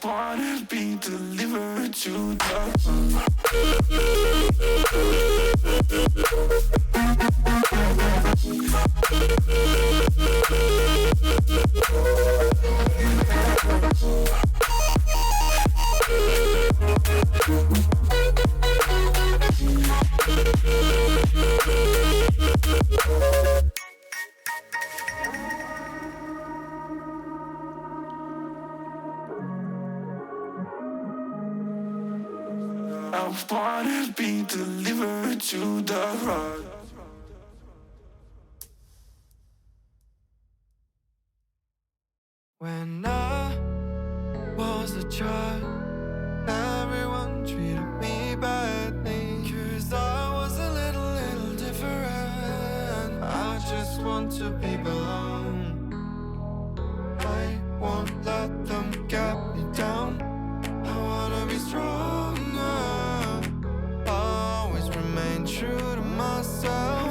Wanna be delivered to the I wanna be delivered to the rock. When I was a child, everyone treated me badly, 'cause I was a little different. I just want to be belong. I won't let them get me down. I wanna be stronger, always remain true to myself.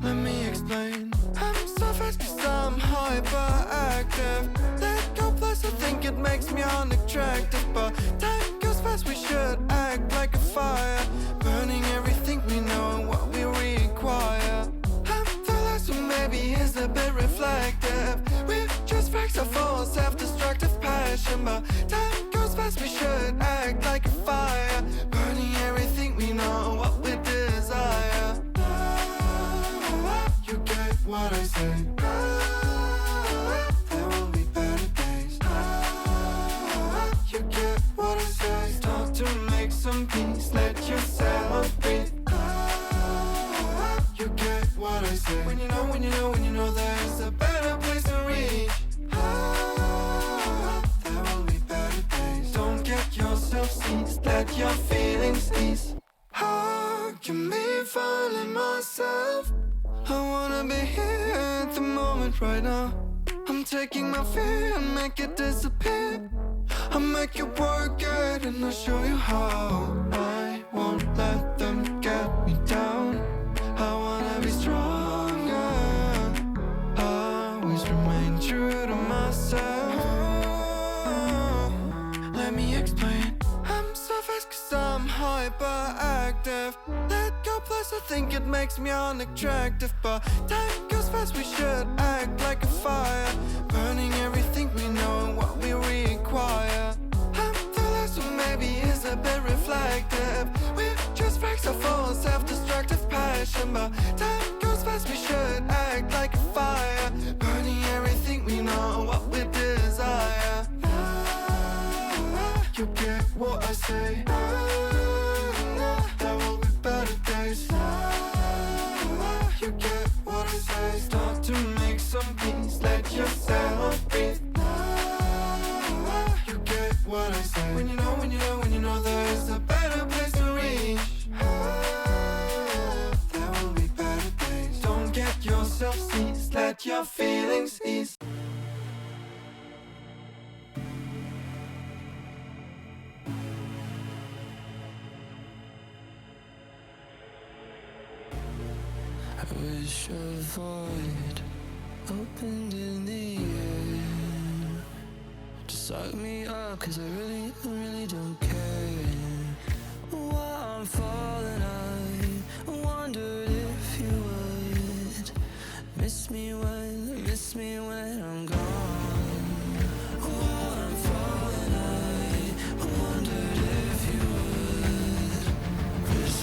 Let me explain. I'm so fast 'cause I'm hyperactive. Let go plus I think it makes me unattractive. But time goes fast, we should act like a fire, burning everything we know and what we require. I'm the last one, maybe is a bit reflective. We're just facts of all self-destructive passion. But time goes fast, we should act like a fire, burning everything we know and what we desire. You get what I say. There will be better days. You get what I say. Start to make some peace, let yourself breathe. You get what I say. When you know there's a better place to reach. There will be better days. Don't get yourself seized, let your feelings ease. How can me finding myself? I wanna be here at the moment right now. I'm taking my fear and make it disappear. I'll make it work good and I'll show you how. I won't let them get me down. I wanna be stronger, always remain true to myself. Let me explain. I'm so fast 'cause I'm hyperactive. Let go plus I think it makes me unattractive. But time goes fast, we should act like a fire, burning everything we know and what we require. I'm the last one, maybe is a bit reflective. We're just facts of all self-destructive passion. But time goes fast, we should act like a fire, burning everything we know and what we desire. You get what I say. There will be better days. You get what I say. Start to make some peace, let yourself breathe. You get what I say. When you know there's a better place to reach. There will be better days. Don't get yourself seized, let your feelings ease. I wish a void opened in the air to suck me up, 'cause I really don't care. While I'm falling, I wondered if you would miss me when I'm gone. While I'm falling, I wondered if you would. 'Cause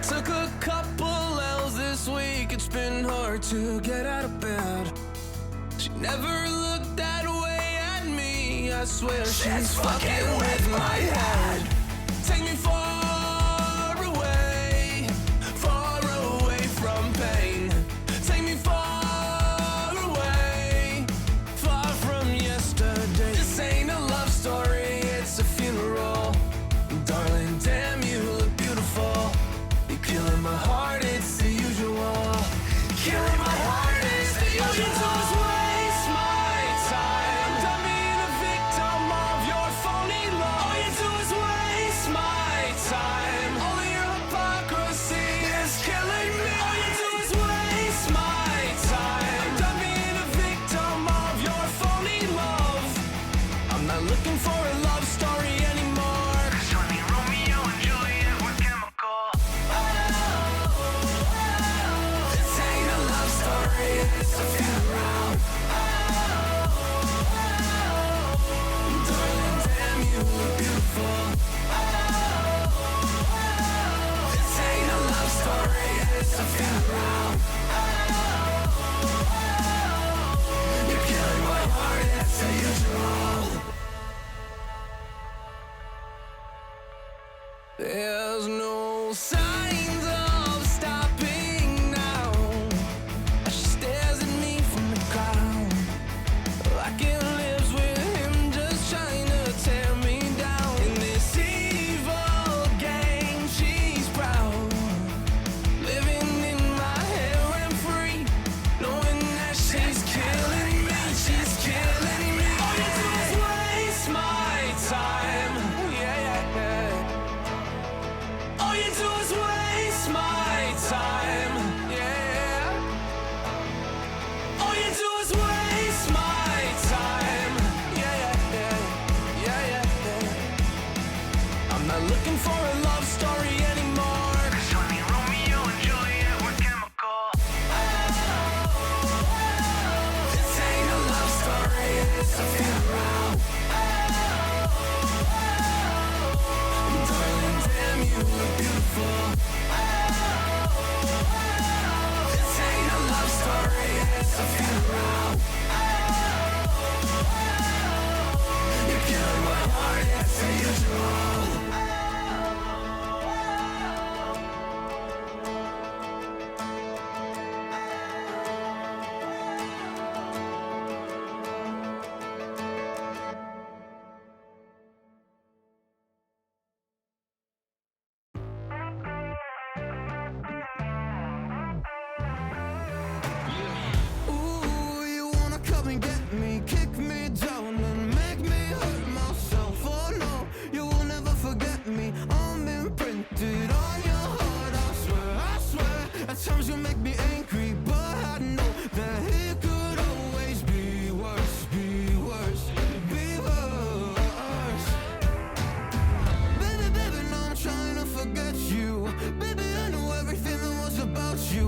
Took a couple L's this week, it's been hard to get out of bed. She never looked that way at me, I swear she's fucking with my head. Take me far away from pain. Take me far away, far from yesterday. This ain't a love story, it's a funeral. Darling, damn, you look beautiful. You're killing my heart, it's the usual. Killing my heart, it's the usual. All you do is waste my time. Done being a victim of your phony love. All you do is waste my time. All of your hypocrisy is killing me. All you do is waste my time. Done being a victim of your phony love. I'm not looking for a love story anymore. 'Cause honey, Romeo and Juliet were chemical. This ain't a love story, it's a funeral. Darling, damn, you look beautiful. This ain't a love story, it's a funeral. You're killing my heart, it's the usual. There's no signs of stopping now. She stares at me from the ground, like it lives with him, just trying to tear me down. In this evil game, she's proud, living in my head rent free, knowing that she's killing me, she's killing me. All you do is waste my time. Yeah, yeah, yeah. All you do is waste my time, yeah. All you do is waste my time, yeah, yeah, yeah, yeah, yeah. I'm not looking for a love story anymore. 'Cause honey, Romeo and Juliet were chemical. This ain't a love story, it's a funeral. Darling, damn, you look beautiful. This ain't a love story, it's a funeral. You're killing my heart, it's the usual. Ooh, you wanna come and get me, kick me down and make me hurt myself. Oh no, you will never forget me. I'm imprinted on your heart, I swear, I swear. At times you make me angry, but I know that it could always be worse, be worse, be worse. Baby, baby, now I'm trying to forget you. Baby, I know everything that was about you.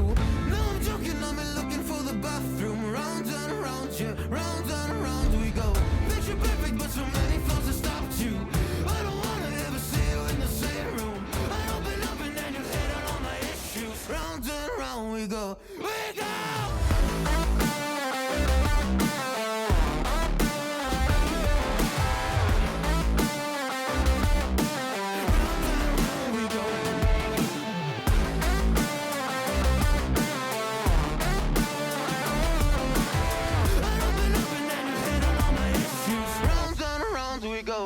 No, I'm joking, I'm looking for the bathroom. Round and round, yeah, round and round we go. Picture perfect, but so many flaws that stopped you. I don't wanna ever see you in the same room. I open up and then you hit on all my issues. Round and round we go, we go. We go.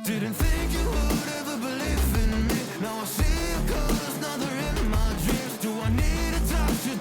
Didn't think you would ever believe in me. Now I see your colors, now they're in my dreams. Do I need a touch of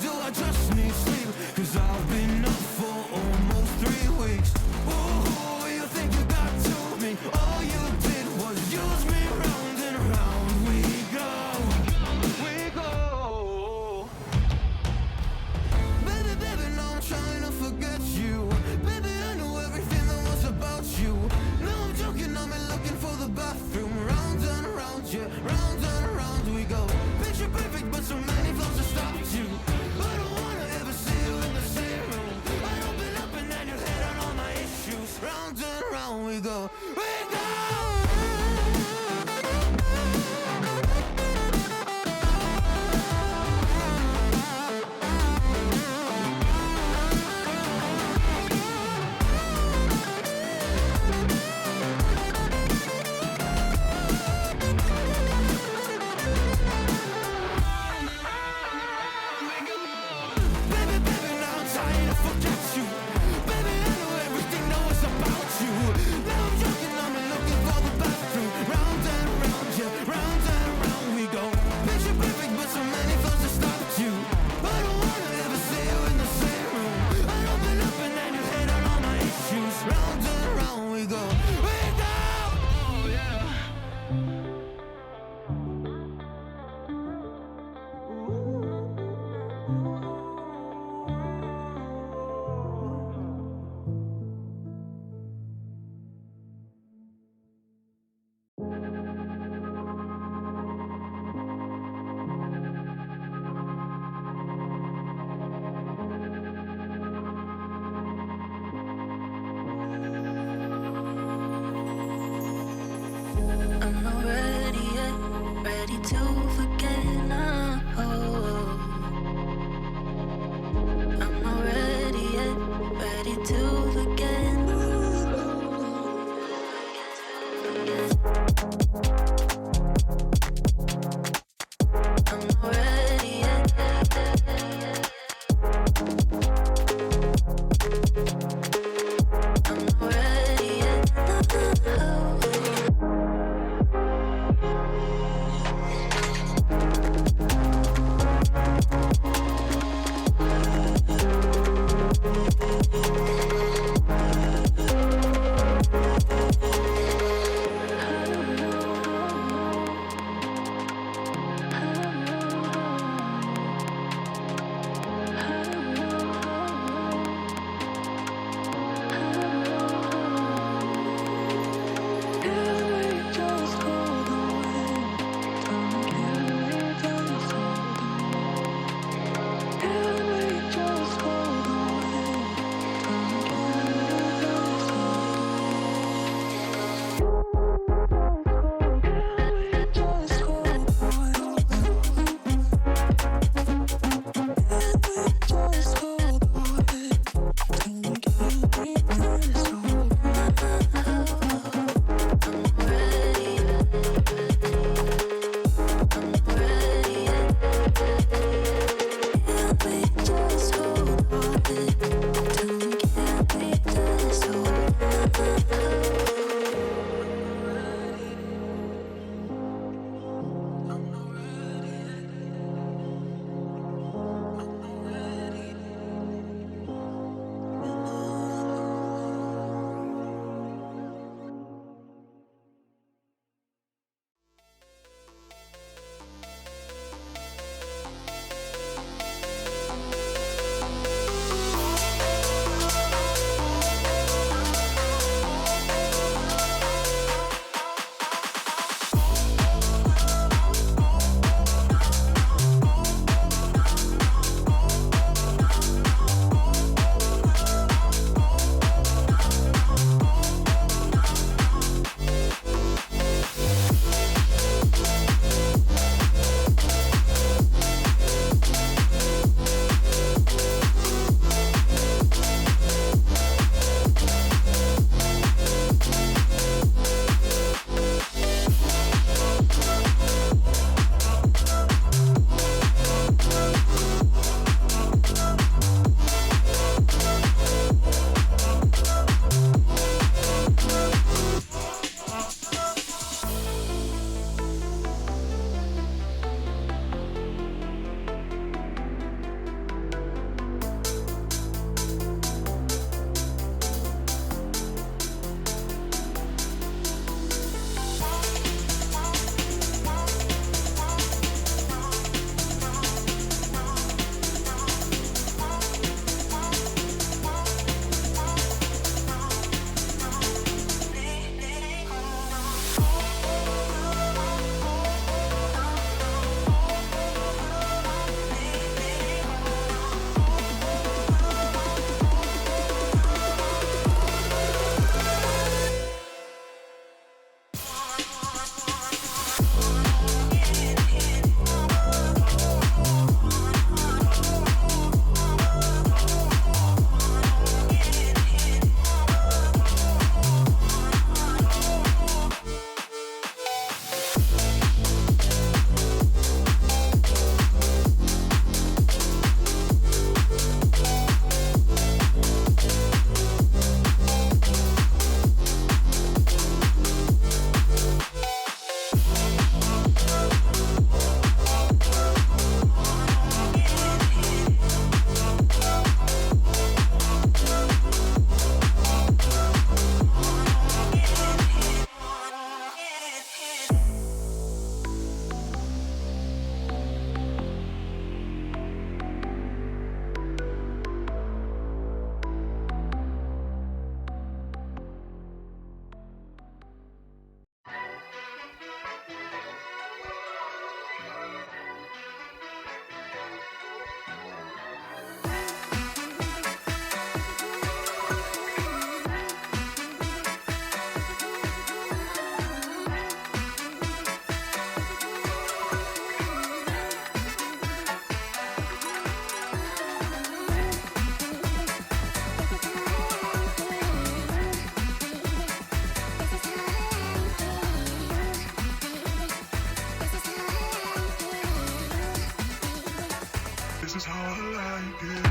is how I like it.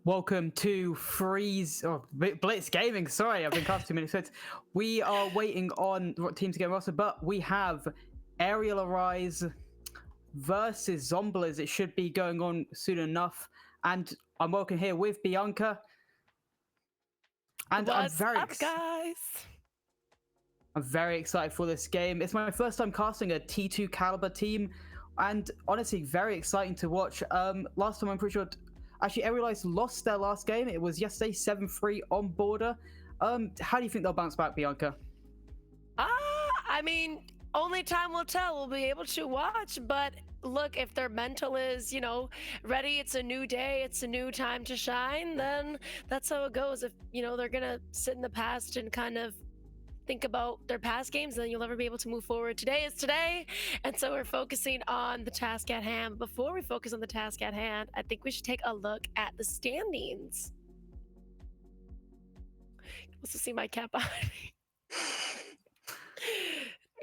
Welcome to Blitz Gaming. Sorry, I've been cast 2 minutes. We are waiting on team to get roster, but we have Aerial Arise versus Zomblers. It should be going on soon enough. And I'm working here with Bianca. And What's up, guys? I'm very excited for this game. It's my first time casting a T2 caliber team, and honestly, very exciting to watch. Last time I'm pretty sure. Actually, Aerialize lost their last game. It was yesterday, 7-3 on Border. How do you think they'll bounce back, Bianca? I mean, only time will tell. We'll be able to watch, but look, if their mental is, ready, it's a new day, it's a new time to shine, then that's how it goes. If, they're gonna sit in the past and kind of think about their past games, then you'll never be able to move forward. Today is today, and so we're focusing on the task at hand. Before we focus on the task at hand, I think we should take a look at the standings. Let's see my cat behind me.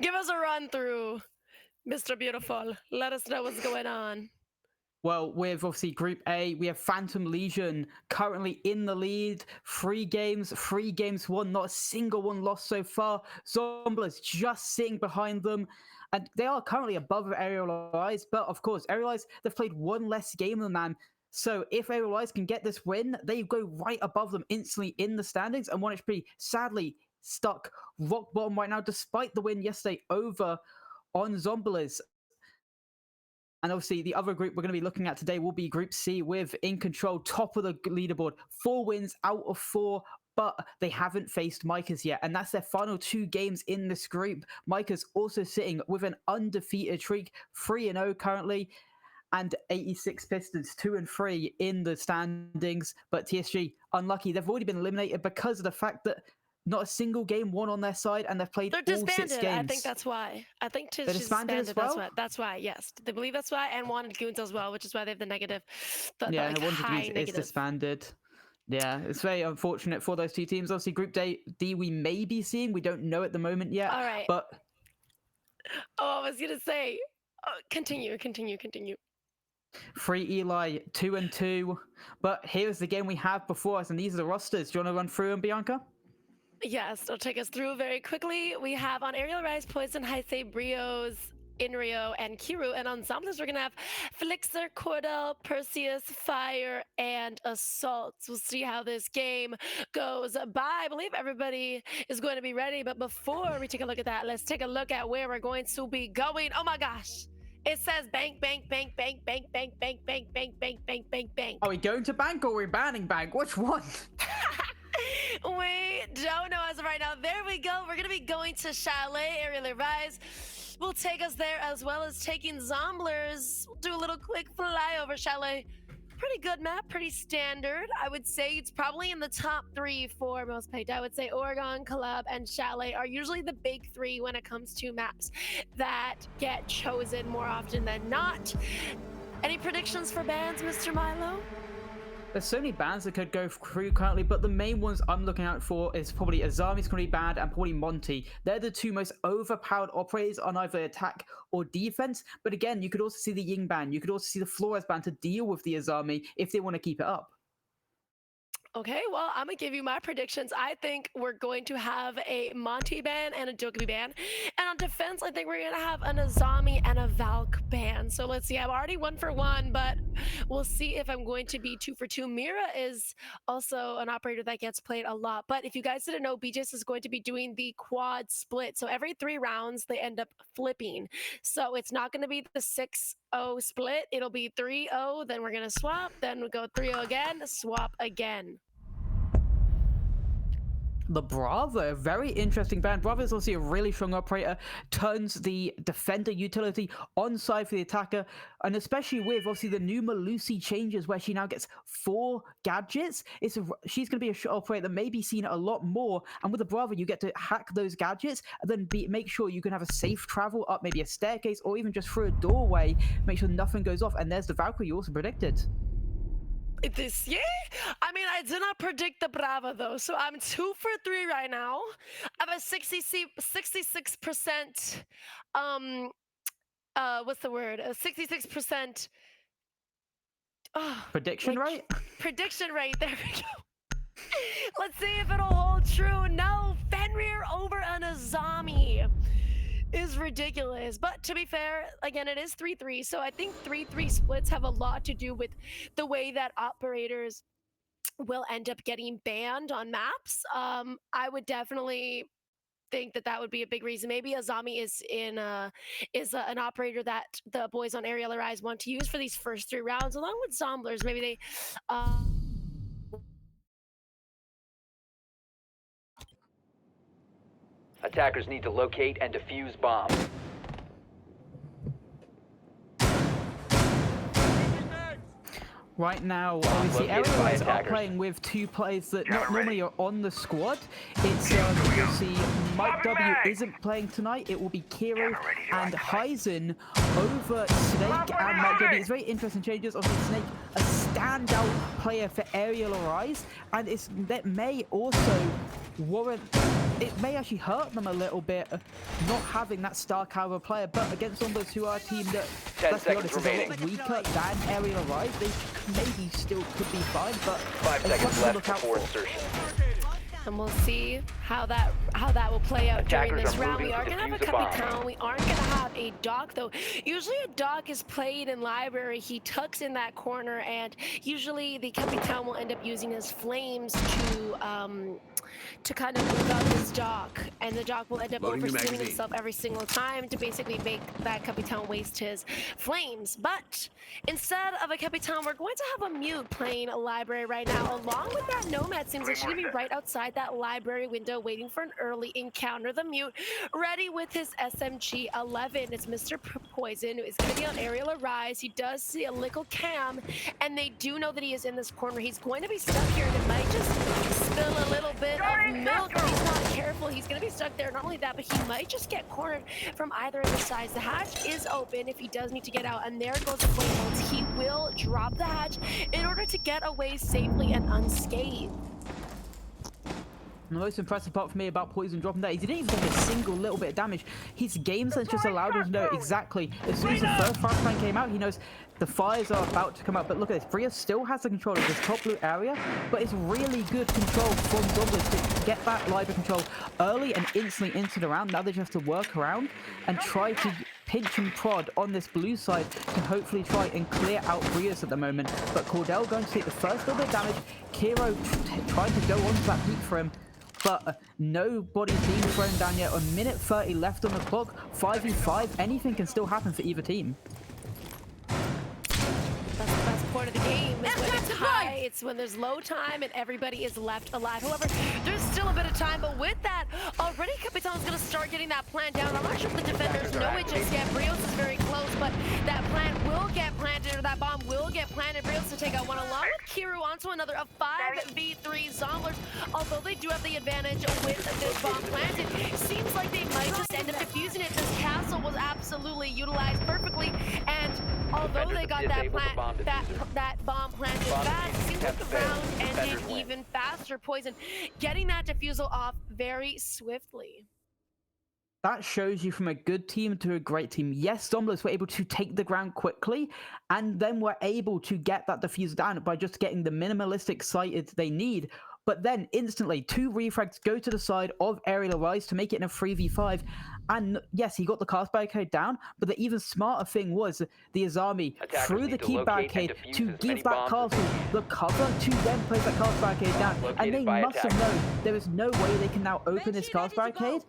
Give us a run through, Mr. Beautiful. Let us know what's going on. Well, with obviously Group A, we have Phantom Legion currently in the lead. 3 games won, not a single one lost so far. Zomblers just sitting behind them, and they are currently above Aerial Eyes. But of course, Aerial Eyes, they've played 1 less game than them. So if Aerial Eyes can get this win, they go right above them instantly in the standings. And 1HP sadly stuck rock bottom right now, despite the win yesterday over on Zomblers. And obviously, the other group we're going to be looking at today will be Group C with In Control, top of the leaderboard. 4 wins out of 4, but they haven't faced Micah's yet. And that's their final 2 games in this group. Micah's also sitting with an undefeated streak, 3-0 currently, and 86 Pistons, 2-3 in the standings. But TSG, unlucky. They've already been eliminated because of the fact that not a single game won on their side, and they've played all 6 games. I think that's why. I think they're disbanded as well? That's why, yes. They believe that's why, and wanted goons as well, which is why they have the negative. Yeah, like wanted goons is disbanded. Yeah, it's very unfortunate for those 2 teams. Obviously, Group D we may be seeing. We don't know at the moment yet. All right. But I was going to say, continue. 3 Eli, 2-2. But here's the game we have before us, and these are the rosters. Do you want to run through them, Bianca? Yes, it'll take us through very quickly. We have on Aerial Rise, Poison, Heisei, Brios, Inrio, and Kiru. And on Zomblers, we're going to have Flixer, Cordell, Perseus, Fire, and Assault. We'll see how this game goes by. I believe everybody is going to be ready. But before we take a look at that, let's take a look at where we're going to be going. Oh my gosh. It says bank. Are we going to bank or are we banning bank? Which one? We don't know as of right now. There we go. We're going to be going to Chalet. Aerial Rise will take us there, as well as taking Zomblers. We'll do a little quick flyover. Chalet, pretty good map, pretty standard. I would say it's probably in the top 3 for most played. I would say Oregon, Collab, and Chalet are usually the big 3 when it comes to maps that get chosen more often than not. Any predictions for bans, Mr. Milo? There's so many bans that could go through currently, but the main ones I'm looking out for is probably Azami's going to be banned and probably Monty. They're the 2 most overpowered operators on either attack or defense. But again, you could also see the Ying ban. You could also see the Flores ban to deal with the Azami if they want to keep it up. Okay, well, I'm going to give you my predictions. I think we're going to have a Monty ban and a Jokobi ban. And on defense, I think we're going to have an Azami and a Valk ban. So let's see. I'm already 1 for 1, but we'll see if I'm going to be 2 for 2. Mira is also an operator that gets played a lot. But if you guys didn't know, BGS is going to be doing the quad split. So every 3 rounds, they end up flipping. So it's not going to be the 6-0 split. It'll be 3-0, then we're going to swap, then we'll go 3-0 again, swap again. The Bravo, a very interesting ban. Bravo is obviously a really strong operator, turns the defender utility on side for the attacker, and especially with obviously the new Malusi changes where she now gets 4 gadgets. She's going to be a shot operator that may be seen a lot more, and with the Bravo you get to hack those gadgets and then make sure you can have a safe travel up maybe a staircase or even just through a doorway, make sure nothing goes off. And there's the Valkyrie you also predicted. This year? I mean, I did not predict the Brava though, so I'm 2 for 3 right now. I have a 66%, what's the word? A 66%, Prediction rate? Prediction rate, there we go. Let's see if it'll hold true. No, Fenrir over an Azami is ridiculous. But to be fair, again, it is 3-3. So I think 3-3 splits have a lot to do with the way that operators will end up getting banned on maps. I would definitely think that would be a big reason. Maybe Azami is an operator that the boys on Aerial Arise want to use for these first 3 rounds, along with Zomblers. Maybe they Attackers need to locate and defuse bomb. Right now, obviously, located by Aerial are attackers. playing with 2 players that not normally are on the squad. It's, you'll see Mike W isn't playing tonight. It will be Kiro and Heisen over Snake and Mike W. It's very interesting changes. Obviously, Snake, a standout player for Aerial Arise, and that may also warrant... It may actually hurt them a little bit not having that star caliber player, but against Zombies, who are a team that, 10 let's be honest, seconds is a remaining. lot weaker than Aerial Arise, they maybe still could be fine, but 5 it's seconds something to left look out before for. insertion. And we'll see how that will play out during Attackers this are round. moving We are to going to have a defuse the bomb. Capitan. We aren't going to have a Doc, though. Usually a Doc is played in Library. He tucks in that corner, and usually the Capitan will end up using his flames to kind of move out his Doc. And the Doc will end up oversteaming himself every single time to basically make that Capitan waste his flames. But instead of a Capitan, we're going to have a Mute playing a Library right now, along with that Nomad. Seems like she's going to be right outside that Library window waiting for an early encounter. The Mute ready with his SMG-11. It's Mr. Poison, who is going to be on Aerial Arise. He does see a little cam, and they do know that he is in this corner. He's going to be stuck here, and it might just spill a little bit of milk if he's not careful. He's going to be stuck there. Not only that, but he might just get cornered from either of the sides. The hatch is open if he does need to get out, and there goes the flame bolts. He will drop the hatch in order to get away safely and unscathed. The most impressive part for me about Poison dropping that is he didn't even take a single little bit of damage. His game sense just allowed him to know exactly as soon as the first flashbang came out, he knows the fires are about to come out. But look at this, Bria still has the control of this top blue area, but it's really good control from Zombies to get that library control early and instantly into the round. Now they just have to work around and try to pinch and prod on this blue side to hopefully try and clear out Brias at the moment. But Cordell going to take the first little bit of damage. Kiro trying to go onto that peak for him, but nobody's being thrown down yet. A minute 30 left on the clock. 5v5, anything can still happen for either team. That's the best part of the game, is when it's high, it's when there's low time and everybody is left alive. However, there's still a bit of time, but with that, already Capitan's gonna start getting that plan down. I'm not sure if the defenders know it just yet. Brios is very close, but that plan will get planted, or that bomb will get planted. Brios to take out one along with Kiru onto another of 5v3 Zomblers. Although they do have the advantage with this bomb planted, seems like they might just end up defusing it. This castle was absolutely utilized perfectly, and although they got that bomb planted fast, it seems like the round ended even faster. Poison getting that defusal off very swiftly. That shows you from a good team to a great team. Yes, Zomblers were able to take the ground quickly, and then were able to get that diffuser down by just getting the minimalistic sighted they need. But then instantly, 2 refrags go to the side of Aerial Arise to make it in a 3v5. And yes, he got the cast barricade down, but the even smarter thing was the Azami threw the key barricade to give that castle the cover to then place that cast barricade down. And they must have known there is no way they can now open this cast barricade.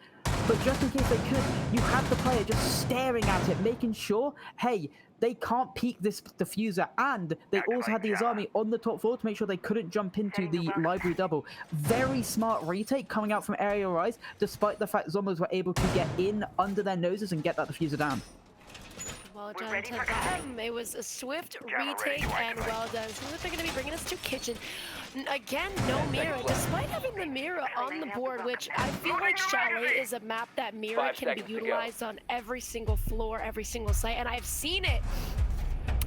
But just in case they could, you have the player just staring at it, making sure, hey, they can't peek this diffuser, and they also had the Azami on the top floor to make sure they couldn't jump into the library double. Very smart retake coming out from Area Rise, despite the fact Zombies were able to get in under their noses and get that diffuser down. Well done to them. It was a swift retake and well done. Seems like they're going to be bringing us to kitchen. Again, no mirror, despite having the mirror on the board, which I feel like Chalet is a map that mirror can be utilized on every single floor, every single site, and I've seen it.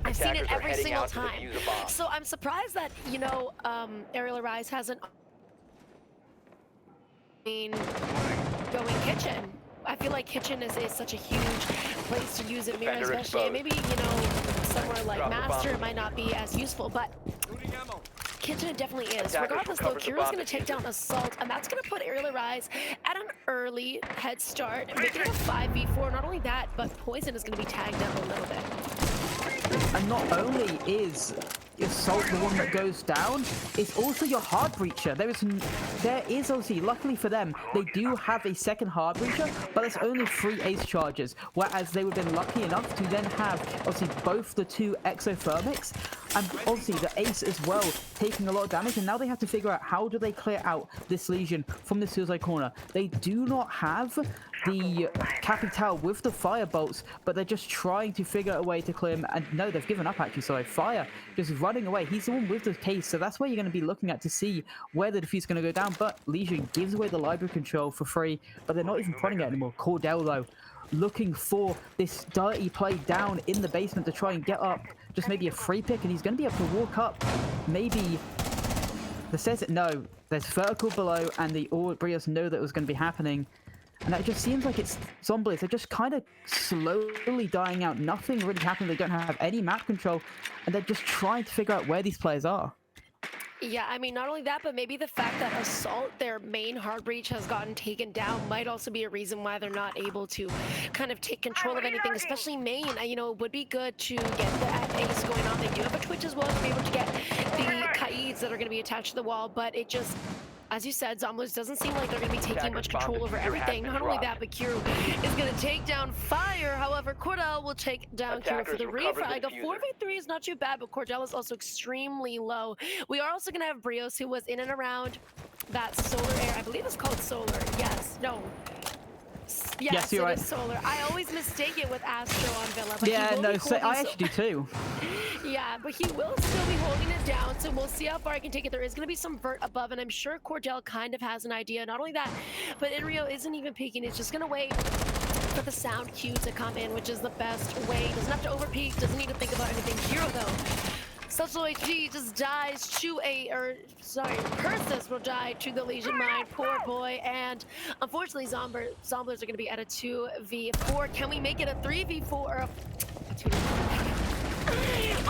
I've seen it every single time. So I'm surprised that, you know, Aerial Rise hasn't going kitchen. I feel like kitchen is such a huge place to use a mirror, especially maybe, you know, somewhere like Master might not be as useful, but kitchen definitely is. Regardless though, Kiro's going to take down Assault, and that's going to put Aerial Rise at an early head start, making it a 5v4. Not only that, but Poison is going to be tagged up a little bit. And not only is Assault the one that goes down, it's also your hard breacher. There is obviously, luckily for them, they do have a second hard breacher, but it's only 3 ace charges, whereas they would have been lucky enough to then have obviously both the 2 exothermics and obviously the ace as well taking a lot of damage, and now they have to figure out how do they clear out this Legion from the suicide corner. They do not have the Capital with the fire bolts, but they're just trying to figure out a way to clear him, and no, they've given up actually. Sorry, Fire just running away. He's the one with the case, so that's where you're going to be looking at to see where the defuse is going to go down, but Legion gives away the library control for free, but they're not even running it anymore. Cordell though, looking for this dirty play down in the basement to try and get up just maybe a free pick, and he's going to be able to walk up maybe the says it. No, there's vertical below, and the Brios know that it was going to be happening, and that just seems like it's Zombies. They're just kind of slowly dying out. Nothing really happened. They don't have any map control, and they're just trying to figure out where these players are. Yeah, I mean, not only that, but maybe the fact that Assault, their main hard breach, has gotten taken down might also be a reason why they're not able to kind of take control of anything, especially main. You know, it would be good to get the ace going on. They do have a Twitch as well to be able to get the Kaids that are going to be attached to the wall, but it just... As you said, Zombies doesn't seem like they're going to be taking much control over everything. Not only that, but Kiro is going to take down Fire. However, Cordell will take down Kiro for the refrag. A 4v3 is not too bad, but Cordell is also extremely low. We are also going to have Brios, who was in and around that solar air. I believe it's called solar. Yes. No. Yes, you're right. It is solar. I always mistake it with Astro on Villa. But yeah, no, so I actually do too. Yeah, but he will still be holding it down, so we'll see how far I can take it. There is going to be some vert above, and I'm sure Cordell kind of has an idea. Not only that, but Inrio isn't even peeking. He's just going to wait for the sound cue to come in, which is the best way. He doesn't have to over-peek, doesn't need to think about anything. Hero, though. Such HG just dies to Persis will die to the Legion Mine. Poor boy. And unfortunately, Zombies are going to be at a 2v4. Can we make it a 3v4 or a 2v4?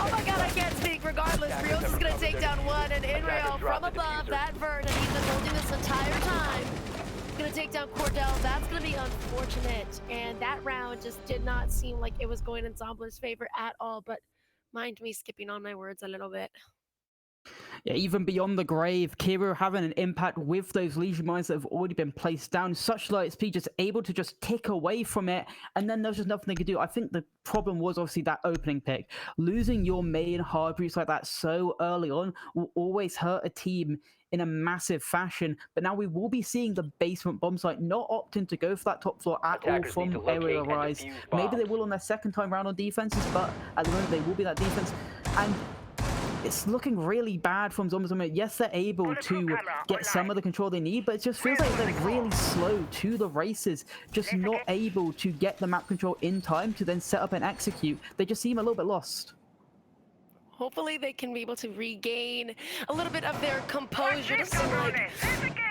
Oh my god, I can't speak. Regardless, Rios is going to take down one, and Inreal from above, that vert, and he's been holding this entire time. Going to take down Cordell. That's going to be unfortunate. And that round just did not seem like it was going in Zombies' favor at all, but mind me skipping on my words a little bit. Yeah, even beyond the grave, Kiro having an impact with those Legion mines that have already been placed down. Such low XP, just able to just tick away from it, and then there's just nothing they could do. I think the problem was obviously that opening pick. Losing your main hard breach like that so early on will always hurt a team in a massive fashion, but now we will be seeing the basement bomb site not opting to go for that top floor at all from Area Rise. Maybe they will on their second time round on defenses, but at the moment they will be that defense, and it's looking really bad from Zombies. Yes, they're able to get some of the control they need, but it just feels like they're really slow to the races, just not able to get the map control in time to then set up and execute. They just seem a little bit lost. Hopefully they can be able to regain a little bit of their composure. Just like,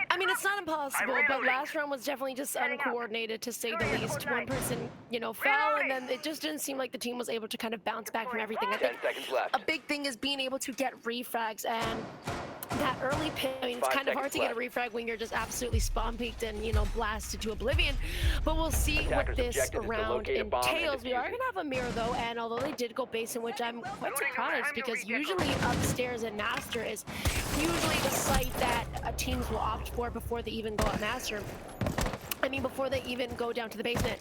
I mean, it's not impossible, but last round was definitely just uncoordinated, to say the least. One person, you know, fell, and then it just didn't seem like the team was able to kind of bounce back from everything. I think a big thing is being able to get refrags, and that early pick. I mean, it's kind of hard to get a refrag when you're just absolutely spawn peaked and, you know, blasted to oblivion. But we'll see what this round entails. We are going to have a mirror, though, and although they did go base, in which I'm quite surprised, because usually upstairs in Master is usually the site that teams will opt for before they even go at Master. I mean, before they even go down to the basement.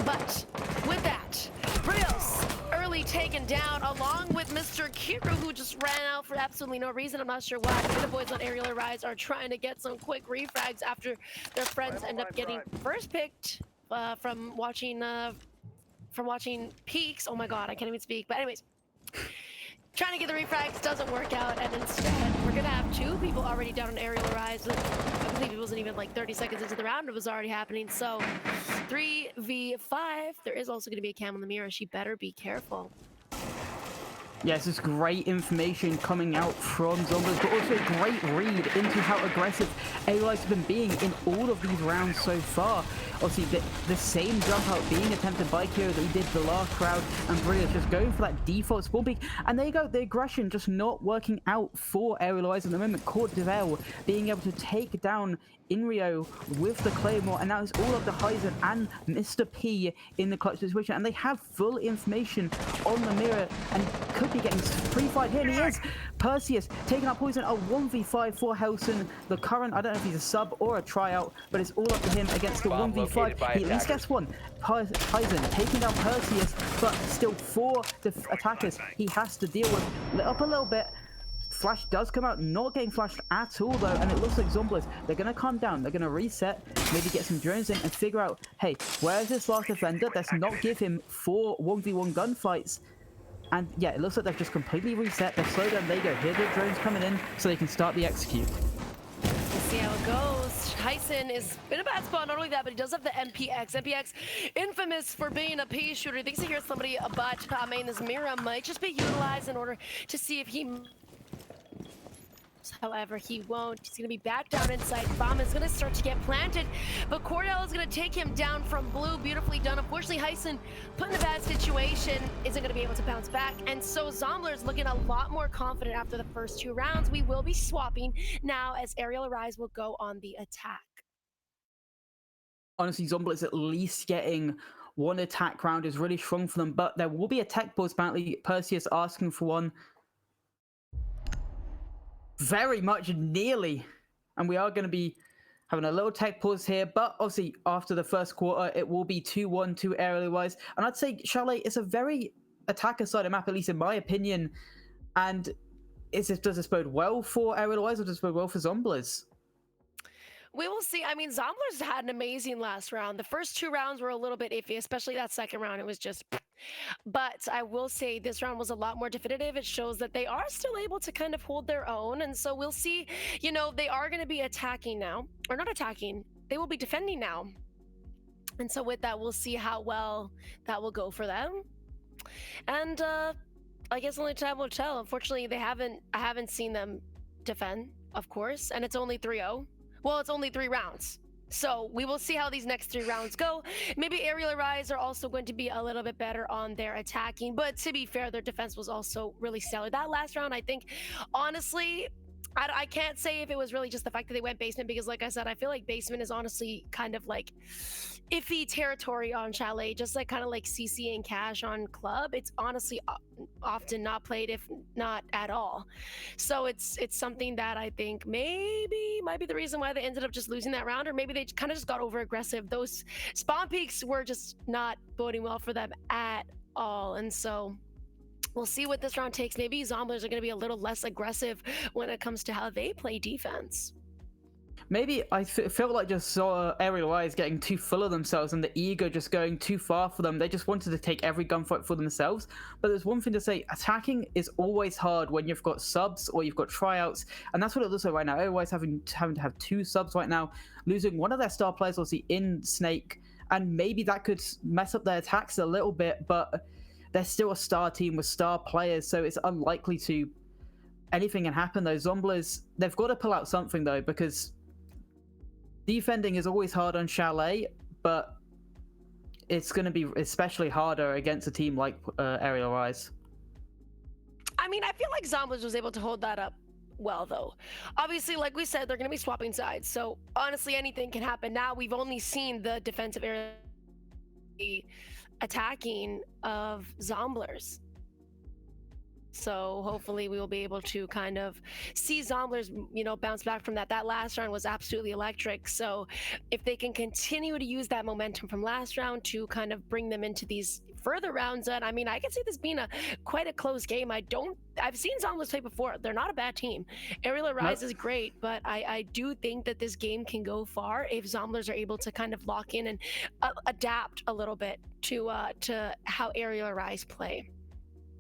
But with that, Brios, early easily taken down, along with Mr. Kiru, who just ran out for absolutely no reason. I'm not sure why. The boys on Aerial Rise are trying to get some quick refrags after their friends end up getting first picked from watching Peaks. Oh my god, I can't even speak. But anyways, trying to get the refrags doesn't work out, and instead we're gonna have 2 people already down on Aerial Rise. I believe it wasn't even like 30 seconds into the round, it was already happening. So 3v5. There is also gonna be a cam on the mirror. She better be careful. Yes, it's great information coming out from Zombies, but also a great read into how aggressive AIs have been being in all of these rounds so far. Obviously, the same jump out being attempted by Kyo that we did the last round, and Brilliant just going for that default spawn peak. And there you go, the aggression just not working out for Aerial Eyes at the moment. Court Devel being able to take down Inrio with the Claymore, and now it's all up to Heisen and Mr. P in the clutch situation, and they have full information on the mirror and could be getting pre-fired here, and he is! Perseus taking out Poison, a 1v5 for Helson. The current, I don't know if he's a sub or a tryout, but it's all up to him against the 1v5. He at least gets one. Heisen taking down Perseus, but still 4 attackers he has to deal with. Lit up a little bit. Flash does come out, not getting flashed at all though, and it looks like Zomblers, they're going to calm down, they're going to reset, maybe get some drones in and figure out, hey, where's this last defender? Let's not give him 4 1v1 gunfights. And yeah, it looks like they've just completely reset, they've slowed down, there you go, here the drones coming in so they can start the execute. We'll see how it goes. Tyson is in a bad spot, not only that, but he does have the MPX. MPX, infamous for being a pea shooter. He thinks he hears somebody about main. This mirror might just be utilized in order to see if he... However, he won't. He's going to be back down inside. Bomb is going to start to get planted, but Cordell is going to take him down from blue. Beautifully done. Unfortunately, Heisen, put in a bad situation, isn't going to be able to bounce back. And so Zombler's looking a lot more confident after the first 2 rounds. We will be swapping now as Aerial Arise will go on the attack. Honestly, Zombler's at least getting 1 attack round is really strong for them, but there will be a tech pause apparently. Perseus asking for one. Very much nearly, and we are going to be having a little tech pause here, but obviously after the first quarter it will be 2-1 to Aerial Wise, and I'd say Chalet is a very attacker sided map, at least in my opinion. And does this bode well for Aerial Wise or does it bode well for Zomblers? We will see. I mean, Zomblers had an amazing last round. The first 2 rounds were a little bit iffy, especially that second round. It was just... But I will say this round was a lot more definitive. It shows that they are still able to kind of hold their own. And so we'll see, you know, they are going to be attacking now. Or not attacking. They will be defending now. And so with that, we'll see how well that will go for them. And I guess only time will tell. Unfortunately, I haven't seen them defend, of course. And it's only 3-0. Well, it's only 3 rounds. So we will see how these next 3 rounds go. Maybe Aerial Rise are also going to be a little bit better on their attacking. But to be fair, their defense was also really stellar. That last round, I think, honestly, I can't say if it was really just the fact that they went basement, because like I said, I feel like basement is honestly kind of like iffy territory on Chalet, just like kind of like CC and Cash on Club. It's honestly often not played, if not at all. So it's something that I think maybe might be the reason why they ended up just losing that round, or maybe they kind of just got over aggressive. Those spawn peaks were just not boding well for them at all. And so we'll see what this round takes. Maybe Zomblers are going to be a little less aggressive when it comes to how they play defense. Maybe I feel like just saw Aerial Eyes getting too full of themselves and the ego just going too far for them. They just wanted to take every gunfight for themselves. But there's one thing to say, attacking is always hard when you've got subs or you've got tryouts. And that's what it looks like right now. Aerial Eyes having to have 2 subs right now, losing one of their star players, obviously, in Snake. And maybe that could mess up their attacks a little bit, but they're still a star team with star players, so it's unlikely to... Anything can happen, though. Zomblers, they've got to pull out something, though, because defending is always hard on Chalet, but it's going to be especially harder against a team like Aerial Rise. I mean, I feel like Zomblers was able to hold that up well, though. Obviously, like we said, they're going to be swapping sides, so honestly, anything can happen. Now, we've only seen the defensive area attacking of Zomblers. So hopefully we will be able to kind of see Zomblers, you know, bounce back from that. That last round was absolutely electric. So if they can continue to use that momentum from last round to kind of bring them into these further rounds. And I mean, I can see this being quite a close game. I've seen Zombies play before. They're not a bad team. Aerial Rise is great, but I do think that this game can go far if Zombies are able to kind of lock in and adapt a little bit to how Aerial Rise play.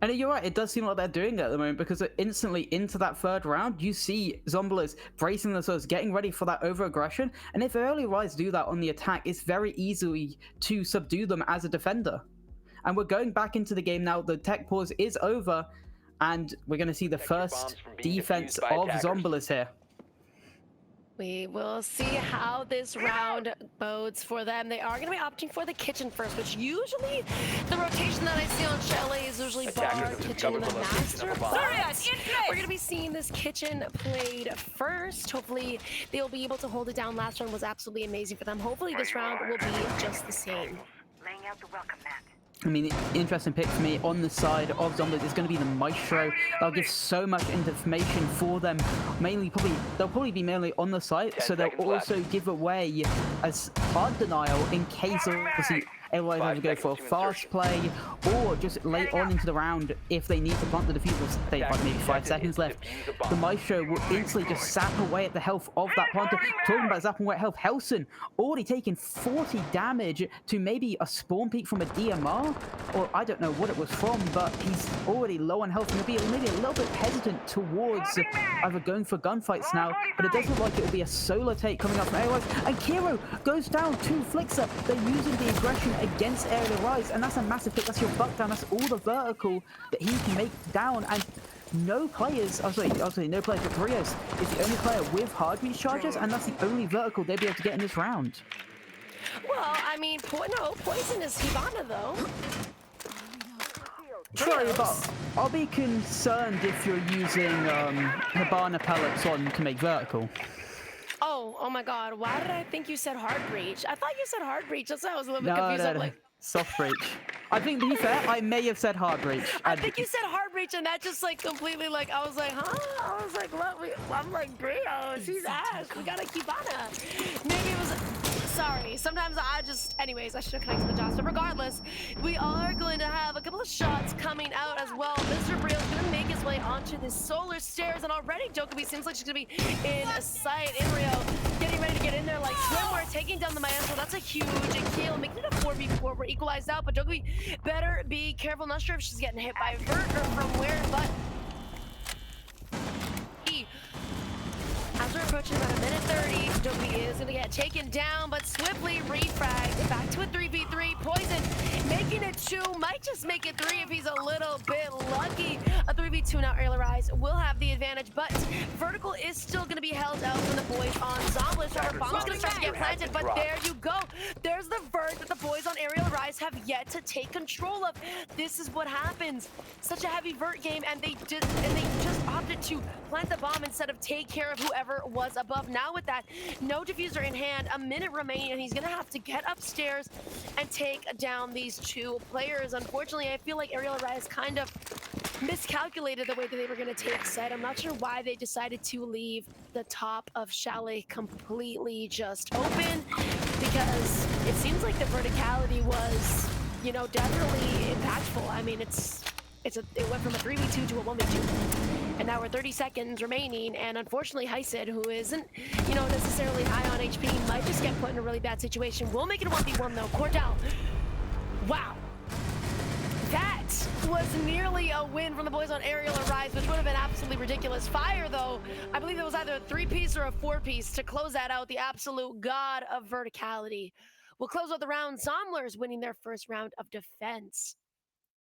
And you're right, it does seem like they're doing it at the moment, because instantly into that third round, you see Zombies bracing themselves, getting ready for that over-aggression. And if Early Rise do that on the attack, it's very easy to subdue them as a defender. And we're going back into the game now. The tech pause is over, and we're going to see the first defense of Zombies here. We will see how this round bodes for them. They are going to be opting for the kitchen first, which usually the rotation that I see on Chalet is usually bar, kitchen, and the master. But we're going to be seeing this kitchen played first. Hopefully they'll be able to hold it down. Last round was absolutely amazing for them. Hopefully this round will be just the same. Laying out the welcome mat. I mean, interesting pick for me on the side of Zombies is going to be the Maestro. That'll give so much information for them. They'll probably be mainly on the site, so they'll also give away as hard denial in case obviously everyone either go for a fast play or just late on into the round if they need to plant the defuse. They've got maybe 5 seconds left. The Maestro will instantly just zap away at the health of that planter. Talking about zapping away at health, Helson already taking 40 damage to maybe a spawn peak from a DMR, or I don't know what it was from, but he's already low on health and he'll be maybe a little bit hesitant towards either going for gunfights now, but it does look like it will be a solo take coming up from Aerial, and Kiro goes down to Flixer. They're using the aggression against Aerial Rise, and that's a massive pick. That's your buck down. That's all the vertical that he can make down, and no players, no players, but Rios is the only player with hard reach charges, and that's the only vertical they'll be able to get in this round. Well, I mean, Poison is Hibana, though. Sorry, but I'll be concerned if you're using Hibana pellets on to make vertical. Oh my god, why did I think you said hard breach? I thought you said hard breach. That's why I was a little bit confused. No. Soft breach. I think, to be fair, I may have said hard breach. I think you said hard breach, and that just like completely like, I was like, huh? I was like, what? I'm like, Brio, she's ass. We gotta keep on her. Maybe it was. Sorry, sometimes anyways, I should have connected the dots. But regardless, we are going to have a couple of shots coming out as well. Mr. Brio is going to make his way onto the solar stairs, and already Jokobi seems like she's going to be in sight. Inrio getting ready to get in there like swimwear, taking down the Maestro. That's a huge kill, making it a 4v4. We're equalized out, but Jokobi better be careful. Not sure if she's getting hit by Vert or from where, but as we're approaching about a minute 30, Jokobi is going to get taken down, but swiftly refragged. Back to a 3v3. Poison making it 2. Might just make it 3 if he's a little bit lucky. A 3v2 now. Aerial Rise will have the advantage, but vertical is still going to be held out from the boys on Zombies. Our bomb's going to start to get planted, but there you go. There's the vert that the boys on Aerial Rise have yet to take control of. This is what happens. Such a heavy vert game, and they just opted to plant the bomb instead of take care of whoever was above. Now with that, no diffuser in hand, a minute remaining, and he's gonna have to get upstairs and take down these 2 players. Unfortunately, I feel like Aerial Rise kind of miscalculated the way that they were gonna take set. I'm not sure why they decided to leave the top of Chalet completely just open, because it seems like the verticality was, definitely impactful. I mean, it went from a 3v2 to a 1v2. And now we're 30 seconds remaining, and unfortunately Hysid, who isn't, necessarily high on HP, might just get put in a really bad situation. We'll make it a 1v1 though. Cordell. Wow. That was nearly a win from the boys on Aerial Rise, which would have been absolutely ridiculous. Fire though, I believe it was either a 3-piece or a 4-piece to close that out. The absolute god of verticality. We'll close out the round. Zomblers winning their first round of defense.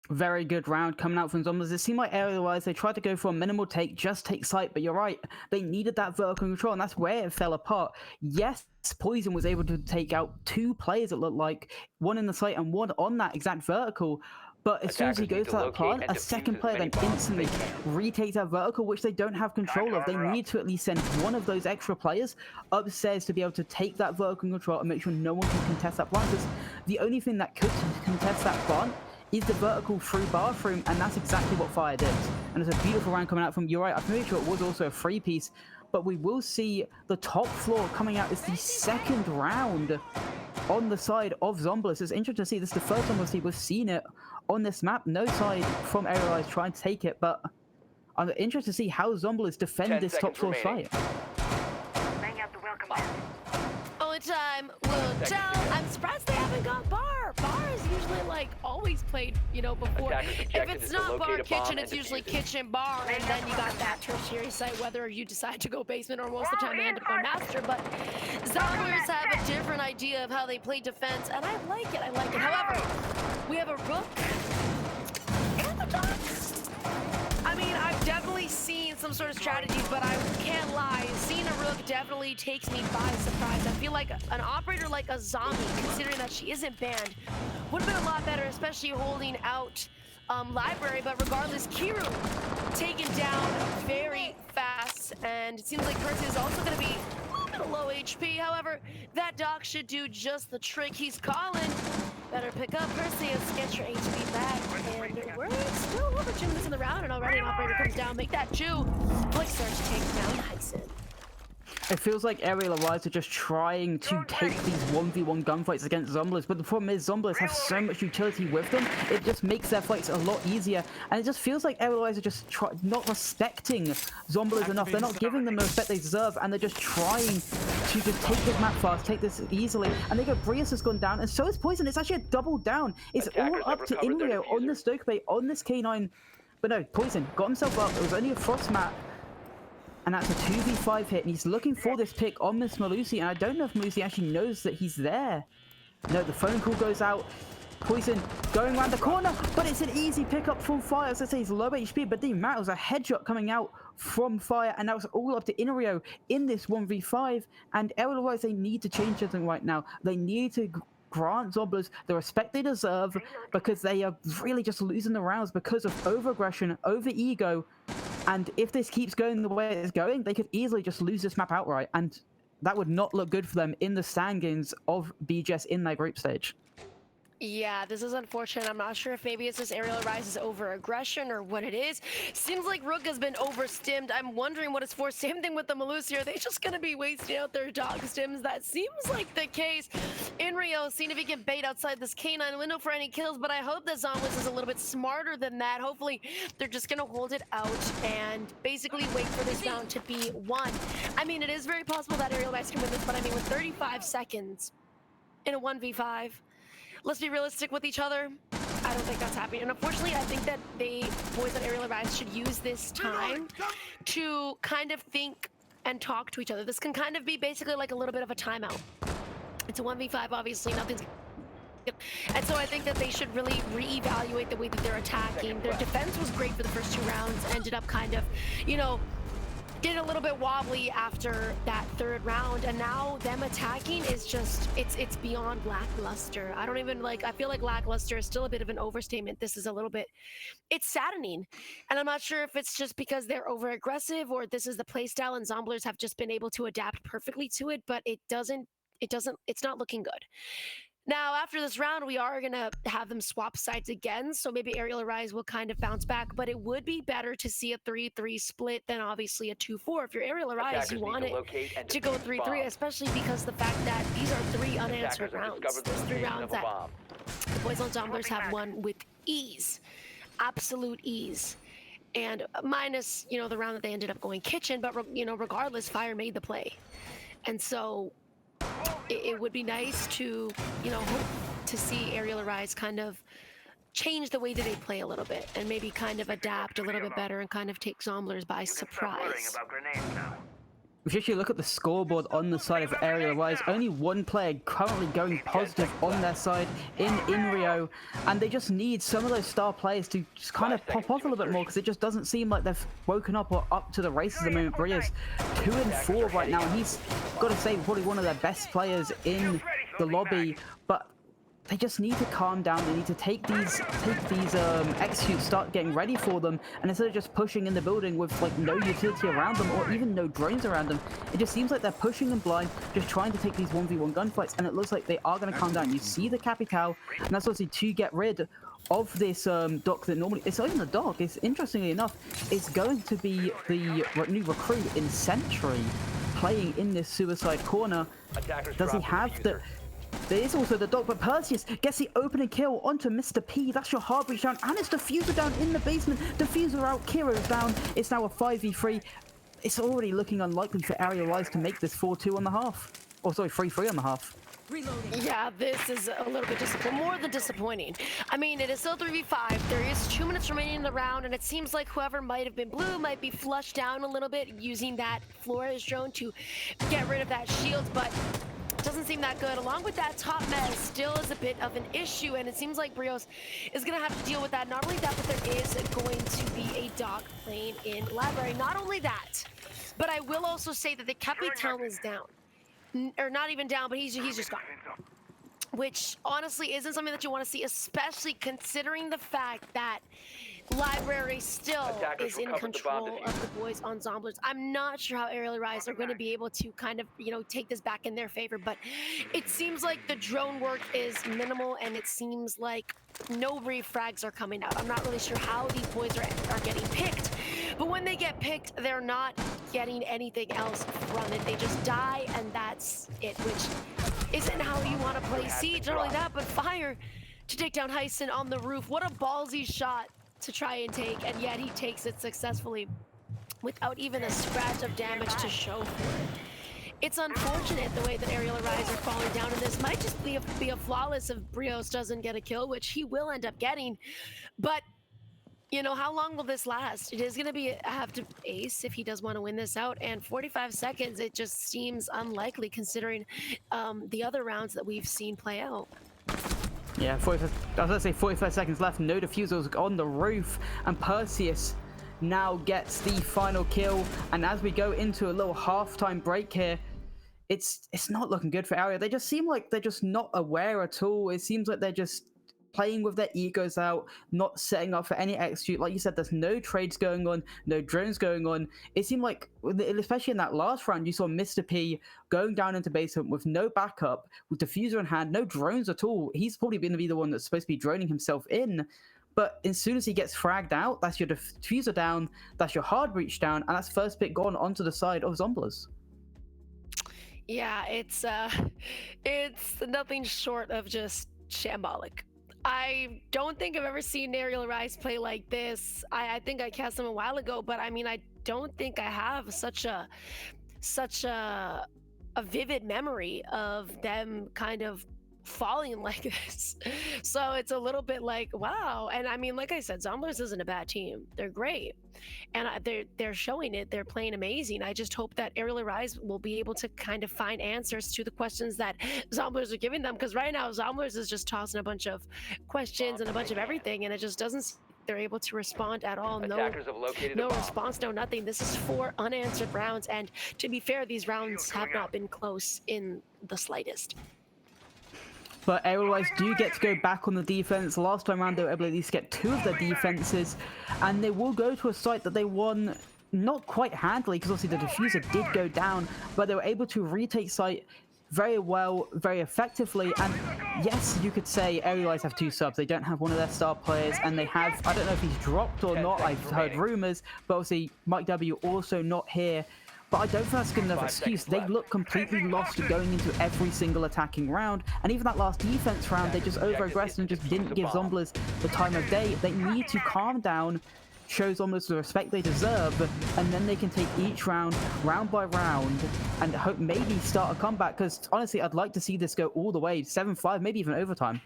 Very good round coming out from Zombies. It seemed like Aerial-wise, they tried to go for a minimal take, just take site, but you're right. They needed that vertical control, and that's where it fell apart. Yes, Poison was able to take out 2 players, it looked like, one in the site and one on that exact vertical. But as soon as he goes to that plant, a second player then instantly retakes that vertical, which they don't have control of. They need to at least send one of those extra players upstairs to be able to take that vertical control and make sure no one can contest that plant. Because the only thing that could contest that plant is the vertical through bathroom, and that's exactly what Fire did. And it's a beautiful round coming out from, you're right, I'm pretty sure it was also a 3-piece, but we will see the top floor coming out as the second round on the side of Zomblers. It's interesting to see. This is the first time we've seen it on this map. No side from Aerial Eyes trying to take it, but I'm interested to see how Zomblers defend 10 this top seconds floor remaining. fight. Laying out the welcome mat. Only time will tell. I'm surprised they haven't got bar. Bar is usually like always played, you know, before. Attackers If objective it's is to not bar locate a bomb kitchen, and it's usually defuse it. kitchen bar, and then you got that tertiary site, whether you decide to go basement or most of the time they end up going master. But Zomblers have a different idea of how they play defense, and I like it. I like it. However, we have a rook and a dog. I mean, I've definitely seen some sort of strategies, but I can't lie. Seeing a rook definitely takes me by surprise. I feel like an operator like a zombie, considering that she isn't banned, would have been a lot better, especially holding out library. But regardless, Kiru taken down very fast, and it seems like Percy is also going to be a little bit of low HP. However, that dog should do just the trick. He's calling. Better pick up Perseus, get your HP back, and we're still over 2 minutes in the round, and already an operator comes down, make that 2. Blake starts to take down Hyson. It feels like Aerial Eyes are just trying to take these 1v1 gunfights against Zomblers, but the problem is Zomblers have so much utility with them, it just makes their fights a lot easier, and it just feels like Aerial Eyes are just not respecting Zomblers enough. They're not giving them the respect they deserve, and they're just trying to just take this map fast, take this easily, and they go, Brius has gone down, and so is Poison. It's actually a double down. It's Attackers all have up to recovered their Inrio on diffuser. this Dokube, on this K9, but no, Poison got himself up. It was only a frost mat. And that's a 2v5 hit, and he's looking for this pick on Miss Malusi, and I don't know if Malusi actually knows that he's there. No, the phone call goes out. Poison going around the corner, but it's an easy pickup from Fire. As I say, he's low HP, but the amount was a headshot coming out from Fire, and that was all up to Inrio in this 1v5. And Aerial Eyes, they need to change something right now. They need to grant Zomblers the respect they deserve, because they are really just losing the rounds because of over-aggression, over-ego. And if this keeps going the way it's going, they could easily just lose this map outright, and that would not look good for them in the standings of BGS in their group stage. Yeah, this is unfortunate. I'm not sure if maybe it's this Aerial Rise's over-aggression or what it is. Seems like Rook has been overstimmed. I'm wondering what it's for. Same thing with the Malusi. Are they just going to be wasting out their dog stims? That seems like the case. Inrio, seeing if he can bait outside this K9 window for any kills, but I hope that Zomblers is a little bit smarter than that. Hopefully, they're just going to hold it out and basically wait for this round to be won. I mean, it is very possible that Aerial Rise can win this, but I mean, with 35 seconds in a 1v5, let's be realistic with each other. I don't think that's happening. And unfortunately, I think that boys at Aerial Rise should use this time to kind of think and talk to each other. This can kind of be basically like a little bit of a timeout. It's a 1v5, obviously, nothing's... And so I think that they should really reevaluate the way that they're attacking. Their defense was great for the first 2 rounds, ended up kind of, you know, getting a little bit wobbly after that 3rd round, and now them attacking is just, it's beyond lackluster. I don't even I feel like lackluster is still a bit of an overstatement. This is a little bit, it's saddening. And I'm not sure if it's just because they're over aggressive or this is the playstyle and Zomblers have just been able to adapt perfectly to it, but it's not looking good. Now, after this round, we are going to have them swap sides again, so maybe Aerial Rise will kind of bounce back, but it would be better to see a 3-3 split than obviously a 2-4. If you're Aerial Rise, you want it to go 3-3, especially because the fact that these are 3 unanswered rounds. There's 3 rounds that the boys on Zomblers have won with ease, absolute ease. And minus, you know, the round that they ended up going kitchen, but, you know, regardless, Fire made the play. And so it would be nice to, you know, hope to see Aerial Rise kind of change the way that they play a little bit and maybe kind of adapt a little bit better and kind of take Zomblers by surprise. If you actually look at the scoreboard on the side of Aerial Rise, only 1 player currently going positive on their side in Inrio, and they just need some of those star players to just kind of pop off a little bit more, because it just doesn't seem like they've woken up or up to the races at the moment. Bria's 2-4 right now, and he's got to say probably one of their best players in the lobby, but they just need to calm down. They need to take these executes, start getting ready for them, and instead of just pushing in the building with like no utility around them or even no drones around them, it just seems like they're pushing them blind, just trying to take these 1v1 gunfights, and it looks like they are going to calm down. You see the Capital, and that's obviously to get rid of this dock that normally, it's not even the dock, it's interestingly enough, it's going to be the new recruit in Sentry playing in this suicide corner. Does he have the... There is also the dog, but Perseus gets the opening kill onto Mr. P. That's your hard breach down, and it's Diffuser down in the basement. Diffuser out, Kiro's down. It's now a 5v3. It's already looking unlikely for Aerial Rise to make this 4-2 on the half. Oh, sorry, 3-3 on the half. Yeah, this is a little bit more than disappointing. I mean, it is still 3v5. There is 2 minutes remaining in the round, and it seems like whoever might have been blue might be flushed down a little bit using that Flores drone to get rid of that shield, but it doesn't seem that good. Along with that, top mez still is a bit of an issue, and it seems like Brios is going to have to deal with that. Not only that, but there is going to be a dog plane in library. Not only that, but I will also say that the Capitan is down. Or not even down, but he's just gone. Which honestly isn't something that you want to see, especially considering the fact that Library still is in control of the boys on Zomblers. I'm not sure how Aerial Rise are going to be able to kind of, take this back in their favor, but it seems like the drone work is minimal, and it seems like no refrags are coming out. I'm not really sure how these boys are getting picked, but when they get picked, they're not getting anything else from it. They just die, and that's it, which isn't how you want to play Siege. Not only that, but Fire to take down Heisen on the roof. What a ballsy shot to try and take, and yet he takes it successfully without even a scratch of damage to show for it. It's unfortunate the way that Aerial Rise are falling down, and this might just be a flawless if Brios doesn't get a kill, which he will end up getting. But how long will this last? It is going to have to ace if he does want to win this out, and 45 seconds, it just seems unlikely considering the other rounds that we've seen play out. Yeah, 45 seconds left. No diffusers on the roof, and Perseus now gets the final kill. And as we go into a little halftime break here, it's not looking good for Aria. They just seem like they're just not aware at all. It seems like they're just playing with their egos out, not setting up for any execute. Like you said, there's no trades going on, no drones going on. It seemed like, especially in that last round, you saw Mr. P going down into basement with no backup, with diffuser in hand, no drones at all. He's probably going to be the one that's supposed to be droning himself in. But as soon as he gets fragged out, that's your diffuser down, that's your hard breach down, and that's first pick gone onto the side of Zomblers. Yeah, it's nothing short of just shambolic. I don't think I've ever seen Aerial Rise play like this. I think I cast them a while ago, but I mean, I don't think I have such a vivid memory of them kind of falling like this. So it's a little bit like, wow. And I mean, like I said, Zomblers isn't a bad team. They're great, and they're showing it. They're playing amazing. I just hope that Aerial Rise will be able to kind of find answers to the questions that Zomblers are giving them, because right now Zomblers is just tossing a bunch of questions and a bunch of everything, and it just doesn't they're able to respond at all. No response, no nothing. This is 4 unanswered rounds, and to be fair, these rounds have not been close in the slightest. But Aerial Rise do get to go back on the defense. Last time around, they were able to at least get 2 of their defenses, and they will go to a site that they won not quite handily, because obviously the diffuser did go down, but they were able to retake site very well, very effectively. And yes, you could say Aerial Rise have 2 subs. They don't have one of their star players, and they have, I don't know if he's dropped or not, I've heard rumors, but obviously Mike W also not here. But I don't think that's good enough excuse. They look completely lost going into every single attacking round. And even that last defense round, they just over-aggressed and just didn't give Zomblers the time of day. They need to calm down, show Zomblers the respect they deserve, and then they can take each round by round, and hope maybe start a comeback. Because honestly, I'd like to see this go all the way, 7-5, maybe even overtime.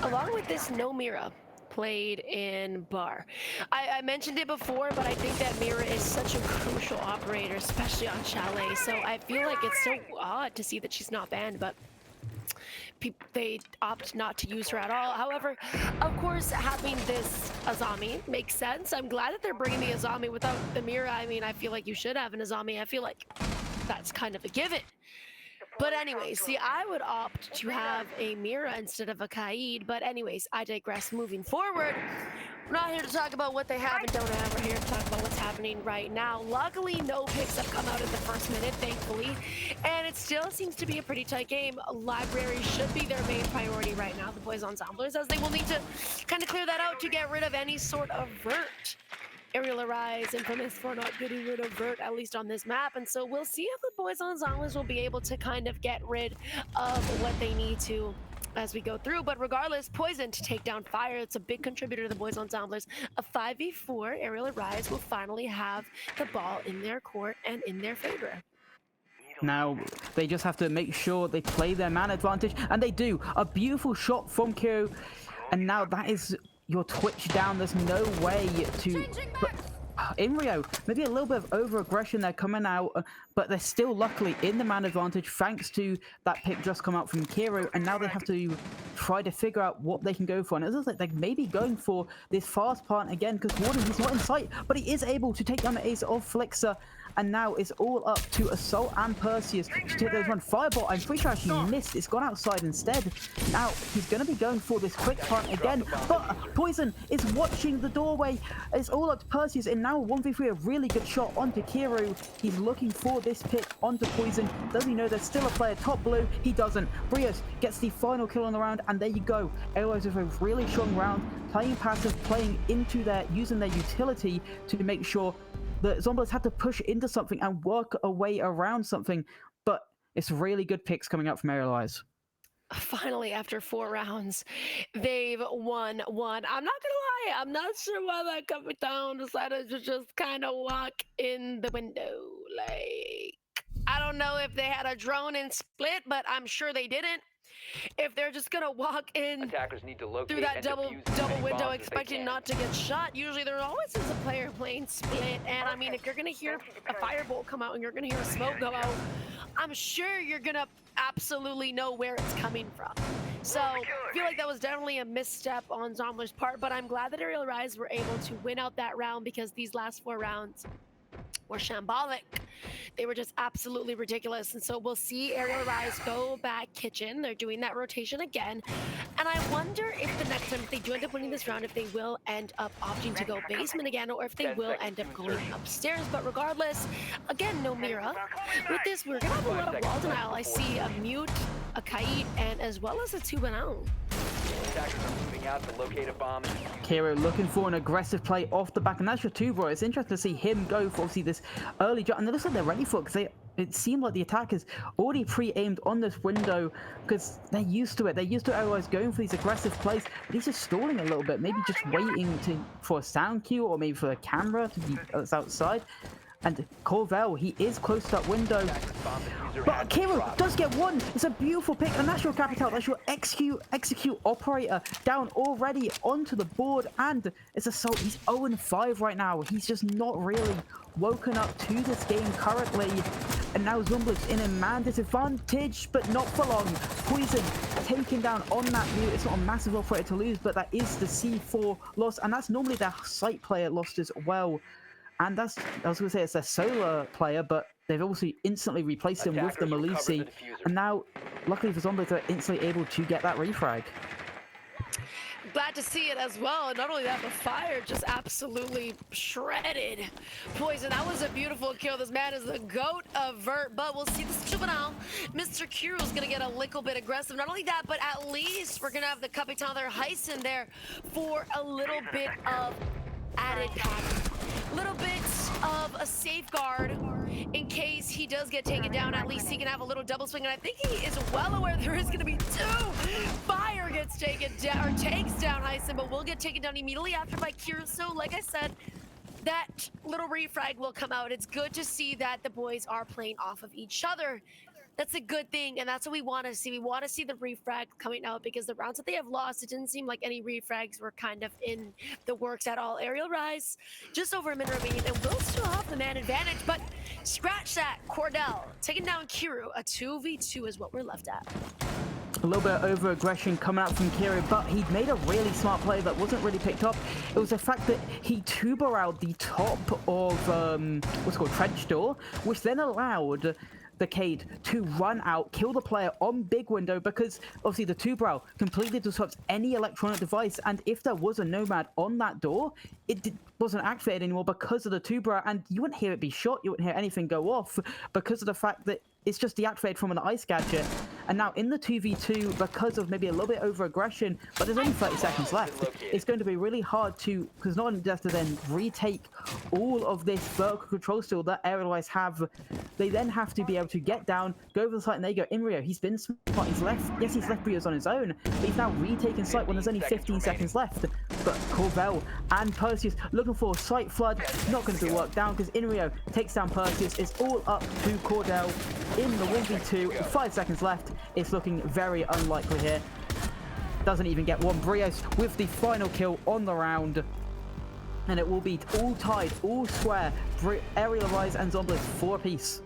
Along with this, no Mira played in bar. I mentioned it before, but I think that Mira is such a crucial operator, especially on Chalet. So I feel like it's so odd to see that she's not banned, but they opt not to use her at all. However, of course, having this Azami makes sense. I'm glad that they're bringing the Azami without the Mira. I mean, I feel like you should have an Azami. I feel like that's kind of a given. But anyways, see, I would opt to have a Mira instead of a Kaid. But anyways, I digress. Moving forward, we're not here to talk about what they have and don't have. We're here to talk about what's happening right now. Luckily, no picks have come out in the first minute, thankfully. And it still seems to be a pretty tight game. Library should be their main priority right now, the boys on Zomblers, as they will need to kind of clear that out to get rid of any sort of vert. Aerial Arise, infamous for not getting rid of Vert, at least on this map. And so we'll see if the boys on Zombies will be able to kind of get rid of what they need to as we go through. But regardless, Poison to take down Fire. It's a big contributor to the boys on Zombies. A 5v4, Aerial Arise will finally have the ball in their court and in their favor. Now, they just have to make sure they play their man advantage, and they do. A beautiful shot from Kiro, and now that is your Twitch down. There's no way to... But in Rio, maybe a little bit of over-aggression there coming out, but they're still luckily in the man advantage thanks to that pick just come out from Kiro, and now they have to try to figure out what they can go for. And it looks like they're maybe going for this fast plant again, because Warden, he's not in sight, but he is able to take down the ace of Flixer. And now it's all up to Assault and Perseus to take those one. Fireball, I'm pretty sure actually missed. It's gone outside instead. Now he's going to be going for this quick plant again. But Poison is watching the doorway. It's all up to Perseus. And now 1v3, a really good shot onto Kiru. He's looking for this pick onto Poison. Does he know there's still a player top blue? He doesn't. Brios gets the final kill on the round. And there you go. Arrows with a really strong round. Playing passive, playing into their, using their utility to make sure the Zombies had to push into something and work a way around something, but it's really good picks coming out from Aerial Eyes. Finally, after 4 rounds, they've won one. I'm not gonna lie, I'm not sure why that Capitan decided to just kind of walk in the window. Like, I don't know if they had a drone and split, but I'm sure they didn't. If they're just gonna walk in Attackers need to locate through that and double defuse as many window bombs as they expecting can. not to get shot, usually there always is a player playing split. And I mean, if you're gonna hear a firebolt come out and you're gonna hear a smoke go out, I'm sure you're gonna absolutely know where it's coming from. So I feel like that was definitely a misstep on Zombler's part, but I'm glad that Aerial Rise were able to win out that round, because these last 4 rounds were shambolic. They were just absolutely ridiculous. And so we'll see Aerial Rise go back kitchen. They're doing that rotation again. And I wonder if the next time, if they do end up winning this round, if they will end up opting to go basement again, or if they will end up going upstairs. But regardless, again, no Mira. With this, we're gonna have a lot of wall denial. I see a Mute, a Kite, and as well as a Tubanao. Attackers are moving out to locate a bomb and defuse. Kiro looking for an aggressive play off the back, and that's your 2-bro. It's interesting to see him go for obviously this early jump, and it looks like they're ready for it, because it seemed like the attackers already pre-aimed on this window, because they're used to it. They're used to otherwise going for these aggressive plays, but he's just stalling a little bit, maybe just waiting for a sound cue, or maybe for a camera to be outside. And Corvell, he is close to that window. But Kiro does get one. It's a beautiful pick, and that's your Capital. That's your execute operator down already onto the board. And it's Assault. He's 0-5 right now. He's just not really woken up to this game currently. And now Zumblitz in a man disadvantage, but not for long. Poison taken down on that Mute. It's not a massive operator to lose, but that is the C4 loss. And that's normally their site player lost as well. And that's, I was going to say, it's their solar player, but they've also instantly replaced him with the Malusi. And now, luckily for Zombies, they're instantly able to get that refrag. Glad to see it as well. And not only that, but Fire just absolutely shredded Poison. That was a beautiful kill. This man is the GOAT of Vert, but we'll see this juvenile. Mr. Kiro is going to get a little bit aggressive. Not only that, but at least we're going to have the Capitan there, Heisen there, for a little bit of added pattern. Little bit of a safeguard in case he does get taken down. At least he can have a little double swing, and I think he is well aware there is going to be 2. Fire gets taken down, or takes down Heisen, but will get taken down immediately after by Kira. So like I said, that little refrag will come out. It's good to see that the boys are playing off of each other. That's a good thing, and that's what we want to see. We want to see the refrag coming out, because the rounds that they have lost, it didn't seem like any refrags were kind of in the works at all. Aerial Rise, just over a minute remaining, and will still have the man advantage, but scratch that. Cordell taking down Kiru. A 2v2 is what we're left at. A little bit of over-aggression coming out from Kiro, but he made a really smart play that wasn't really picked up. It was the fact that he tuber-out the top of, what's it called, trench door, which then allowed the Cade to run out, kill the player on big window, because obviously the two-brow completely disrupts any electronic device, and if there was a Nomad on that door, it wasn't activated anymore because of the two-brow, and you wouldn't hear it be shot, you wouldn't hear anything go off because of the fact that it's just deactivated from an ice gadget. And now in the 2v2, because of maybe a little bit over aggression, but there's only 30 seconds left, it's going to be really hard to, because not only do they have to then retake all of this vertical control still that Aerialize have, they then have to be able to get down, go over the site, and there you go. Inrio, he's been smart, he's left, yes, he's left Brios on his own, but he's now retaken site when there's only 15 seconds left. But Corvell and Perseus looking for a site flood, not going to be worked down because Inrio takes down Perseus. It's all up to Cordell in the 1v2, 5 seconds left. It's looking very unlikely here. Doesn't even get one. Brios with the final kill on the round. And it will be all tied, all square. Aerialize and Zomblies 4 apiece.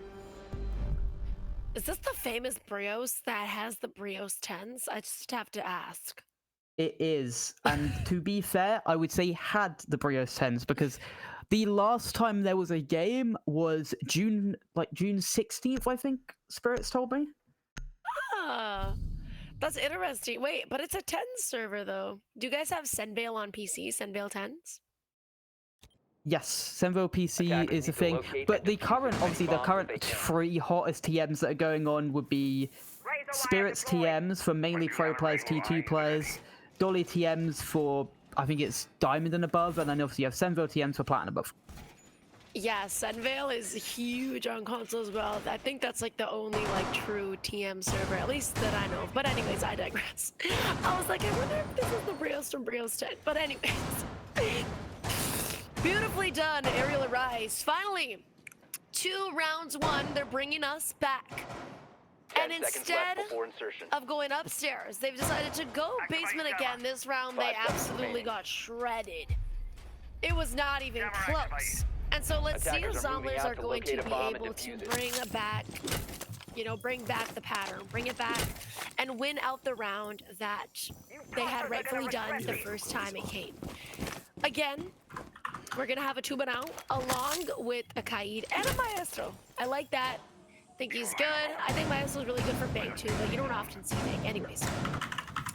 Is this the famous Brios that has the Brios 10s? I just have to ask. It is. And to be fair, I would say had the Brios 10s because the last time there was a game was June 16th, I think Spirits told me. Ah, that's interesting. Wait, but it's a 10 server though. Do you guys have Senvale on PC, Senvale 10s? Yes, Senville PC Attackers is a need to thing, locate but and the defuse current, as many obviously the bombs as current they can. 3 hottest TMs that are going on would be Spirits TMs for mainly pro players, T2 players, Dolly TMs for, I think it's Diamond and above, and then obviously you have Senville TMs for Platinum above. Yeah, Senvale is huge on console as well. I think that's like the only like true TM server, at least that I know of. But anyways, I digress. I was like, I wonder if this is the Brios from Brios 10. But anyways. Beautifully done, Aerial Arise. Finally, 2 rounds won. They're bringing us back. 10 And seconds instead left before insertion. of going upstairs, they've decided to go basement again. This round, they 5 seconds absolutely remaining. got shredded. It was not even close. And so let's see if Attackers are moving Zomblers out are to going to locate a be bomb and able to defuse it. bring back, bring back the pattern, bring it back, and win out the round that they had rightfully done the first time it came. Again, we're gonna have a Tuba now, along with a Kaid and a Maestro. I like that. Think he's good. I think Maestro's really good for Bank too, but you don't often see Bank. Anyways.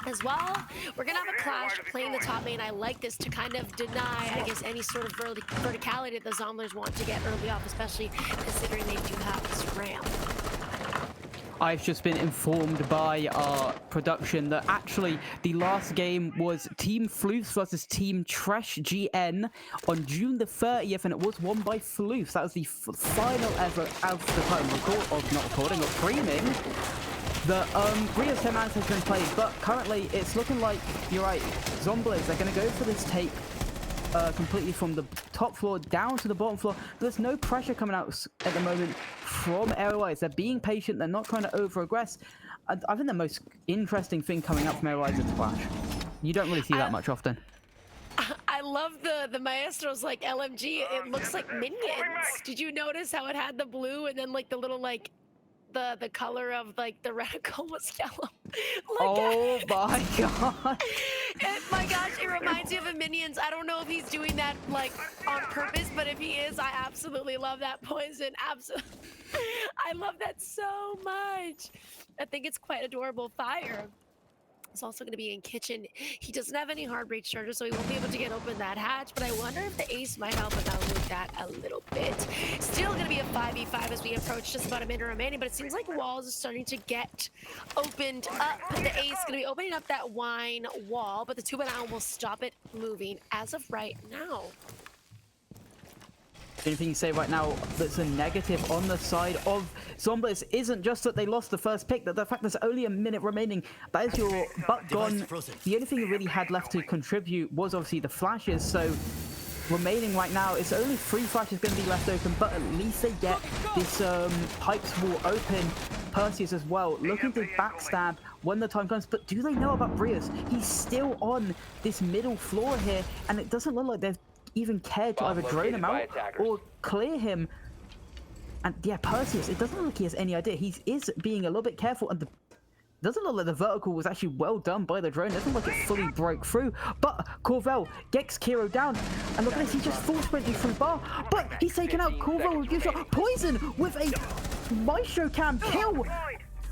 As well, we're gonna have a clash playing the top main. I like this to kind of deny, I guess, any sort of verticality that the Zomblers want to get early off, especially considering they do have this ramp. I've just been informed by our production that actually the last game was Team Floofs versus Team Trash GN on June the 30th, and it was won by Floofs. That was the final ever out of the time of streaming. The Brios 10 man has been played, but currently it's looking like, you're right, Zomblers, they're going to go for this take completely from the top floor down to the bottom floor. There's no pressure coming out at the moment from Aerialize. They're being patient, they're not trying to over-aggress. I think the most interesting thing coming up from Aerialize is Splash. You don't really see that much often. I love the Maestro's like LMG. It looks like minions. Did you notice how it had the blue and then like the little like the color of like the reticle was yellow? Oh my god. My gosh, it reminds me of a Minions. I don't know if he's doing that like on purpose, but if he is, I absolutely love that poison. Absolutely. I love that so much. I think it's quite adorable. Fire. It's also going to be in kitchen. He doesn't have any hard breach charges, so he won't be able to get open that hatch, but I wonder if the ace might help him out with that a little bit. Still going to be a 5v5 as we approach just about a minute remaining, but it seems like walls are starting to get opened up. The ace is going to be opening up that wine wall, but the 2-1 will stop it moving as of right now. Anything you say right now that's a negative on the side of Zomblers isn't just that they lost the first pick, that the fact there's only a minute remaining. That is your butt gone. The only thing you really had left to contribute was obviously the flashes, so remaining right now, it's only 3 flashes going to be left open, but at least they get this pipes wall open. Perseus as well, looking to backstab when the time comes, but do they know about Brios? He's still on this middle floor here, and it doesn't look like they've even cared to either drain him out or clear him. And yeah, Perseus, it doesn't look like he has any idea. He is being a little bit careful, and doesn't look like the vertical was actually well done by the drone. It doesn't look like it fully broke through. But Corvell gets Kiro down, and look at this, he's just full sprinting through bar, but he's taken out Corvell with Poison with a Maestro Cam kill.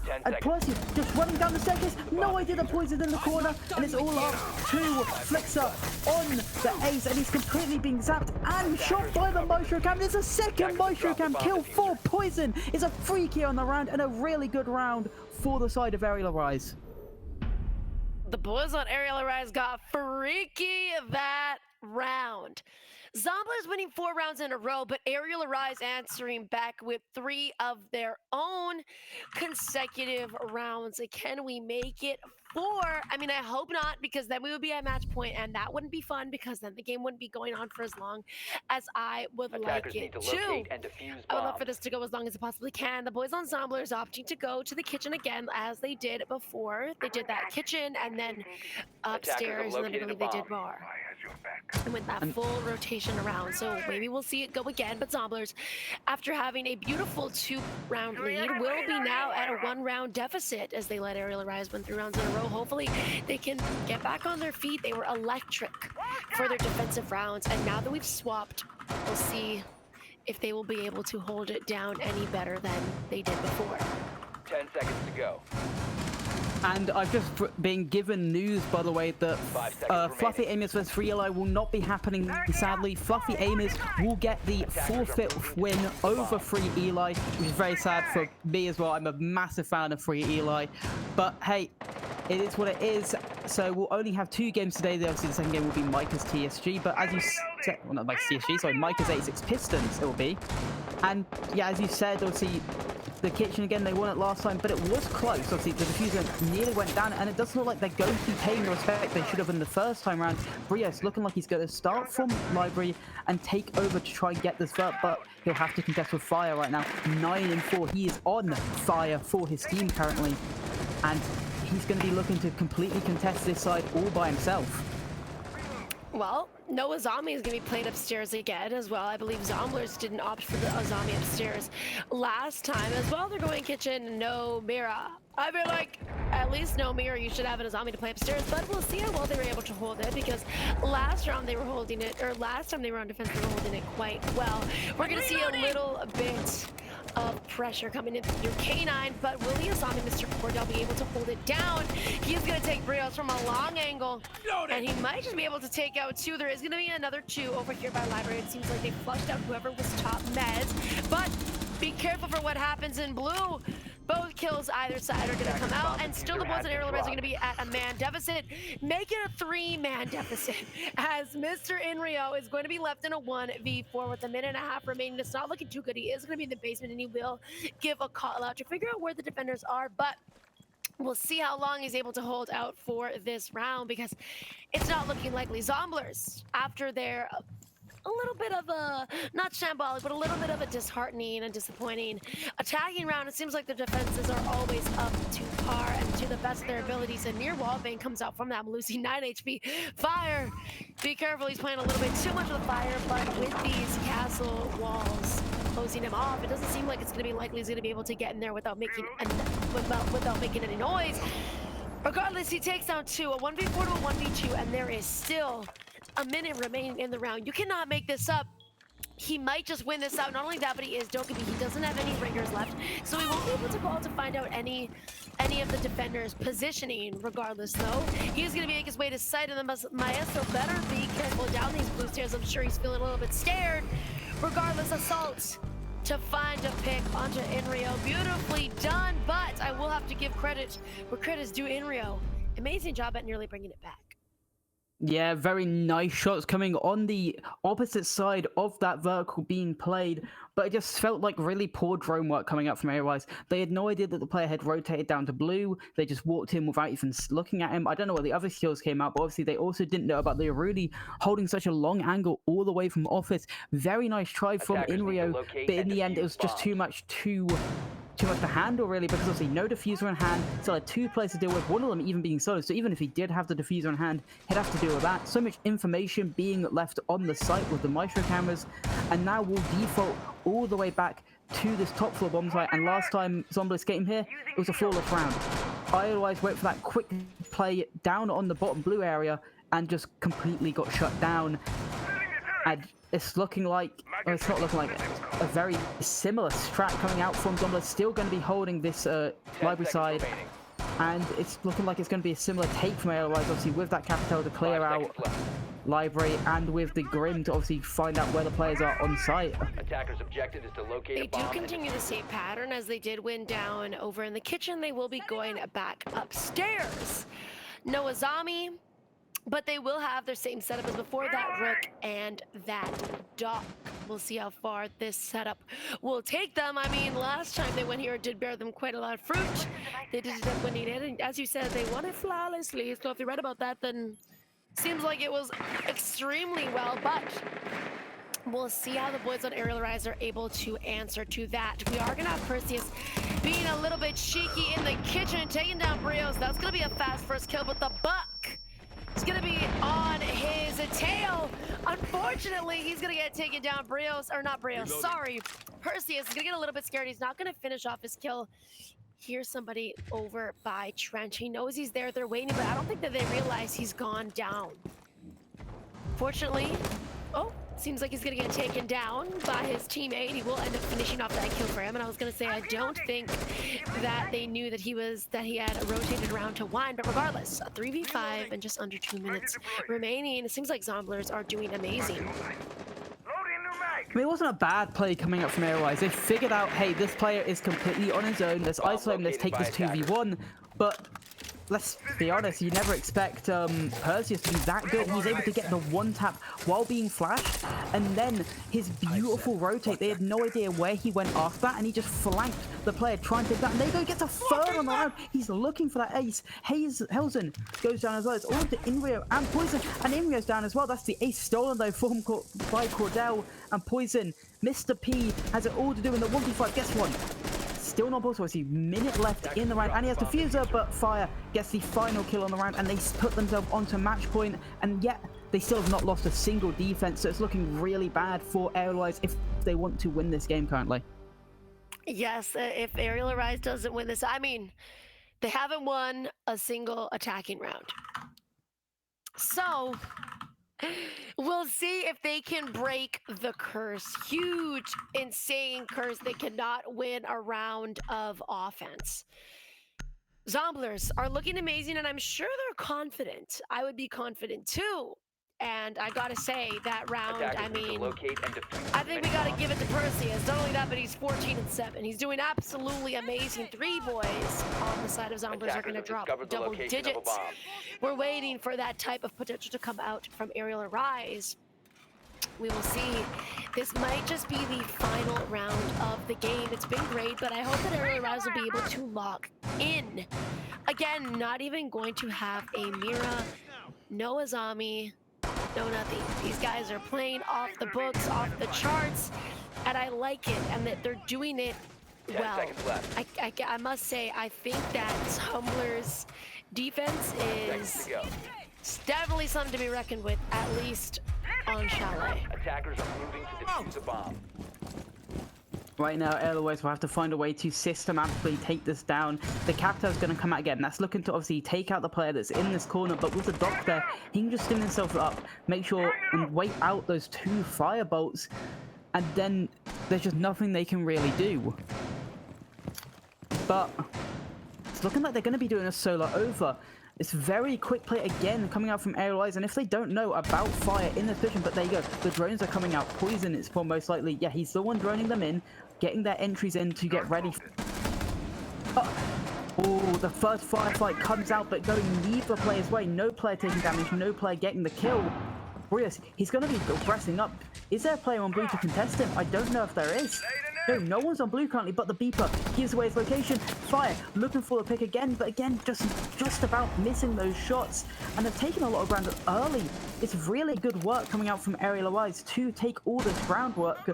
10 And seconds. Percy just running down the staircase. No idea that Poison's in the corner. And it's all up to Flixer on the ace. And he's completely being zapped and shot by the Maestro Cam. There's a second Maestro Cam kill for Poison. It's a free kill on the round and a really good round for the side of Aerial Arise. The boys on Aerial Arise got freaky that round. Zomblers winning 4 rounds in a row, but Aerial Arise answering back with 3 of their own consecutive rounds. Can we make it 4? I mean, I hope not, because then we would be at match point, and that wouldn't be fun, because then the game wouldn't be going on for as long as I would Attackers like need it to locate and defuse I would love for bombs. this to go as long as it possibly can. The boys on Zomblers opting to go to the kitchen again, as they did before. They did that kitchen and then upstairs, and then I located a believe they did bomb. bar. And with that full rotation around, so maybe we'll see it go again. But Zomblers, after having a beautiful 2-round lead, will be now at a 1-round deficit as they let Aerial Arise win 3 rounds in a row. Hopefully, they can get back on their feet. They were electric for their defensive rounds, and now that we've swapped, we'll see if they will be able to hold it down any better than they did before. 10 seconds to go. And I've just been given news, by the way, that 5 seconds Fluffy remaining. Amos vs. Free Eli will not be happening, sadly. Fluffy Amos will get the forfeit win over Free Eli, which is very sad for me as well. I'm a massive fan of Free Eli. But hey, it is what it is. So we'll only have 2 games today. Obviously, the second game will be Micah's TSG. But as you said, well, not Micah's TSG, sorry, Micah's 86 Pistons it will be. And yeah, as you said, obviously, the kitchen again, they won it last time, but it was close. Obviously, the diffuser nearly went down, and it doesn't look like they're going to be paying the respect they should have in the first time round. Brios looking like he's going to start from Library and take over to try and get this vert, but he'll have to contest with Fire right now. 9-4. He is on Fire for his team currently, and he's going to be looking to completely contest this side all by himself. Well, no Azami is going to be played upstairs again as well. I believe Zomblers didn't opt for the Azami upstairs last time as well. They're going kitchen, no Mira. I feel like at least no Mira, you should have an Azami to play upstairs, but we'll see how well they were able to hold it, because last round they were holding it, or last time they were on defense, they were holding it quite well. We're going to see a little bit of pressure coming in through K9, but will the Azami, Mr. Cordell, be able to hold it down? He's going to take Brios from a long angle, and he might just be able to take out 2. There is going to be another 2 over here by Library. It seems like they flushed out whoever was top meds, but be careful for what happens in blue. Both kills either side are going to come out, and still the boys in Aerial Arise are going to be at a man deficit. Make it a 3-man deficit, as Mr. Inrio is going to be left in a 1v4 with a minute and a half remaining. It's not looking too good. He is going to be in the basement, and he will give a call out to figure out where the defenders are, but we'll see how long he's able to hold out for this round, because it's not looking likely. Zomblers, after their a little bit of a, not shambolic, but a little bit of a disheartening and disappointing attacking round. It seems like the defenses are always up to par and to the best of their abilities. And near wallbang comes out from that, losing 9 HP. Fire! Be careful, he's playing a little bit too much of the fire, but with these castle walls closing him off, it doesn't seem like it's going to be likely he's going to be able to get in there without making any noise. Regardless, he takes down 2, a 1v4 to a 1v2, and there is still a minute remaining in the round. You cannot make this up. He might just win this out. Not only that, but he is Dokkaebi. He doesn't have any ringers left, so he won't be able to call to find out any of the defenders' positioning. Regardless, though, he's going to make his way to site, and the Maestro better be careful down these blue stairs. I'm sure he's feeling a little bit scared. Regardless, assault to find a pick onto Inrio. Beautifully done, but I will have to give credit where credit's due. Inrio, amazing job at nearly bringing it back. Yeah, very nice shots coming on the opposite side of that vertical being played, but it just felt like really poor drone work coming up from Airwise. They had no idea that the player had rotated down to blue. They just walked in without even looking at him. I don't know what the other skills came out, but obviously they also didn't know about the Arudi holding such a long angle all the way from office. Very nice try from Inrio, but in the end it was just too much to handle, really, because obviously no diffuser in hand, still had 2 players to deal with, one of them even being solo, so even if he did have the diffuser in hand, he'd have to deal with that. So much information being left on the site with the Maestro cameras, and now we'll default all the way back to this top floor bomb site, and last time Zomblers came here, it was a flawless round. I otherwise went for that quick play down on the bottom blue area, and just completely got shut down. And it's looking like, or it's not looking like a very similar strat coming out from Zombler. Still going to be holding this 10 library seconds side, remaining. and it's looking like it's going to be a similar take from Airwise, obviously with that Capital to 5 clear seconds out left. library, and with the Grim to obviously find out where the players are on site. Attackers' objective is to locate They a bomb. do continue the same pattern as they did when down over in the kitchen. They will be going back upstairs. No Azami, but they will have their same setup as before, that Rook and that Doc. We'll see how far this setup will take them. I mean, last time they went here, it did bear them quite a lot of fruit. They did end up winning it, and as you said, they won it flawlessly. So if you read about that, then seems like it was extremely well, but we'll see how the boys on Aerial Rise are able to answer to that. We are going to have Perseus being a little bit cheeky in the kitchen, taking down Brios. That's going to be a fast first kill, but the Buck is going to be on his tail. Unfortunately, he's going to get taken down. Brios, or not Brios, sorry. Perseus is going to get a little bit scared. He's not going to finish off his kill. Here's somebody over by Trench. He knows he's there. They're waiting, but I don't think that they realize he's gone down. Fortunately, oh, seems like he's gonna get taken down by his teammate. He will end up finishing off that kill for him. And I was gonna say, I don't think that they knew that he had rotated around to wine. But regardless, a 3v5 and just under 2 minutes remaining. It seems like Zomblers are doing amazing. I mean, it wasn't a bad play coming up from Airwise. They figured out, hey, this player is completely on his own. Let's isolate him, let's take this 2v1. But let's be honest, you never expect Perseus to be that good. He's able to get the one tap while being flashed, and then his beautiful rotate. They had no idea where he went after that, and he just flanked the player trying to take that. And there you go, gets a third on the round. He's looking for that ace. Helzen goes down as well. It's all to Inrio and Poison, and Inrio's down as well. That's the ace stolen though from by Cordell and Poison. Mr. P has it all to do in the 1v5. Guess what? Still not possible. See, minute left in the round, and he has Diffuser, but Fire gets the final kill on the round, and they put themselves onto match point, and yet they still have not lost a single defense, so it's looking really bad for Aerialise if they want to win this game currently. Yes, if Aerial Rise doesn't win this, I mean, they haven't won a single attacking round. So we'll see if they can break the curse. Huge, insane curse. They cannot win a round of offense. Zomblers are looking amazing, and I'm sure they're confident. I would be confident too. And I gotta say, that round, I mean, I think we gotta give it to Perseus. Not only that, but he's 14-7. He's doing absolutely amazing. 3 boys on the side of Zomblers are gonna drop double digits. We're waiting for that type of potential to come out from Aerial Rise. We will see. This might just be the final round of the game. It's been great, but I hope that Aerial Rise will be able to lock in. Again, not even going to have a Mira, no Azami, no nothing. These guys are playing off the books, off the charts, and I like it, and that they're doing it well. I must say, I think that Zomblers' defense is definitely something to be reckoned with, at least on Chalet. Attackers are moving to defuse a bomb. Right now, Airways will have to find a way to systematically take this down. The Captor is going to come out again. That's looking to obviously take out the player that's in this corner, but with the Doc there, he can just stim himself up, make sure and wait out those 2 fire bolts, and then there's just nothing they can really do. But it's looking like they're going to be doing a solo over. It's very quick play again coming out from Aerialise, and if they don't know about fire in this position, but there you go, the drones are coming out. Poison is for most likely, yeah, he's the one droning them in, getting their entries in to get ready. Oh, the first firefight comes out, but going neither player's way. No player taking damage, no player getting the kill. Brios, he's going to be progressing up. Is there a player on blue to contest him? I don't know if there is. No one's on blue currently, but the beeper gives away his location. Fire looking for the pick again, but again, just about missing those shots. And they've taken a lot of ground early. It's really good work coming out from Aerialise to take all this groundwork.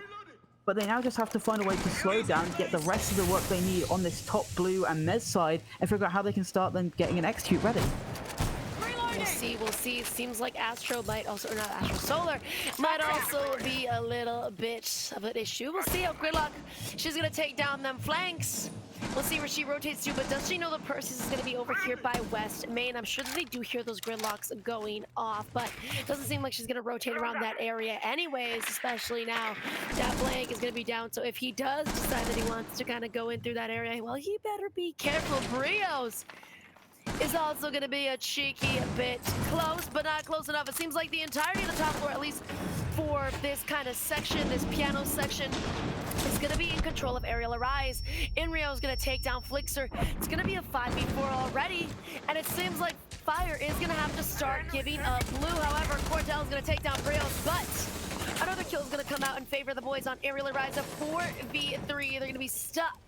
But they now just have to find a way to slow down, get the rest of the work they need on this top blue and Mez side, and figure out how they can start then getting an execute ready. We'll see. It seems like Astro might also, or not Astro, Solar might also be a little bit of an issue. We'll see how Gridlock, she's gonna take down them flanks. We'll see where she rotates to, but does she know the Perseus is going to be over here by West Main? I'm sure that they do hear those gridlocks going off, but it doesn't seem like she's going to rotate around that area anyways, especially now that Blank is going to be down. So if he does decide that he wants to kind of go in through that area, well, he better be careful. Brios is also going to be a cheeky bit close, but not close enough. It seems like the entirety of the top floor, at least for this kind of section, this piano section, is going to be in control of Aerial Arise. Inrio is going to take down Flixer. It's going to be a 5v4 already, and it seems like Fire is going to have to start giving up blue. However, Cordell is going to take down Brios, but another kill is going to come out in favor of the boys on Aerial Arise. A 4v3. They're going to be stuck.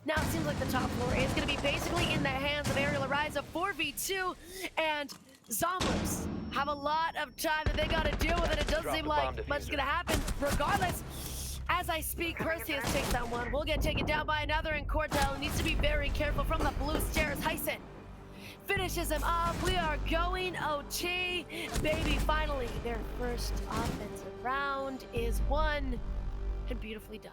Now it seems like the top floor is going to be basically in the hands of Aerial Arise. A 4v2, and Zombies have a lot of time that they got to deal with it. It doesn't seem like much is going to happen. Regardless, as I speak, Perseus takes that one. We'll get taken down by another, and Cordell needs to be very careful from the blue stairs. Hyson finishes him off. We are going OT. Baby, finally, their first offensive round is won and beautifully done.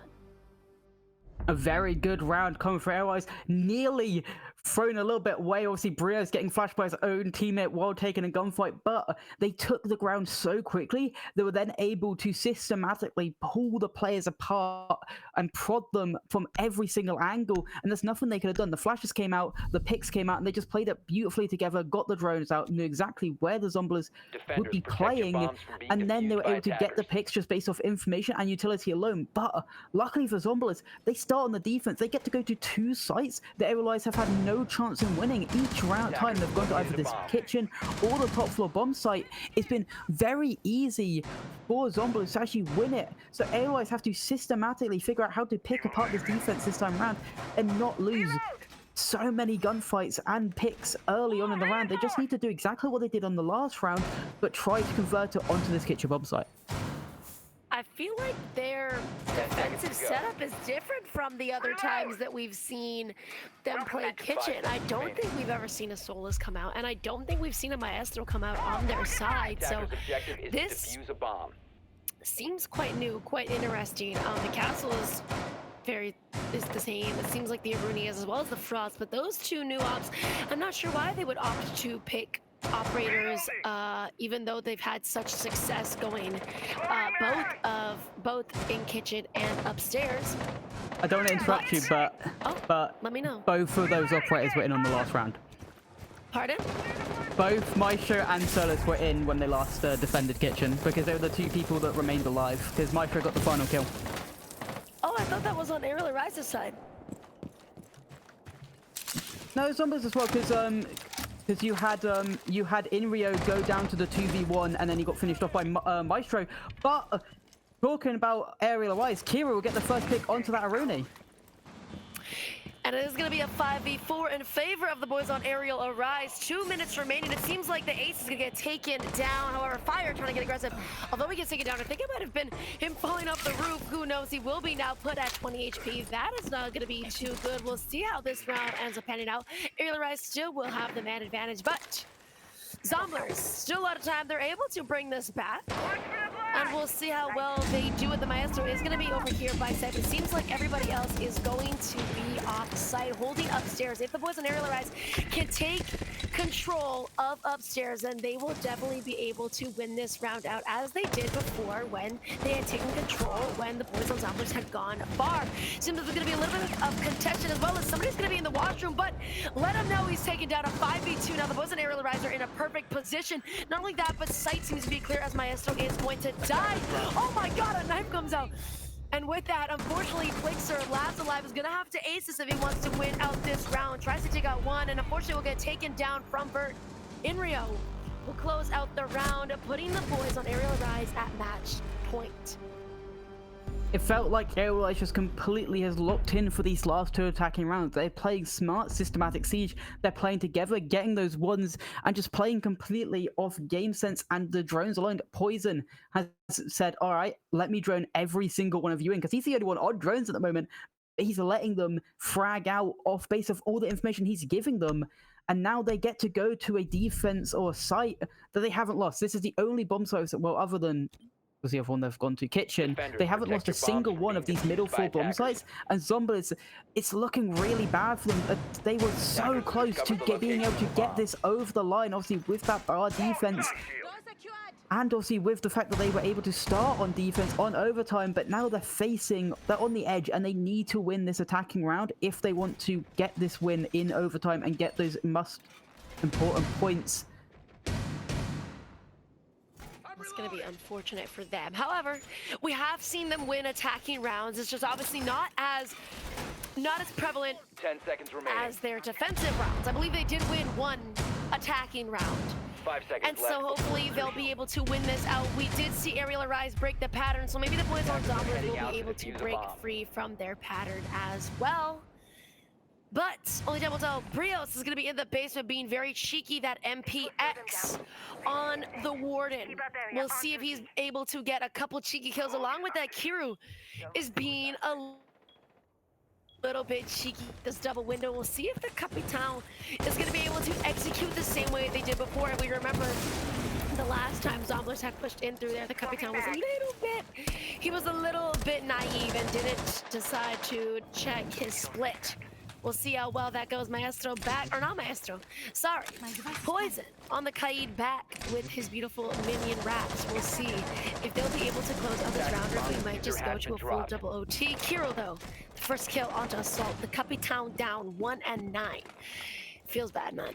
A very good round coming for Airwise. Nearly thrown a little bit away. Obviously, Brios getting flashed by his own teammate while taking a gunfight, but they took the ground so quickly they were then able to systematically pull the players apart and prod them from every single angle, and there's nothing they could have done. The flashes came out, the picks came out, and they just played it beautifully together, got the drones out, knew exactly where the Zomblers would be playing, and then they were able to get the picks just based off information and utility alone. But luckily for Zomblers, they start on the defense. They get to go to 2 sites that Aerialize have had no chance in winning. Each round time they've gone to either this kitchen or the top floor bomb site. It's been very easy for Zomblers to actually win it. So Aerialize have to systematically figure out how to pick apart this defense this time around and not lose so many gunfights and picks early on in the round. They just need to do exactly what they did on the last round, but try to convert it onto this kitchen bomb site. I feel like their defensive setup is different from the other times that we've seen them play kitchen. I don't think we've ever seen a Solus come out, and I don't think we've seen a Maestro come out on their side. So this seems quite new, quite interesting. The castle is the same. It seems like the Aruni is, as well as the Frost, but those 2 new ops, I'm not sure why they would opt to pick operators, even though they've had such success going both in kitchen and upstairs. I don't want to interrupt you, but let me know. Both of those operators were in on the last round. Pardon? Both Maestro and Solus were in when they last defended kitchen, because they were the 2 people that remained alive, because Maestro got the final kill. Oh, I thought that was on Aerial Arise's side. No, Zombies as well, because you had Inrio go down to the 2v1 and then he got finished off by Maestro. But talking about Aerial Arise, Kira will get the first pick onto that Aruni. And it is going to be a 5v4 in favor of the boys on Aerial Arise. 2 minutes remaining. It seems like the ace is going to get taken down. However, Fire trying to get aggressive. Although he gets taken down, I think it might have been him falling off the roof. Who knows? He will be now put at 20 HP. That is not going to be too good. We'll see how this round ends up panning out. Aerial Arise still will have the man advantage, but Zomblers, still a lot of time. They're able to bring this back. And we'll see how well they do it. The Maestro is going to be over here by site. It seems like everybody else is going to be off site, holding upstairs. If the boys on Aerial Arise can take control of upstairs, then they will definitely be able to win this round out, as they did before when they had taken control, when the boys on Zomblers had gone far. Seems like there's going to be a little bit of contention, as well as somebody's going to be in the washroom, but let him know he's taken down a 5v2. Now the boys on Aerial Arise are in a perfect position. Not only that, but sight seems to be clear, as Maestro is going to die. Oh my god, a knife comes out. And with that, unfortunately, Flixer, last alive, is going to have to ace this if he wants to win out this round. Tries to take out one, and unfortunately will get taken down from Bert. Inrio will close out the round, putting the boys on Aerial Rise at match point. It felt like Aerial just completely has locked in for these last 2 attacking rounds. They're playing smart, systematic siege. They're playing together, getting those ones, and just playing completely off game sense and the drones alone. Poison has said, all right, let me drone every single one of you in, because he's the only one on drones at the moment. He's letting them frag out off base of all the information he's giving them. And now they get to go to a defense or a site that they haven't lost. This is the only bomb site, well, other than was the other one they've gone to, Kitchen. Defenders, They haven't protect lost a your bombs single from one being of these defused middle by 4 bomb attackers. sites, and Zombies, it's looking really bad for them. They were so Attackers close to discovered the being able location to of the get bomb. this over the line, obviously with that bar defense, and obviously with the fact that they were able to start on defense on overtime, but now they're on the edge, and they need to win this attacking round if they want to get this win in overtime and get those important points. It's going to be unfortunate for them. However, we have seen them win attacking rounds. It's just obviously not as prevalent 10 seconds remaining. as their defensive rounds. I believe they did win one attacking round. 5 seconds And left. so hopefully they'll be able to win this out. We did see Aerial Arise break the pattern, so maybe the boys on Zombies heading will out be to able to defuse the break bomb. free from their pattern as well. But only time will tell. Brios is going to be in the basement being very cheeky, that MPX on the Warden. We'll see if he's able to get a couple cheeky kills along with that. Kiru is being a little bit cheeky. This double window. We'll see if the Capitan is going to be able to execute the same way they did before. And we remember the last time Zomblers had pushed in through there, the Capitan was he was a little bit naive and didn't decide to check his split. We'll see how well that goes. Maestro back, or not Maestro, sorry. Poison on the Kaid back with his beautiful minion wraps. We'll see if they'll be able to close out this round, or if we might just go to a full double OT. Kiro, though, the first kill onto Assault. The Capitan down 1 and 9. Feels bad, man.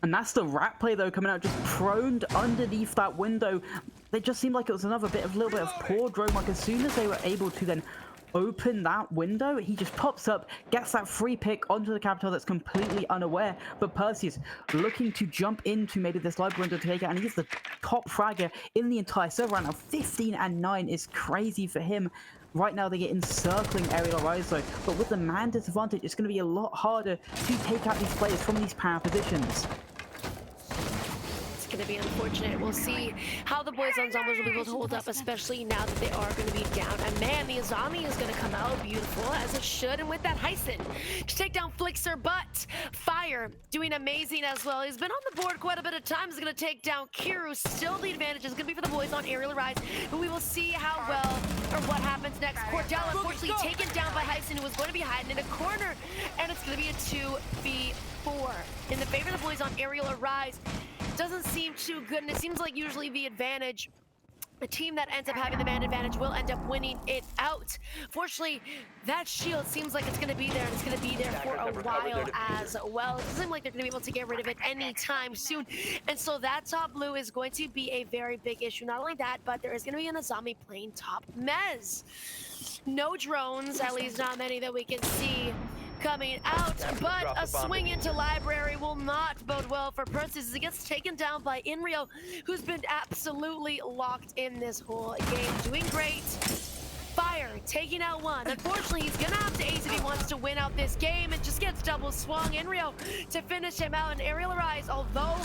And that's the rat play, though, coming out just proned underneath that window. They just seemed like it was another little bit of poor drone. Like, as soon as they were able to then open that window, he just pops up, gets that free pick onto the Capital that's completely unaware. But Perseus looking to jump into maybe this live window to take it, and he's the top fragger in the entire server right now. 15 and 9 is crazy for him. Right now, they get encircling Aerial Rise, though. But with the man disadvantage, it's going to be a lot harder to take out these players from these power positions. Going to be unfortunate. We'll see how the boys on Zombies will be able to hold up, especially now that they are going to be down. And man, the Azami is going to come out beautiful, as it should. And with that, Heisen to take down Flixer, but Fire doing amazing as well. He's been on the board quite a bit of times. He's going to take down Kiru. Still, the advantage is going to be for the boys on Aerial Rise, but we will see how well or what happens next. Cordell, unfortunately, taken down by Heisen, who was going to be hiding in a corner, and it's going to be a 2v4 in the favor of the boys on Aerial Rise. Doesn't seem too good, and it seems like usually the team that ends up having the man advantage will end up winning it out. Fortunately, that shield seems like it's going to be there, and it's going to be there for a while as well. It doesn't seem like they're going to be able to get rid of it anytime soon, and so that top blue is going to be a very big issue. Not only that, but there is going to be an Azami playing top Mez. No drones, at least not many that we can see coming out, but a swing into Library will not bode well for Perseus as he gets taken down by Inrio, who's been absolutely locked in this whole game. Doing great. Fire taking out one. Unfortunately, he's gonna have to ace if he wants to win out this game. It just gets double swung. Inrio to finish him out, and Aerial Arise, although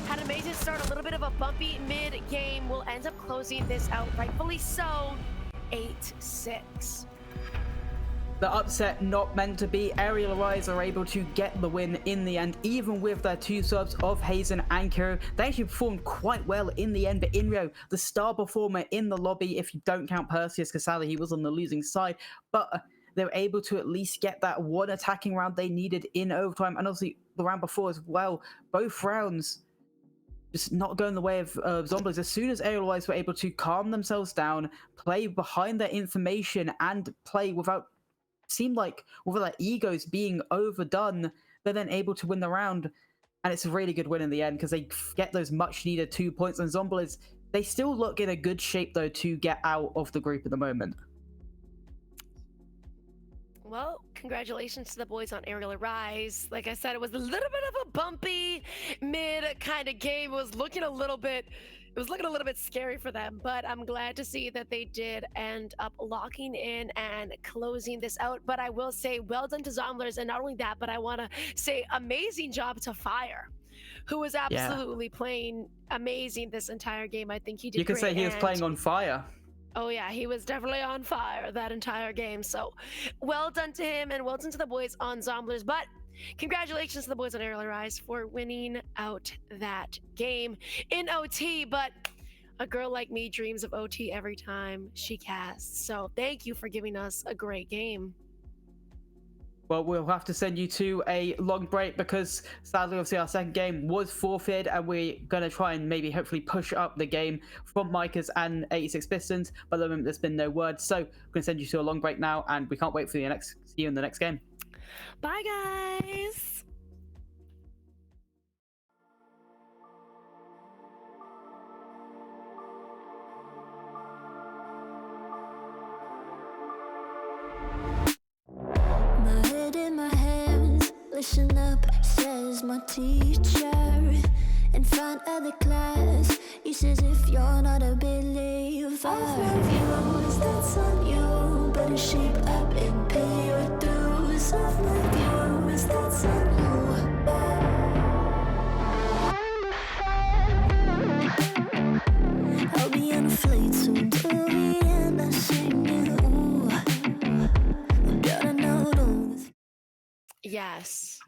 had an amazing start, a little bit of a bumpy mid-game, will end up closing this out, rightfully so, 8-6. The upset not meant to be. Aerial Rise are able to get the win in the end, even with their 2 subs of Hazen and Kiro. They actually performed quite well in the end, but Inrio, the star performer in the lobby, if you don't count Perseus, because sadly he was on the losing side, but they were able to at least get that one attacking round they needed in overtime, and obviously the round before as well. Both rounds just not going the way of Zombies. As soon as Aerial Rise were able to calm themselves down, play behind their information, and play without their egos being overdone, they're then able to win the round, and it's a really good win in the end because they get those much needed 2 points. And Zombies, they still look in a good shape though to get out of the group at the moment. Well, congratulations to the boys on Aerial Rise. Like I said, it was a little bit of a bumpy mid kind of game. It was looking a little bit scary for them, but I'm glad to see that they did end up locking in and closing this out. But I will say, well done to Zomblers, and not only that, but I want to say amazing job to Fire, who was absolutely playing amazing this entire game. I think he did. You could say he was playing on fire. Oh yeah, he was definitely on fire that entire game. So well done to him, and well done to the boys on Zomblers. But congratulations to the boys on Aerial Rise for winning out that game in OT. But A girl like me dreams of OT every time she casts. So thank you for giving us a great game. Well, we'll have to send you to a long break because sadly, obviously, our second game was forfeited, and we're going to try and maybe hopefully push up the game from Micah's and 86 Pistons. But at the moment, there's been no word. So we're going to send you to a long break now, and we can't wait for see you in the next game. Bye, guys. My head in my hands, listen up, says my teacher. In front of the class, he says if you're not a believer, of yours, that's on you. Better shape up and pay your dues. Of my views, that's on you. I'll be on a flight soon to Vienna, singing ooh. Gotta know those. Yes.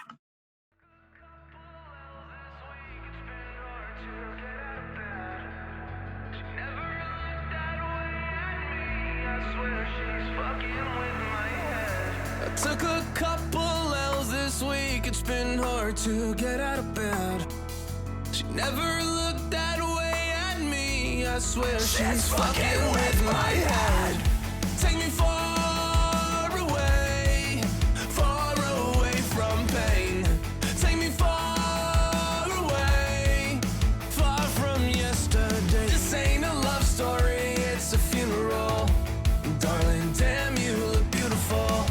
I took a couple L's this week, it's been hard to get out of bed. She never looked that way at me, I swear she's fucking with my head. Take me far away from pain. Take me far away, far from yesterday. This ain't a love story, it's a funeral. Darling, damn, you look beautiful.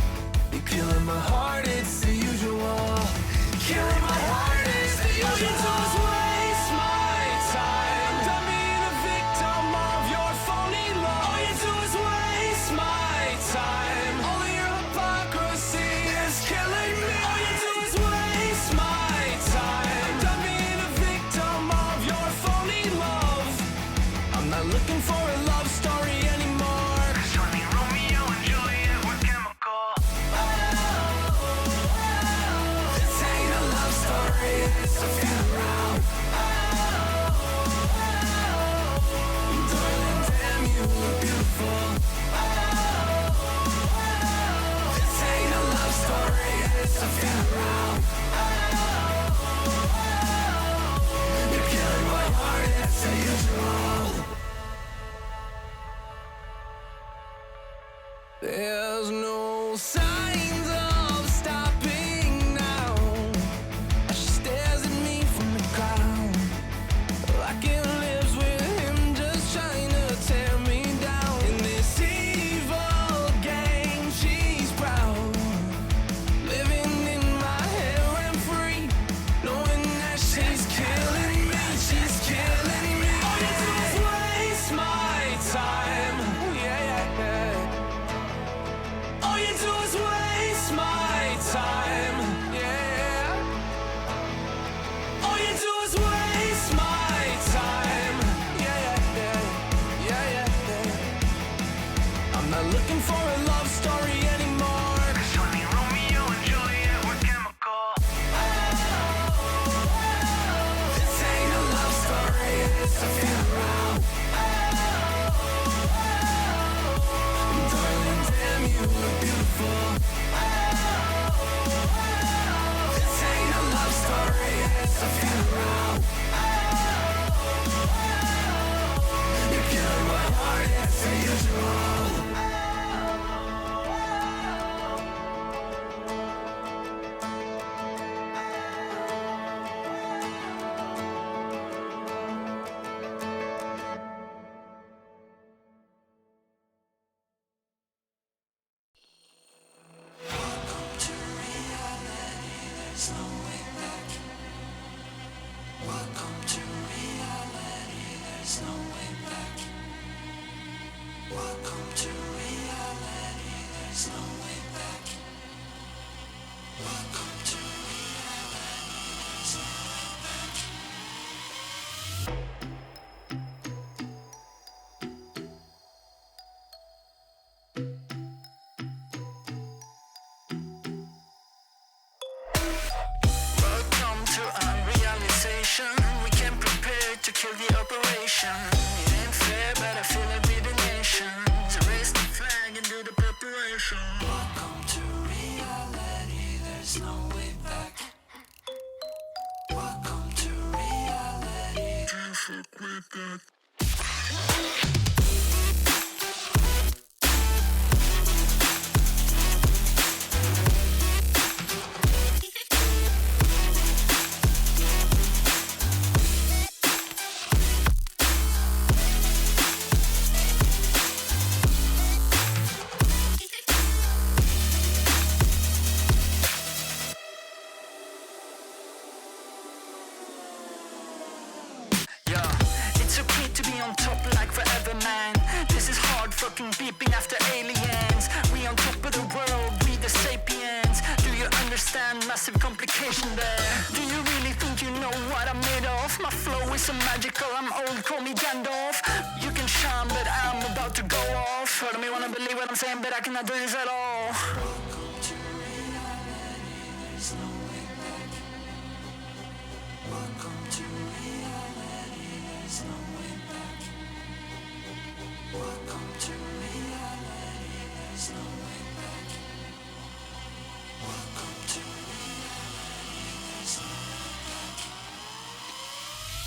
You're killing my heart, it's the usual. Killing my heart, it's the usual. All you do is waste my time. Done being a victim of your phony love. All you do is waste my time. Only your hypocrisy is killing me. All you do is waste my time. Done being a victim of your phony love. I'm not looking for a love story anymore. Romeo and Juliet were chemical. This ain't a love story, it's a funeral. Darling, damn, you look beautiful. This ain't a love story, it's a funeral. You're killing my heart, it's the usual. There's no signs of stopping now. As she stares at me from the crowd, like it lives with him, just trying to tear me down. In this evil game, she's proud, living in my head rent free, knowing that she's killing me, she's killing me. All you do is waste my time. Yeah. All you do is waste my time, yeah. All you do is waste my time, yeah. I'm not looking for a love story anymore. 'Cause honey, Romeo and Juliet were chemical. This ain't a love story, it's a funeral. Darling, damn, you look beautiful. This ain't a love story, it's a funeral. You're killing my heart, it's the usual. Welcome to unrealization. We came prepared to kill the operation. It ain't Yeah, it's okay to be on top like forever, man. This is hard fucking beeping after aliens. We on top of the world, we the sapiens. Do you understand massive complication there? Do you really think you know what I'm made of? My flow is so magical, I'm old, call me Gandalf. You can shine, but I'm about to go off. I don't wanna believe what I'm saying, but I cannot do this at all. Welcome to reality, there's no way back. Welcome to reality, there's no way back. Welcome to reality, there's no way back. Welcome to reality, there's no way back.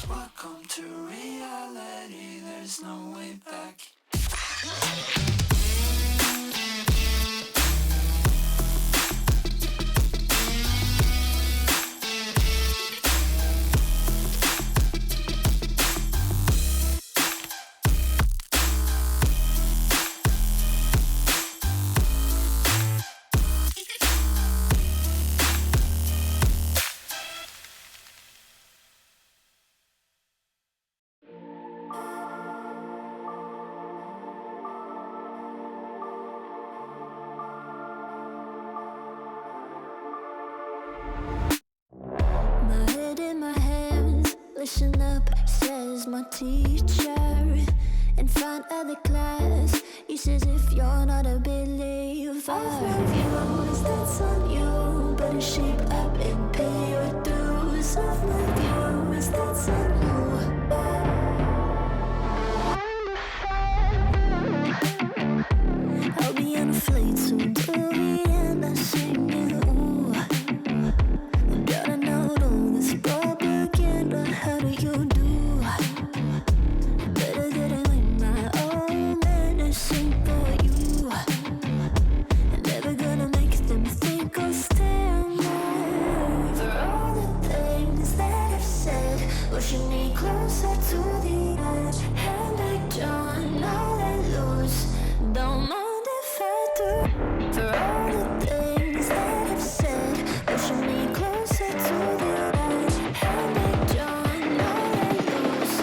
Welcome to reality, there's no way back. My head in my hands, listen up, says my teacher. In front of the class, he says if you're not a believer, views, that's on you. Better shape up and pay your dues. Of my views, that's on you. I'll be on a flight soon to Vienna singing, ooh. Gotta know all this propaganda, how do you do? Better get it with my own medicine for you. Never gonna make them think I'll stand there. For all the things that I've said, pushing me closer to the edge. And I don't know let loose, don't mind if I do. For all the things that I've said, pushing me closer to the edge. And I don't know let loose,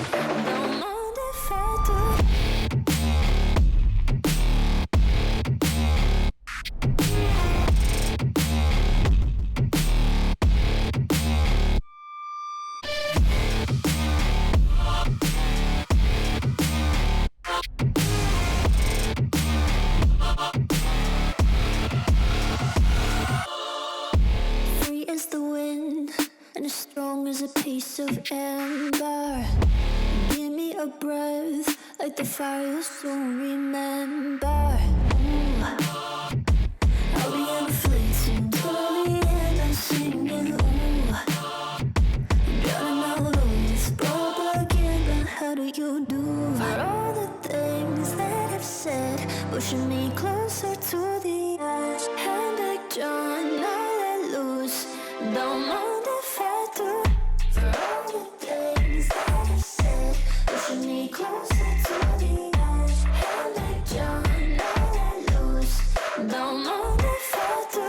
don't mind if I do. Free as the wind and as strong as a piece of amber. Give me a breath like the fire you'll soon remember. Ooh. I'll be on a fleet soon to the end. I'm singing, ooh. Gotta know all this propaganda, how do you do? For all the things that I've said, pushing me closer to the edge. And I don't know let loose, don't mind if I do. For all the things that I've said, pushing me closer to the edge. And I don't know let loose, don't mind if I do.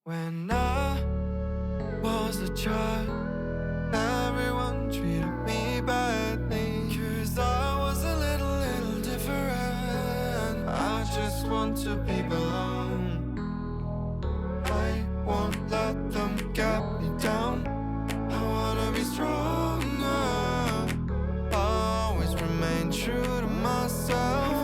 When I was a child, everyone treated me badly, 'cause I was a little different. I just want to be belong. I won't let them get me down. I wanna be stronger, always remain true to myself.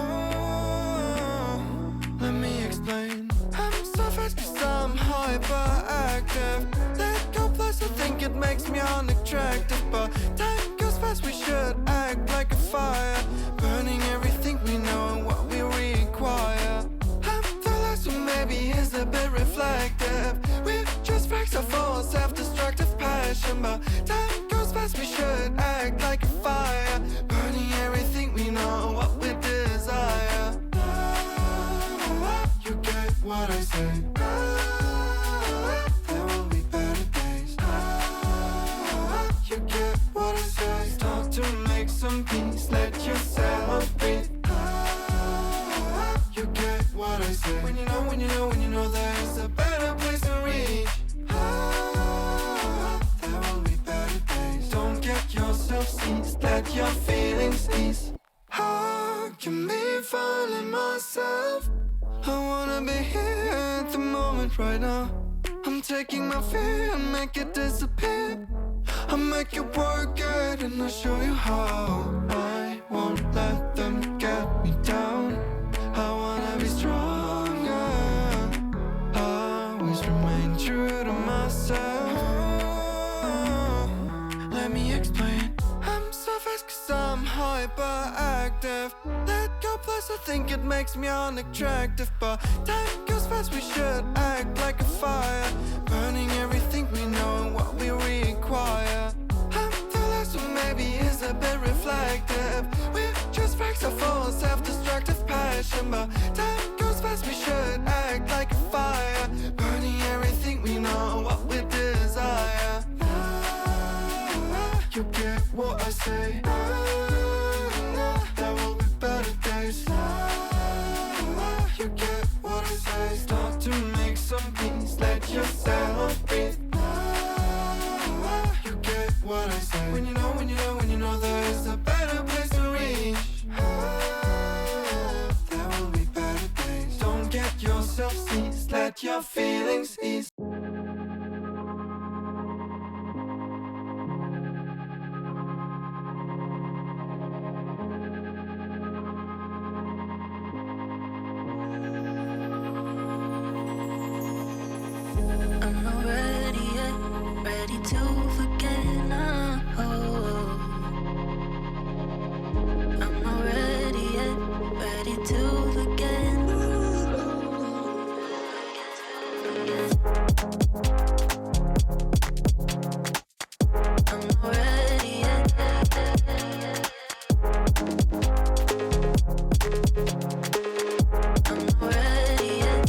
Let me explain. I'm so fast 'cause I'm hyperactive. Let go plus I think it makes me unattractive. But time goes fast, we should act like a fire, burning everything we know and what we require. I'm the last one, maybe is a bit reflective. We're just facts of all self-destructive passion. But time goes fast, we should act like a fire, burning everything we know and what we desire. You get what I say. There will be better days. You get what I say. Start to make some peace, let yourself breathe. You get what I say. When you know there's a better place to reach. There will be better days. Don't get yourself seized, let your feelings ease. How can me finding myself? I wanna be here at the moment right now. I'm taking my fear and make it disappear. I'll make you work it and I'll show you how. I won't let them get me down. I wanna be stronger, always remain true to myself. Let me explain. I'm so fast 'cause I'm hyperactive. Let go plus I think it makes me unattractive. But time goes fast, we should act like a fire, burning everything we know and what we require. I'm the last one, maybe is a bit reflective. We're just facts of all self-destructive passion. But time goes fast, we should act like a fire, burning everything we know and what we desire. You get what I say. There will be better days. You get what I say. Start to make some peace, let yourself breathe. You get what I say. When you know there's a better place to reach. There will be better days. Don't get yourself seized, let your feelings ease. I'm not ready yet, ready to forget now. I'm not ready yet, ready to forget. I'm not ready yet. I'm not ready yet.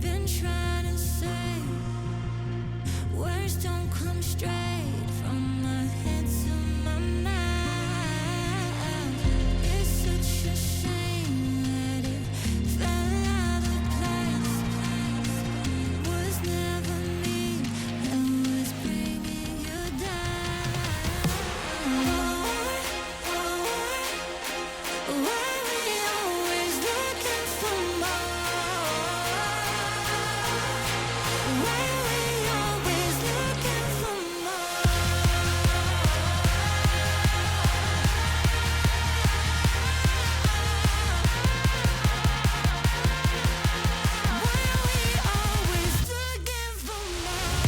been trying to say. Words don't come straight from my head to my mouth. It's such a shame that it fell out of place. Was never me that was bringing you down. Why we always looking for more? Why we always looking for more? Why we always looking for more? Always looking for more.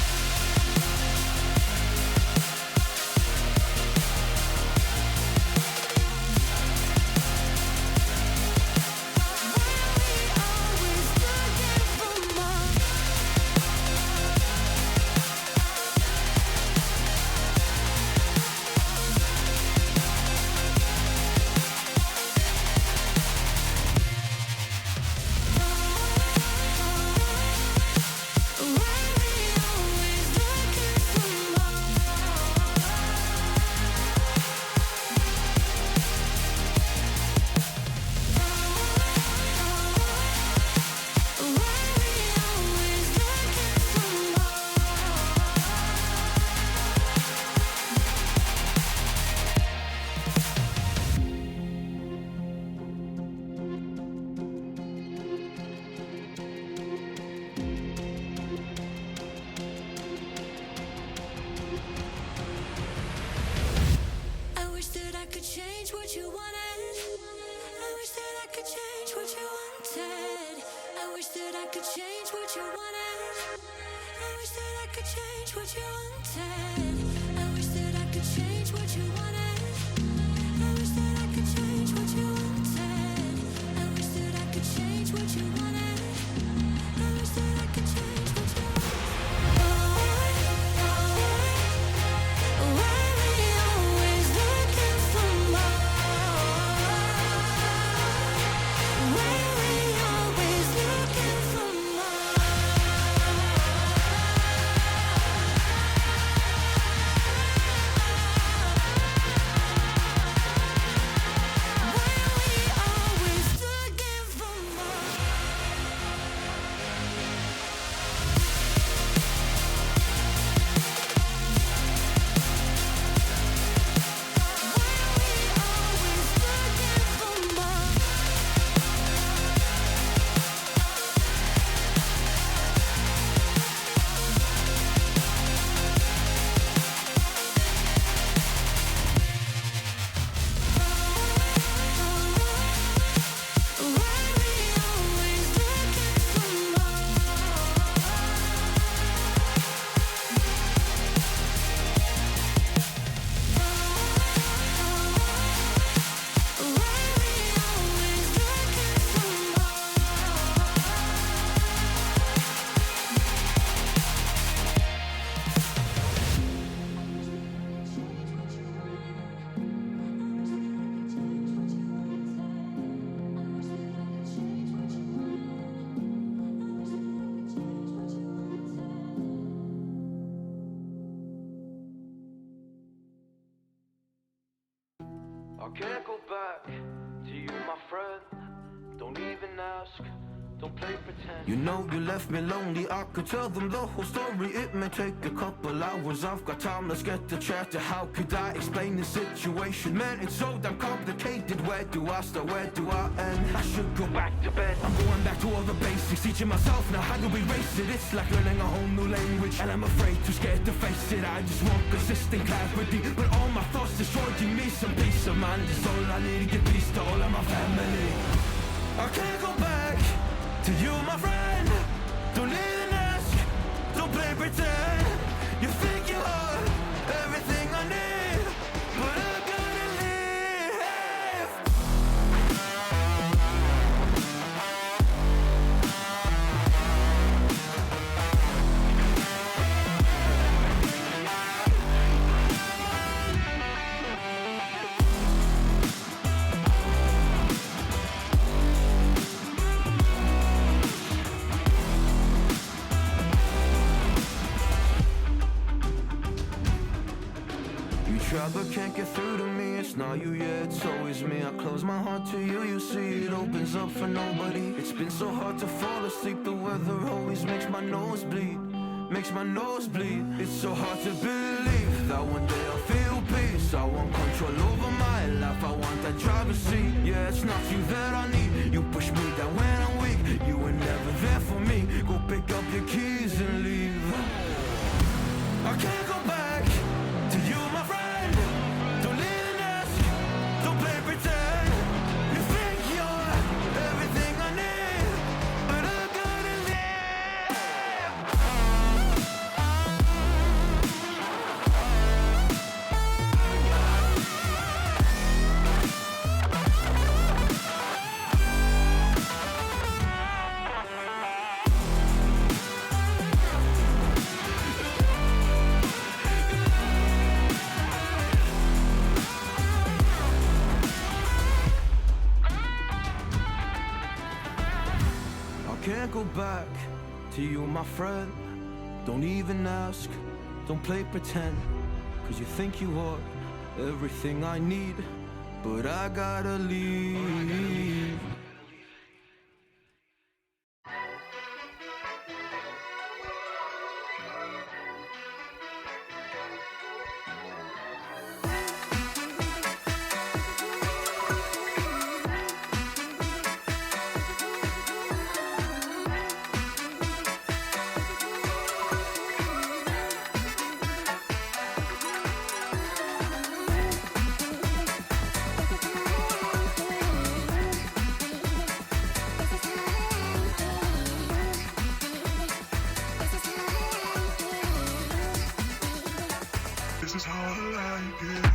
Why we always looking for more? Why we always looking for more? I wish that I could change what you wanted. I wish that I could change what you wanted. I wish that I could change what you wanted. I wish that I could change what you wanted. I wish that I could change what you wanted. I wish that I could change what you wanted. I wish that I could change what you wanted. I wish that I could change what you Why we always looking for more? Why we always looking for more? I can't go back to you, my friend. Don't even ask, don't play pretend. You know you left me lonely, I could tell them the whole story. It may take a couple hours, I've got time, let's get to chat. How could I explain the situation? Man, it's so damn complicated. Where do I start, where do I end? I should go back to bed, I'm going back to all the basics. Teaching myself now how to erase it. It's like learning a whole new language, and I'm afraid, too scared to face it. I just want consistent clarity, but all my thoughts destroying me. Some peace of mind is all I need to get peace to all of my family. I can't go back to you, my friend. Don't even ask, don't play pretend. You think you are everything I need, but I gotta leave. can't get through to me. It's not you, yeah, it's always me. I close my heart to you, you see it opens up for nobody. It's been so hard to fall asleep. The weather always makes my nose bleed. Makes my nose bleed. It's so hard to believe that one day I'll feel peace. I want control over my life, I want that driver's seat. Yeah, it's not you that I need. You push me down when I'm weak. You were never there for me. Go pick up your keys and leave. I can't go back to you, my friend. Don't lean and ask, don't play pretend. You think you're everything I need, but I got it there. Can't go back to you, my friend. Don't even ask, don't play pretend. Cause you think you are everything I need, but I gotta leave. This is how I like it.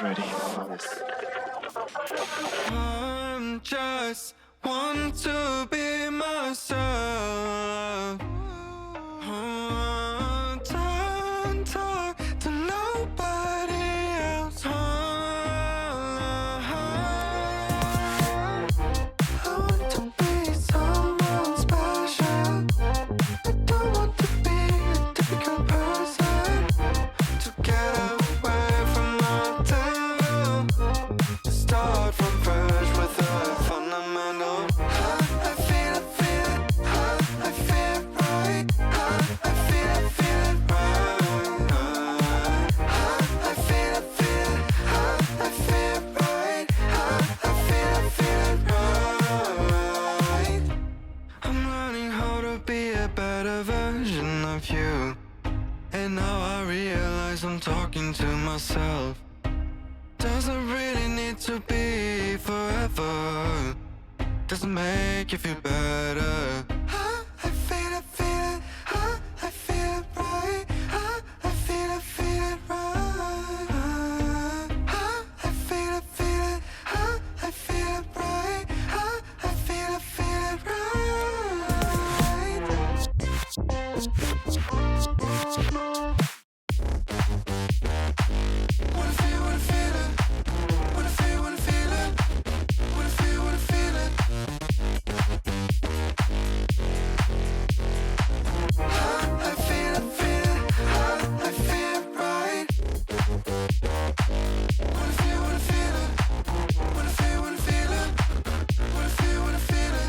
Ready for this. I'm just want to be myself. Don't talk to nobody else. I want to be someone special. I don't want to be a typical person. To get away from my tangle, to start from fresh with a fundamental. I feel it right. I feel it right. I feel it right. I feel it right. I'm learning how to be a better version of you. And now I realize I'm talking to myself. Doesn't really need to be forever doesn't make you feel better. I feel it, I feel it right. I feel it right. I feel it, I feel it right. I feel it right. Wanna feel it. Wanna feel it. Wanna feel it. I feel it. I feel it right. Wanna feel it. Wanna feel it. Wanna feel it. Wanna feel it.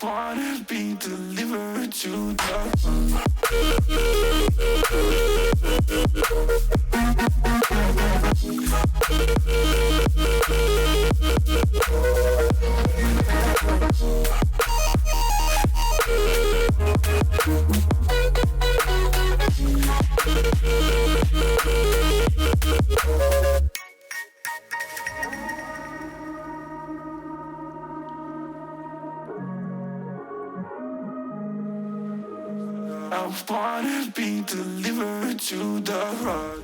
Wanna be delivered to the I I wanna be delivered to the heart.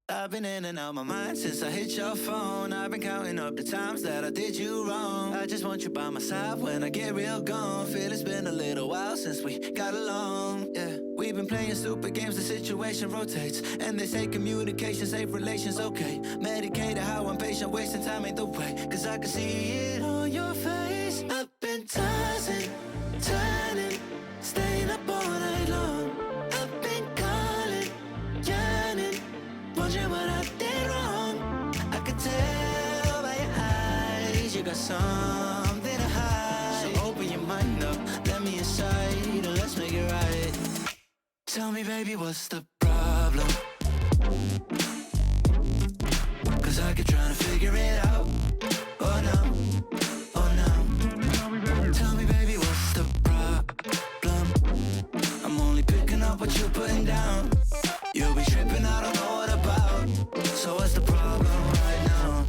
I've been in and out my mind since I hit your phone. I've been counting up the times that I did you wrong. I just want you by my side when I get real gone. Feel it's been a little while since we got along. Yeah, we've been playing stupid games, the situation rotates. And they say communication, safe relations, okay. Medicated how I'm patient, wasting time ain't the way. Cause I can see it on your face. I've been tossing, turning, staying up all night long. I've been calling, yearning, wondering what I did wrong. I could tell by your eyes you got something to hide. So open your mind up, let me inside, and let's make it right. Tell me, baby, what's the problem? Cause I keep trying to figure it out. Oh no, oh no. Tell me, baby, what's the problem? I'm only picking up what you're putting down. You'll be tripping, I don't know what about. So what's the problem right now?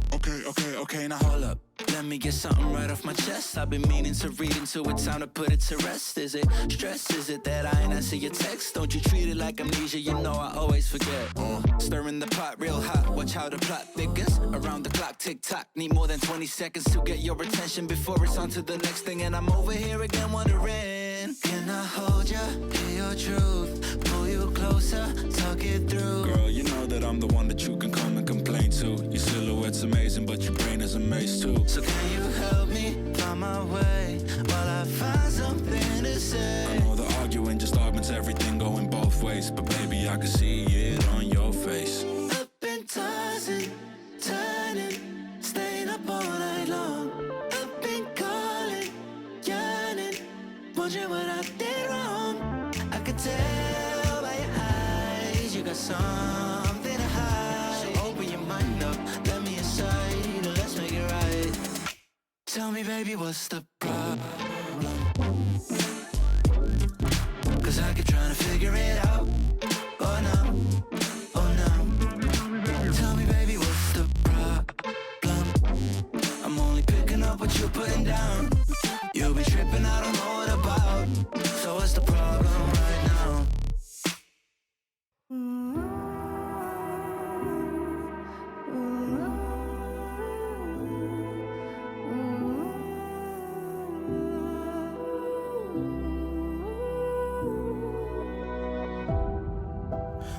Okay, now hold up. Let me get something right off my chest. I've been meaning to read into it, time to put it to rest. Is it stress? Is it that I ain't answer your text? Don't you treat it like amnesia, you know I always forget. Stirring the pot real hot, watch how the plot thickens. Around the clock, tick tock, need more than 20 seconds to get your attention before it's on to the next thing. And I'm over here again wondering, can I hold ya, hear your truth, pull you closer, talk it through? Girl, you know that I'm the one that you can come and complain to. Your silhouette's amazing, but your brain is a maze too. So can you help me find my way while I find something to say? I know the arguing just augments everything going both ways, but baby, I can see it on your face. I've been tossing, turning, staying up all night long. I've been calling, yearning, wondering what I did wrong. I could tell by your eyes you got something to hide. So open your mind up, let me inside, and let's make it right. Tell me, baby, what's the problem? Cause I keep trying to figure it out. Oh no, oh no. Tell me, baby, what's the problem? I'm only picking up what you're putting down. You'll be tripping, I don't know what about. So what's the problem right now?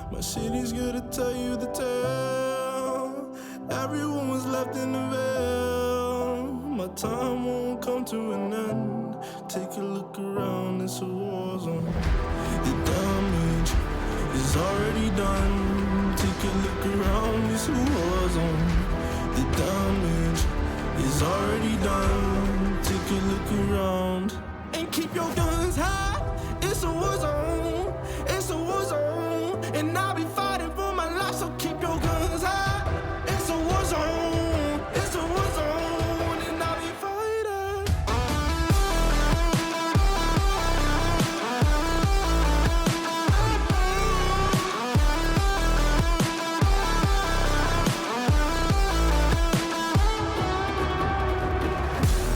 My city's gonna tell you the tale. Everyone was left in the veil. My time won't come to an end. Take a look around, it's a war zone. The damage is already done. Take a look around, it's a war zone. The damage is already done. Take a look around and keep your guns high. It's a war zone. It's a war zone. And I'll be fighting for my life, so keep your guns high. It's a war zone. It's a war zone. And I'll be fighting.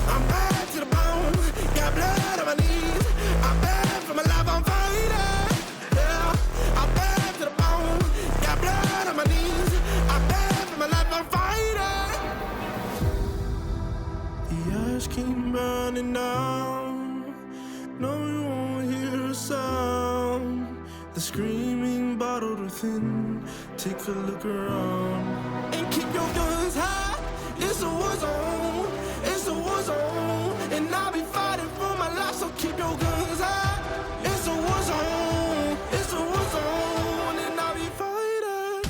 I'm bad to the bone. Got blood on my knees. I'm bad for my life, I'm fighting. Yeah, I'm bad to the bone. Got blood on my knees. I'm bad for my life, I'm fighting. The ash keep burning down. No, you won't hear a sound. The screaming bottled within. Take a look around and keep your guns high. It's a war zone. It's a war zone. And I'll be fighting for my life, so keep your guns high. It's a war zone. It's a war zone. And I'll be fighting.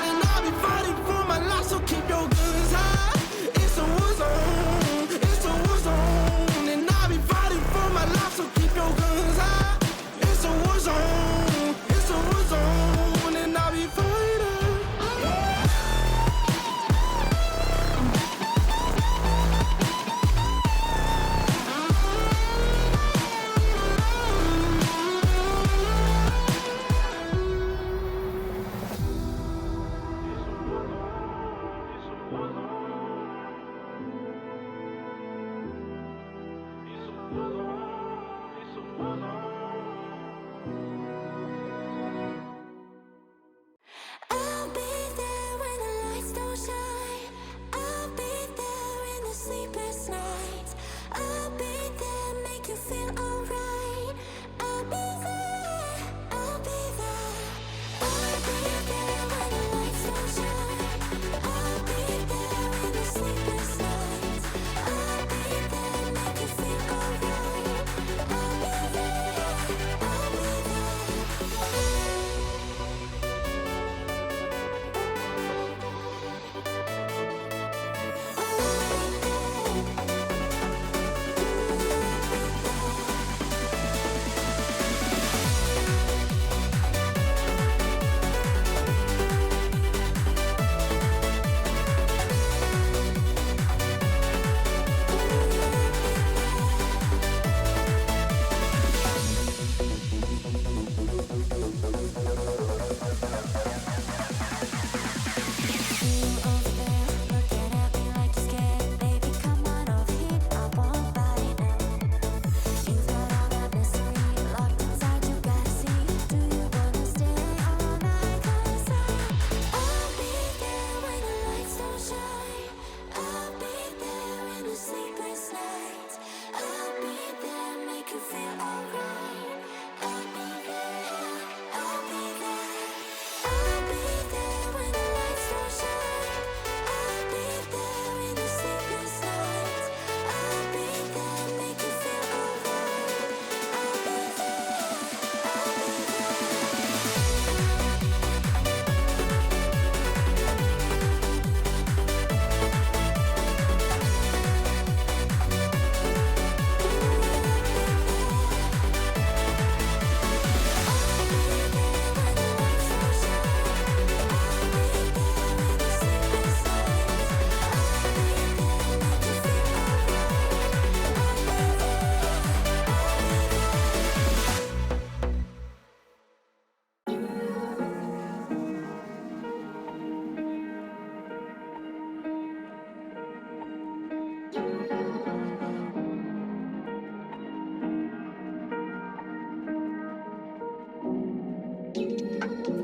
And I'll be fighting for my life, so keep your guns high. It's a war zone. It's a war zone. you feel alright. I'll be there, I'll be there. I'll be there when the lights don't shine. I'll be there in the sleepless nights. I'll be there, make you feel alright. I'll be there, I'll be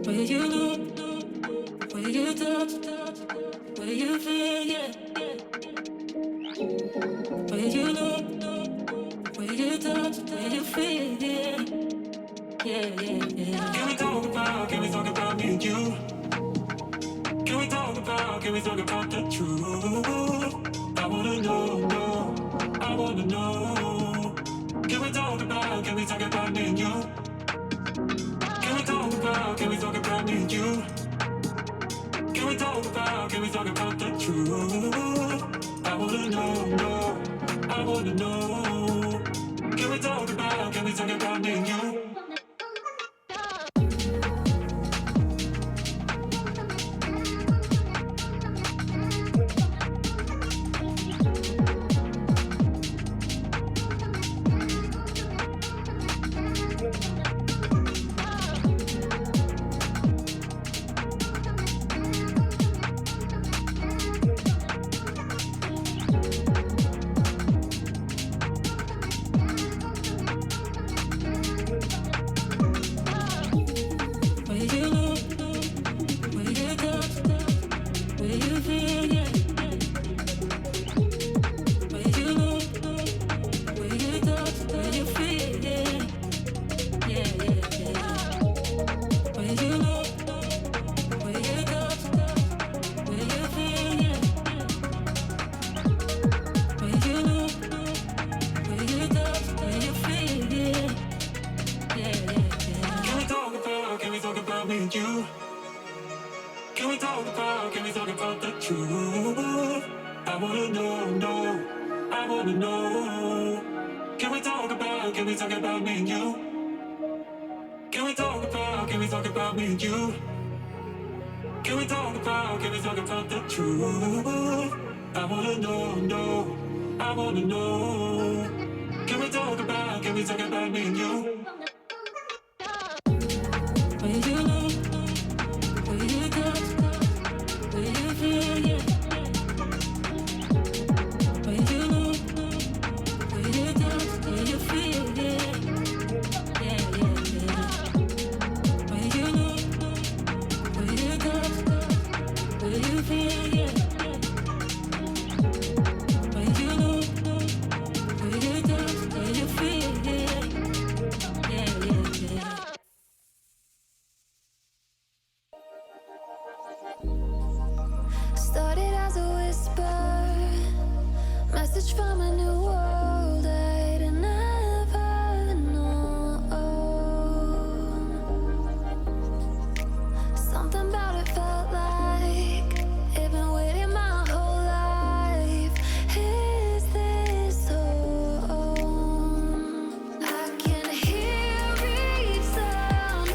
Where you look, where you touch, where you feel, yeah. Where you look, where you touch, where you feel, yeah. Yeah, yeah, yeah. Can we talk about me and you? Can we talk about the truth? I wanna know, no, I wanna know. Can we talk about me and you? Can we talk about me and you? Can we talk about the truth? I wanna know, no, I wanna know. Can we talk about me and you? Feel message from a new world I'd never known. Something about it felt like it'd been waiting my whole life. Is this home? I can hear each sound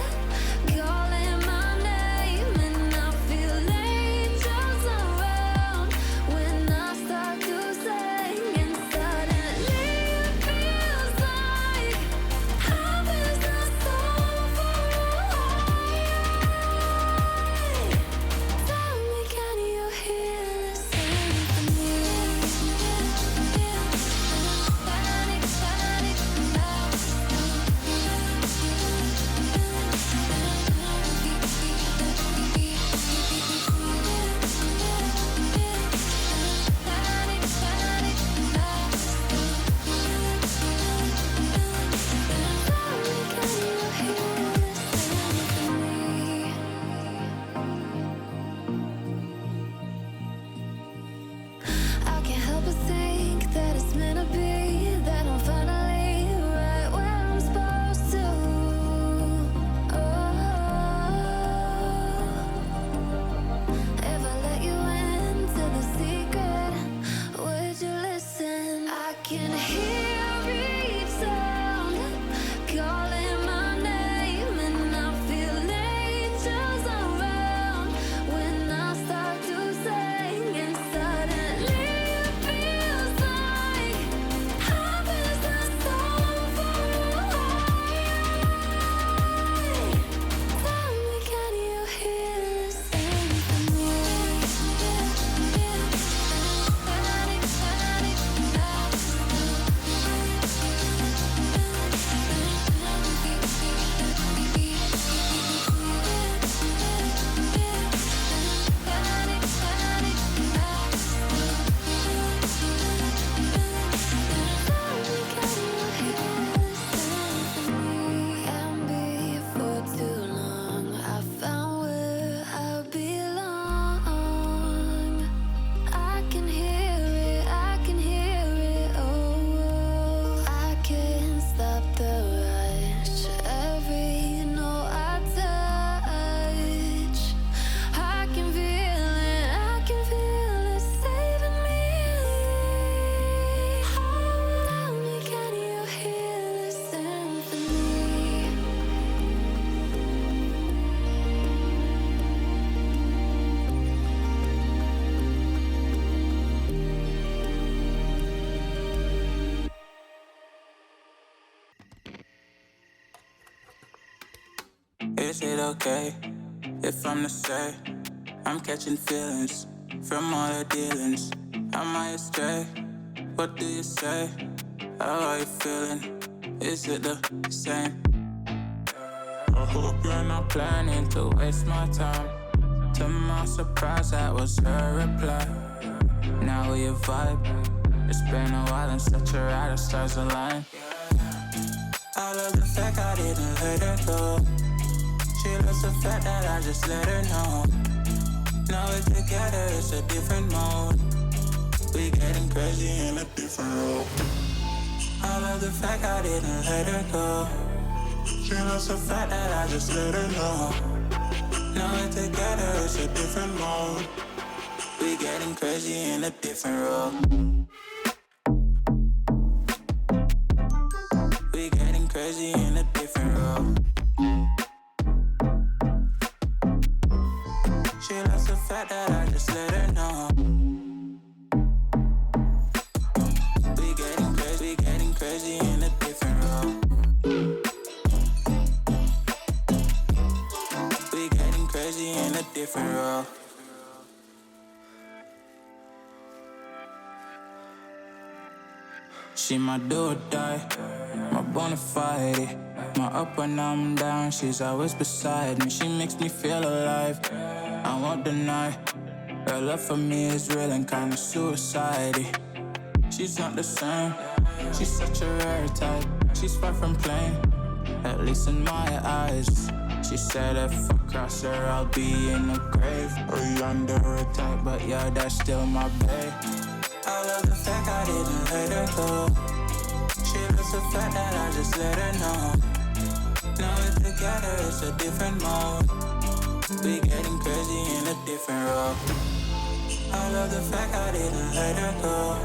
calling my name, and I feel angels around when I start to sing. And suddenly it feels like heaven's not so far away. Tell me, can you hear the symphony? Panic, panic, I can't help but think that it's meant to be, that I'm finally right where I'm supposed to. If I let you into the secret, would you listen? I can hear each sound calling my name, and I feel angels around when I start to sing. And suddenly it feels like heaven's not so far away. Tell me, can you hear the symphony? Panic, panic, and before too long I found where I belong. I can hear it, I can hear it, oh, I can't stop the rush. Every note I touch, I can feel it saving me. Tell me, can you hear the symphony? Is it okay if I'm to say I'm catching feelings from all your dealings? Am I astray? What do you say? How are you feeling? Is it the same? I hope you're not planning to waste my time. To my surprise, that was her reply. Now we vibe. It's been a while and such a ride, the stars align. I love the fact I didn't let her go. She loves the fact that I just let her know. Now we're together, it's a different mode. We getting crazy in a different role. I love the fact I didn't let her go. She loves the fact that I just let her know. Now we're together, it's a different mode. We getting crazy in a different role. We getting crazy in a different role. She loves the fact that I just let her know. We getting crazy in a different role. We getting crazy in a different role. She my do or die, my bona fide. My up when I'm down, she's always beside me. She makes me feel alive, I won't deny. Her love for me is real and kinda suicide-y. She's not the same, she's such a rare type. She's far from plain, at least in my eyes. She said if I cross her, I'll be in the grave or under attack. But yeah, that's still my babe. I love the fact I didn't let her go. She loves the fact that I just let her know. Now we're together, it's a different mode. We getting crazy in a different role. I love the fact I didn't let her go.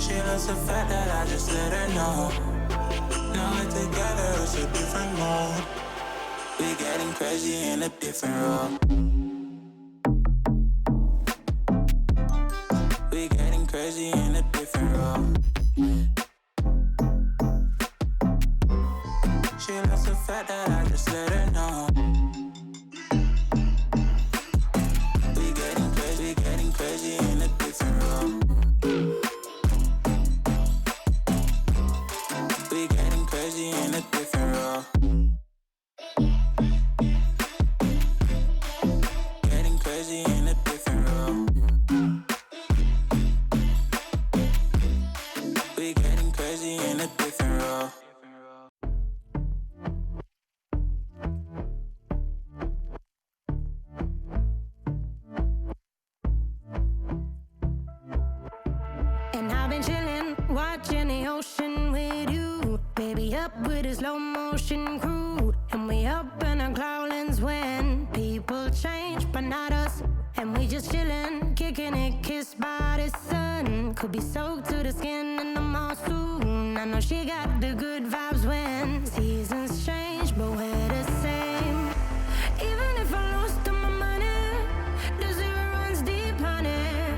She loves the fact that I just let her know. Now we're together, it's a different mode. We getting crazy in a different role. We getting crazy in a different role. She loves the fact that I just let her know. We getting crazy in a different role. We getting crazy in a different role. Getting crazy in a different role. We getting crazy in a different role. And I've been chillin', watching the ocean with you. Baby up with a slow motion crew. And we up in our cloudlands when people change, but not us. And we just chillin', kicking it, kissed by the sun. Could be soaked to the skin in the monsoon. I know she got the good vibes when seasons change, but we're the same. Even if I lost all my money, the zero runs deep, honey.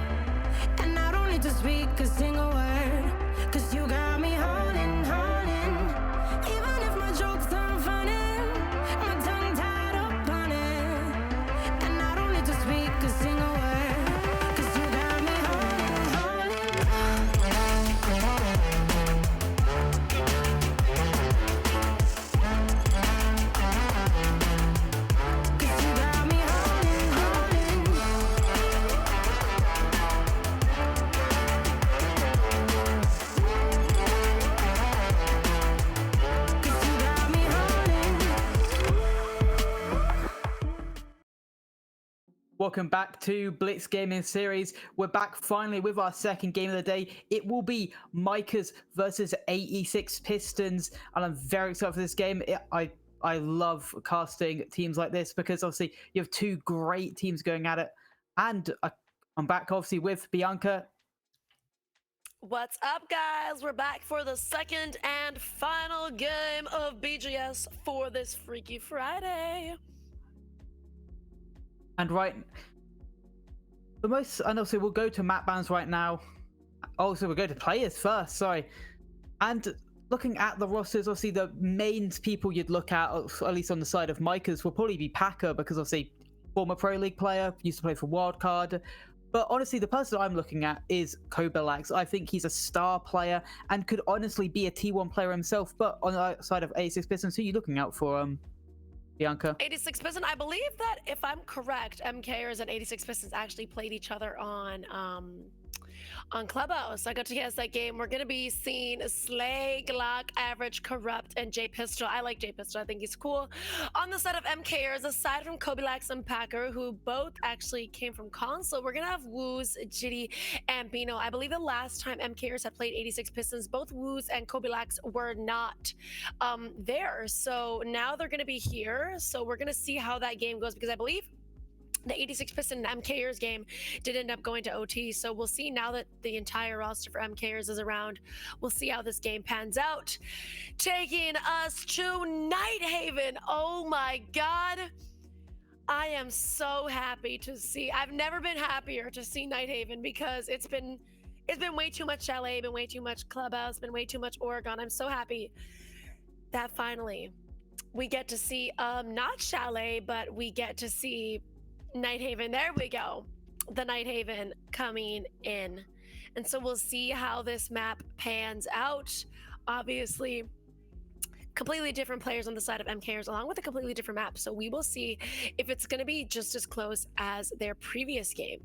And I don't need to speak a single word, 'cause you got me holding, holding. Even if my jokes aren't funny, my tongue tied up on it. And I don't need to speak a single word, 'cause you got me holding, holding. 'Cause you got me holding, holding. Welcome back to Blitz Gaming Series. We're back finally with our second game of the day. It will be Micahs versus 86 Pistons, and I'm very excited for this game. I love casting teams like this because obviously you have two great teams going at it. And I'm back obviously with Bianca. What's up, guys? We're back for the second and final game of BGS for this Freaky Friday. And obviously we'll go to map bans right now. Also, we'll go to players first, sorry. And looking at the rosters, obviously the main people you'd look at least on the side of Micahs, will probably be Packer, because obviously former Pro League player, used to play for Wildcard. But honestly, the person I'm looking at is Kobilax. I think he's a star player and could honestly be a T1 player himself. But on the side of 86 Pistons, who are you looking out for, Bianca? 86 Pistons, I believe that if I'm correct, MKers and 86 Pistons actually played each other on Clubhouse. I got to guess that game. We're gonna be seeing Slay, Glock, Average, Corrupt, and J Pistol. I like J Pistol. I think he's cool. On the side of MKers, aside from Kobilax and Packer, who both actually came from console, we're gonna have Woos, Jitty, and Bino. I believe the last time MKers had played 86 Pistons, both Woos and Kobilax were not there. So now they're gonna be here. So we're gonna see how that game goes, because I believe the 86 Piston MKers game did end up going to OT. So we'll see now that the entire roster for MKers is around. We'll see how this game pans out. Taking us to Nighthaven. Oh my God. I am so happy to see. I've never been happier to see Nighthaven, because it's been way too much Chalet, been way too much Clubhouse, been way too much Oregon. I'm so happy that finally we get to see not Chalet, but we get to see Nighthaven. There we go. The Nighthaven coming in. And so we'll see how this map pans out. Obviously, completely different players on the side of MKers, along with a completely different map. So we will see if it's going to be just as close as their previous game.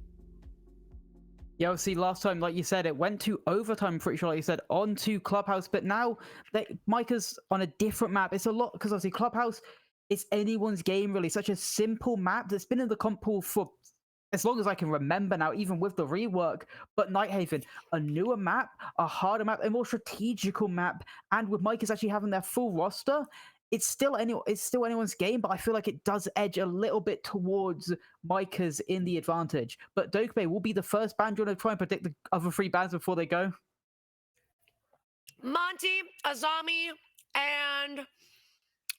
Yeah, obviously last time, like you said, it went to overtime, I'm pretty sure, like you said, onto Clubhouse. But now Micah's on a different map. It's a lot, because obviously Clubhouse, it's anyone's game, really. Such a simple map that's been in the comp pool for as long as I can remember now, even with the rework. But Nighthaven, a newer map, a harder map, a more strategical map, and with Micah's actually having their full roster, it's still anyone's game, but I feel like it does edge a little bit towards Micah's in the advantage. But Dokube will be the first band. Do you want to try and predict the other 3 bands before they go? Monty, Azami, and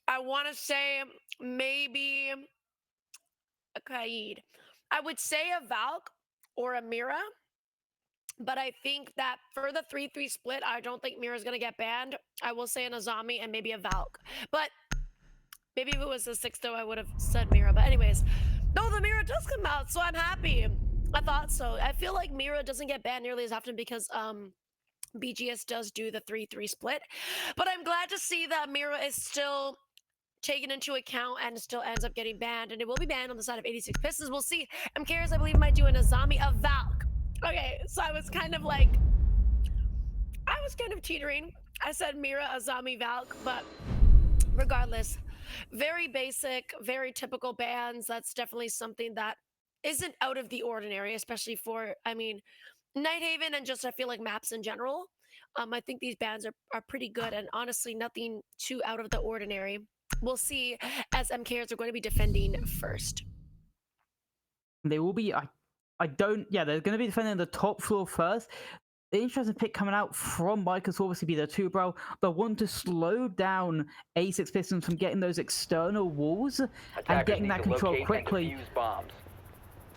I want to say maybe a Kaid. I would say a Valk or a Mira, but I think that for the 3-3 split, I don't think Mira's going to get banned. I will say an Azami and maybe a Valk. But maybe if it was a 6 though, I would have said Mira. But anyways, no, the Mira does come out, so I'm happy. I thought so. I feel like Mira doesn't get banned nearly as often because BGS does do the 3-3 split. But I'm glad to see that Mira is still taken into account and still ends up getting banned, and it will be banned on the side of 86 Pistons. We'll see. MKers, I believe, might do an Azami, a Valk. Okay, so I was kind of teetering. I said Mira, Azami, Valk, but regardless, very basic, very typical bans. That's definitely something that isn't out of the ordinary, especially for, I mean, Nighthaven and just I feel like maps in general. I think these bans are pretty good and honestly nothing too out of the ordinary. We'll see as MKers are going to be defending first. They will be, they're going to be defending the top floor first. The interesting pick coming out from Micah's will obviously be the 2-bro. They'll want to slow down A6 Pistons from getting those external walls and getting that control quickly.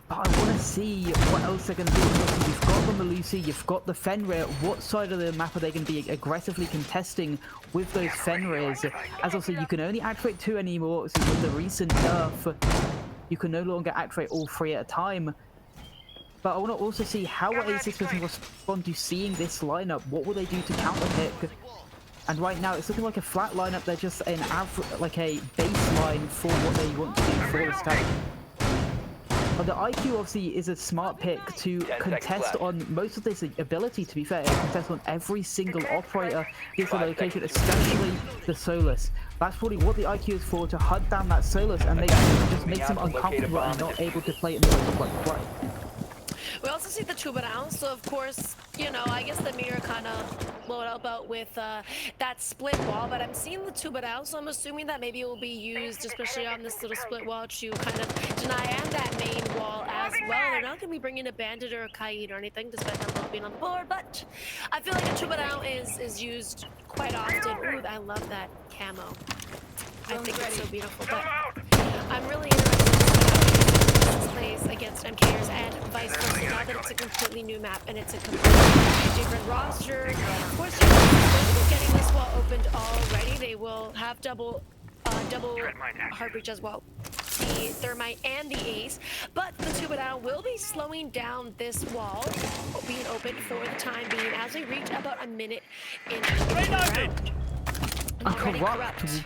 But I want to see what else they're going to do. You've got the Melusi, you've got the Fenrir. What side of the map are they going to be aggressively contesting with those Fenrirs? As also, you can only activate 2 anymore. So with the recent nerf, you can no longer activate all 3 at a time. But I want to also see how will A6 Pistons respond to seeing this lineup. What will they do to counter pick? And right now, it's looking like a flat lineup. They're just an like a baseline for what they want to do for the stack. But the IQ obviously is a smart pick to contest on most of this ability, to be fair. Contest on every single operator gives the location, especially the Solus. That's probably what the IQ is for, to hunt down that Solus and just makes them uncomfortable and not able to play it in the right. We also see the tuba now, so of course, you know, I guess the mirror kind of blew it up out with that split wall, but I'm seeing the tuba now, so I'm assuming that maybe it will be used, especially on this little split wall, to kind of deny and that main wall as well. They're not going to be bringing a bandit or a Kaid or anything, despite them both being on the board, but I feel like a tuba now is used quite often. Ooh, I love that camo. I think it's so beautiful, but I'm really interested plays against MKers and vice versa now that it's a completely new map and it's a completely different roster. Of course, you're getting this wall opened already. They will have double hard breach as well, the thermite and the ace, but the tuba down will be slowing down this wall being opened for the time being as we reach about a minute in the round. And already Corrupt.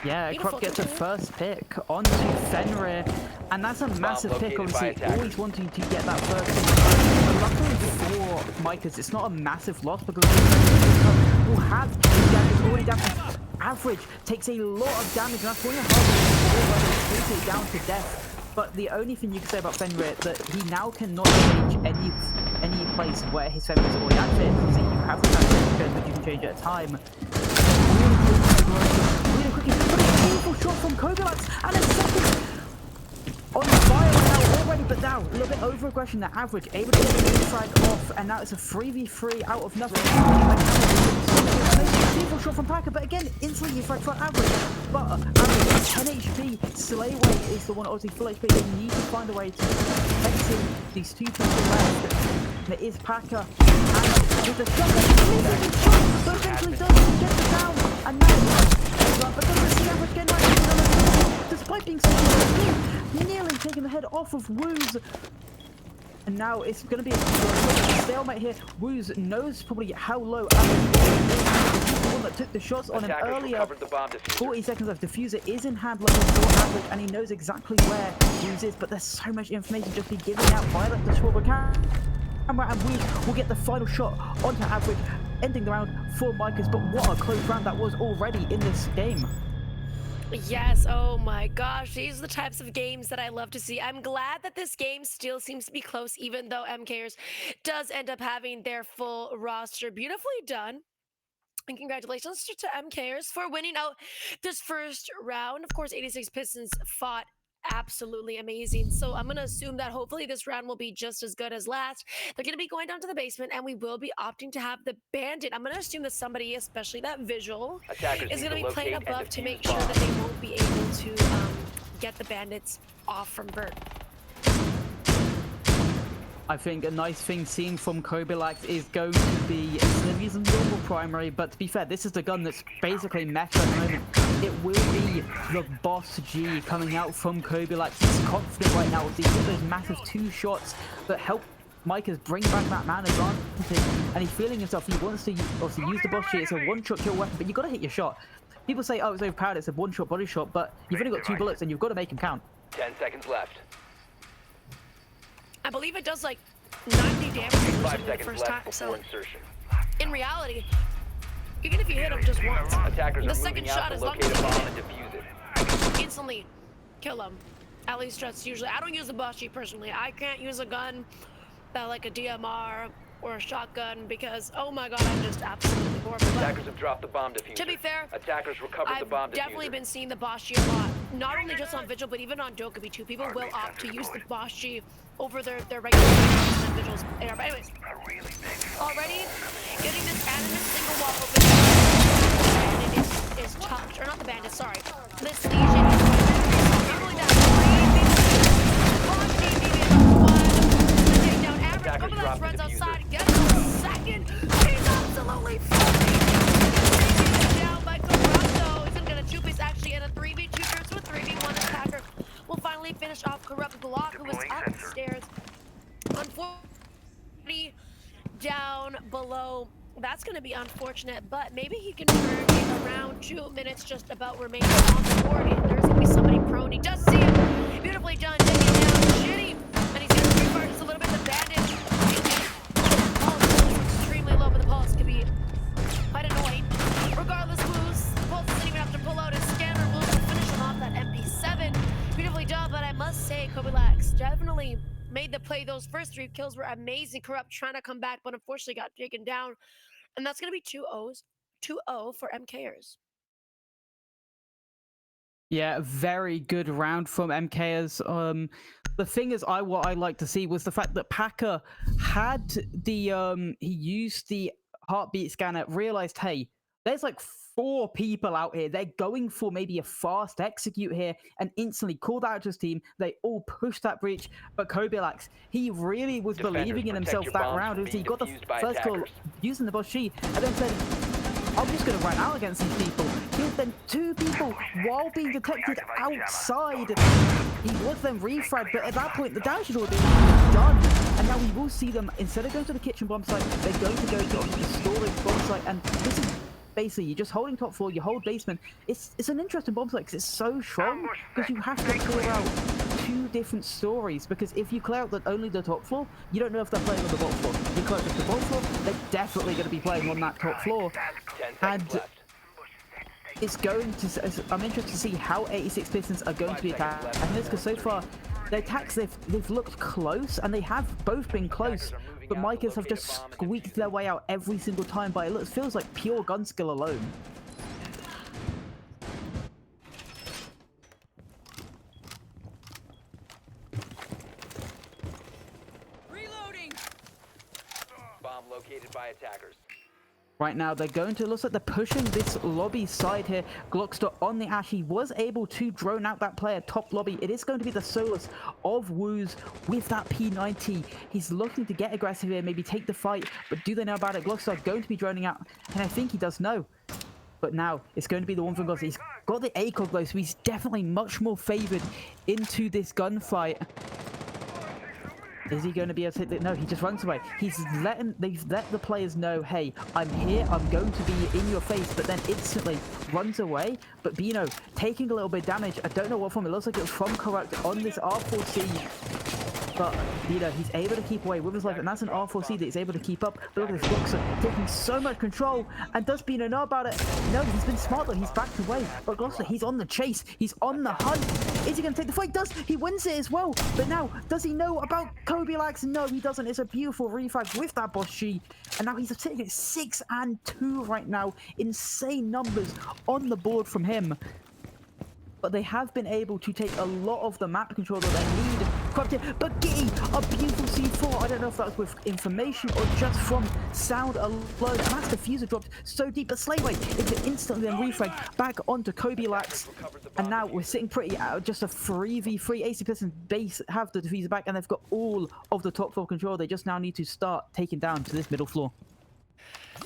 Yeah, Corrupt gets the first pick onto Fenrir, and that's a massive pick, obviously, always wanting to get that first pick. But luckily for Micah's, it's not a massive loss because will have damage already down. Average takes a lot of damage, and that's really hard to down to death. But the only thing you can say about Fenrir that he now cannot change any place where his Fenrir is already active. Because you have the damage, which you can change at a time. Really quickly, but a beautiful shot from Kogalax, and a second on fire now already, but now a little bit over aggression. The average able to get the frag off, and now it's a 3v3 out of nothing. Beautiful shot from Packer, but again, instantly frag for average. But average 10 HP. Slayway is the one obviously full HP. They need to find a way to protect these 2 people left. There is Packer, and with the shot, but eventually does get the down, and now but doesn't see average get right, despite being so nearly taking the head off of Woos. And now it's going to be a stalemate here. Woos knows probably how low average is. The one that took the shots on him earlier. 40 seconds left. Diffuser is in hand like a short average, and he knows exactly where Woos is, but there's so much information just be given out by like the short camera, and Woos will get the final shot onto average, ending the round for Micah's. But what a close round that was already in this game. Yes, oh my gosh, these are the types of games that I love to see. I'm glad that this game still seems to be close, even though MKers does end up having their full roster. Beautifully done. And congratulations to MKers for winning out this first round. Of course, 86 Pistons fought absolutely amazing. So I'm going to assume that hopefully this round will be just as good as last. They're going to be going down to the basement and we will be opting to have the bandit. I'm going to assume that somebody, especially that visual, Attackers is need going to to be playing locate and above to defuse make sure that bombs. they won't be able to get the bandits off from Bert. I think a nice thing seen from Kobilax is going to be instead of using normal primary, but to be fair, this is the gun that's basically meta at the moment. It will be the Boss G coming out from Kobilax. He's confident right now with those massive 2 shots that help Micahs bring back that man advantage, and he's feeling himself. He wants to obviously use the Boss G. It's a 1-shot kill weapon, but you got to hit your shot. People say, oh, it's overpowered, it's a 1-shot body shot, but you've only got 2 bullets and you've got to make them count. 10 seconds left. I believe it does like 90 damage or 5 something the seconds first left time. before So insertion. in reality, even if you hit him just once, Attackers the are second moving out shot, to as long locate as a you bomb hit and it, defuse it. instantly kill him. At least that's usually. I don't use a Boshi personally. I can't use a gun that like a DMR or a shotgun because oh my god, I'm just absolutely horrible. Attackers have dropped the bomb diffuser. To be fair, attackers recovered the bomb I've definitely diffuser. been seeing the Boshi a lot. Not only just on Vigil, but even on Dokkaebi too. People will opt to use the Boshi over their regular and Vigil's AR. But anyways, already getting this animus single wall open. Bandit is touched, or not the bandit, sorry. This Legion is not only that, Boshi maybe one takedown. Average Kobilax runs outside, gets a second. He's absolutely down by Corrupto. Isn't gonna juke. He's actually in a 3v2 turns to a 3v1 attacker. We'll finally finish off Corrupt Glock, who was upstairs. Unfortunately, down below. That's going to be unfortunate, but maybe he can turn in around 2 minutes just about remaining on the board. And there's going to be somebody prone. He does see him. Beautifully done. Taking down Shitty. And he's going to refire just a little bit. The bandit. Pulse is extremely low, but the pulse could be quite annoying. Regardless, Woos. The pulse doesn't even have to pull out his scanner. Woos will finish him off that MP7. Beautifully done, but I must say, Kobilax definitely made the play. Those first 3 kills were amazing. Corrupt trying to come back, but unfortunately got taken down. And that's going to be 2-0 for MKers. Yeah, very good round from MKers. The thing is, what I like to see was the fact that Packer had the he used the heartbeat scanner, realized, hey, there's like 4 people out here. They're going for maybe a fast execute here, and instantly called out to his team. They all pushed that breach, but Kobilax, he really was believing in himself that round. He got the first call using the Boshi, and then said, I'm just going to run out against these people. Killed then 2 people while being detected outside. He was then refragged, but at that point, the damage had already been done. And now we will see them, instead of going to the kitchen bomb site, they're going to go to the storage bomb site. And this is basically, you're just holding top floor, you hold basement. It's an interesting bomb site because it's so strong, because you have to clear out 2 different stories, because if you clear out only the top floor, you don't know if they're playing on the bottom floor. If you clear out the bottom floor, they're definitely going to be playing on that top floor. And it's going to, I'm interested to see how 86 Pistons are going to be attacking this, because so far the attacks, they've looked close, and they have both been close, but Micahs have just squeaked their way out every single time by it feels like pure gun skill alone. Reloading. Bomb located by attackers. Right now, they're going to, looks like they're pushing this lobby side here. Glockster on the Ash, he was able to drone out that player top lobby. It is going to be the Solus of Woos with that P90. He's looking to get aggressive here, maybe take the fight, but do they know about it? Glockster going to be droning out, and I think he does know. But now, it's going to be the one from Glockster. He's got the ACOG though, so he's definitely much more favored into this gunfight. Is he going to be able to hit it? No, he just runs away. They've let the players know, hey, I'm here, I'm going to be in your face, but then instantly runs away. But Bino taking a little bit of damage. I don't know what from. It looks like it was from Corrupt on this R4C. but you know, he's able to keep away with his life, and that's an R4C that he's able to keep up. But look at this boxer taking so much control, and does Bino know about it? No, he's been smart though, he's backed away. But Gloucester, he's on the chase, he's on the hunt. Is he going to take the fight? Does he wins it as well? But now, does he know about Kobe Lax? No, he doesn't. It's a beautiful refrag with that boss G, and now he's sitting at 6 and 2 right now. Insane numbers on the board from him. But they have been able to take a lot of the map control that they need. But Giddy, a beautiful C4. I don't know if that's with information or just from sound alone. And that's the fuser dropped so deep. But Slayway is instantly then refrag back onto Kobe Lax. And now we're sitting pretty out, just a 3v3. AC Pistons base have the diffuser back, and they've got all of the top floor control. They just now need to start taking down to this middle floor.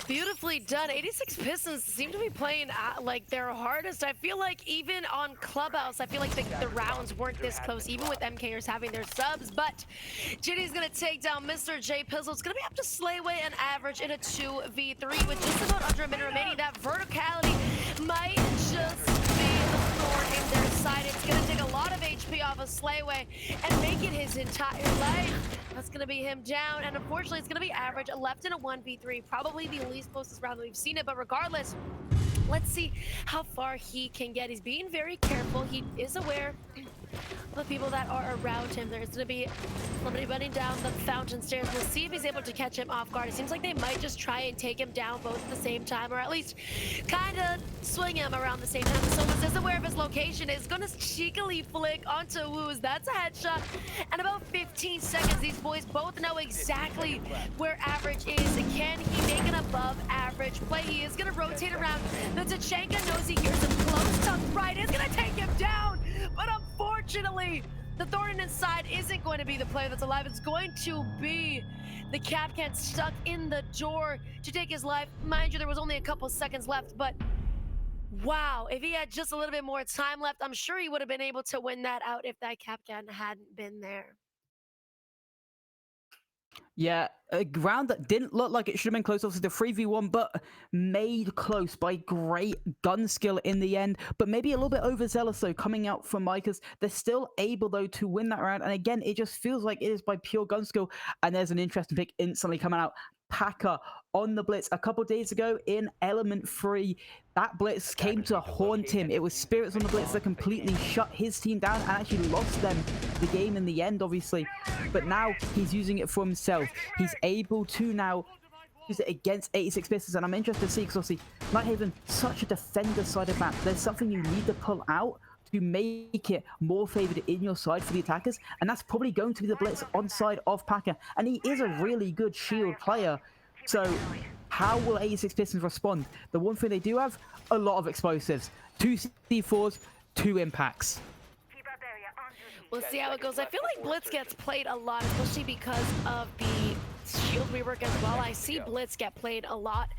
Beautifully done. 86 Pistons seem to be playing like their hardest. I feel like even on Clubhouse, I feel like the rounds weren't this close, even with MKers having their subs. But Ginny's going to take down Mr. J Pizzle. It's going to be up to Slayway and Average in a 2v3 with just about under a minute remaining. That verticality might just be the thorn in their side. It's going to take a lot of HP off of Slayway and make it his entire life. That's going to be him down, and unfortunately it's going to be Average left in a 1v3, probably the least closest round that we've seen it, but regardless, let's see how far he can get. He's being very careful. He is aware of the people that are around him. There's going to be somebody running down the fountain stairs. We'll see if he's able to catch him off guard. It seems like they might just try and take him down both at the same time, or at least kind of swing him around the same time. Someone is aware of his location, is going to cheekily flick onto Woos. That's a headshot. And about 15 seconds, these boys both know exactly where Average is. Can he make an above average play? He is going to rotate around. The Tachenka knows he hears him close to right. Is going to take him down. But unfortunately, the thorn in his side isn't going to be the player that's alive. It's going to be the Kapkan stuck in the door to take his life. Mind you, there was only a couple seconds left, but wow, if he had just a little bit more time left, I'm sure he would have been able to win that out if that Kapkan hadn't been there. Yeah, a round that didn't look like it should have been close, obviously the 3v1, but made close by great gun skill in the end, but maybe a little bit overzealous though coming out from Micahs. They're still able though to win that round, and again, it just feels like it is by pure gun skill, and there's an interesting pick instantly coming out. Packer on the blitz a couple days ago in Element 3. That blitz came to haunt him. It was Spirits on the blitz that completely shut his team down and actually lost them the game in the end, obviously. But now he's using it for himself. He's able to now use it against 86 Pistons, and I'm interested to see, because obviously Nighthaven, such a defender-sided map. There's something you need to pull out to make it more favored in your side for the attackers, and that's probably going to be the blitz on side of Packer, and he is a really good shield player. So how will 86 Pistons respond? The one thing they do have, a lot of explosives, 2 C4s, 2 impacts. We'll see how it goes. I feel like Blitz gets played a lot, especially because of the shield rework as well. I see Blitz get played a lot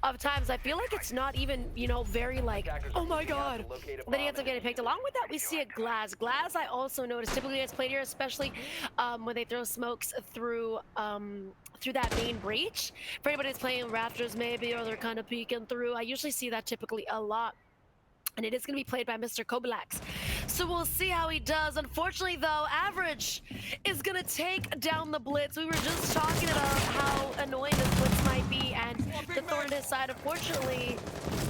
of times. I feel like it's not even, you know, very like, oh my god, then he ends up getting picked. Along with that, we see a Glass. Glass, I also noticed, typically gets played here, especially when they throw smokes through that main breach. For anybody that's playing Raptors maybe, or they're kind of peeking through, I usually see that typically a lot. And it is going to be played by Mr. Kobelax. So we'll see how he does. Unfortunately, though, Average is going to take down the Blitz. We were just talking about how annoying this Blitz might be, and the thorn in his side. Unfortunately,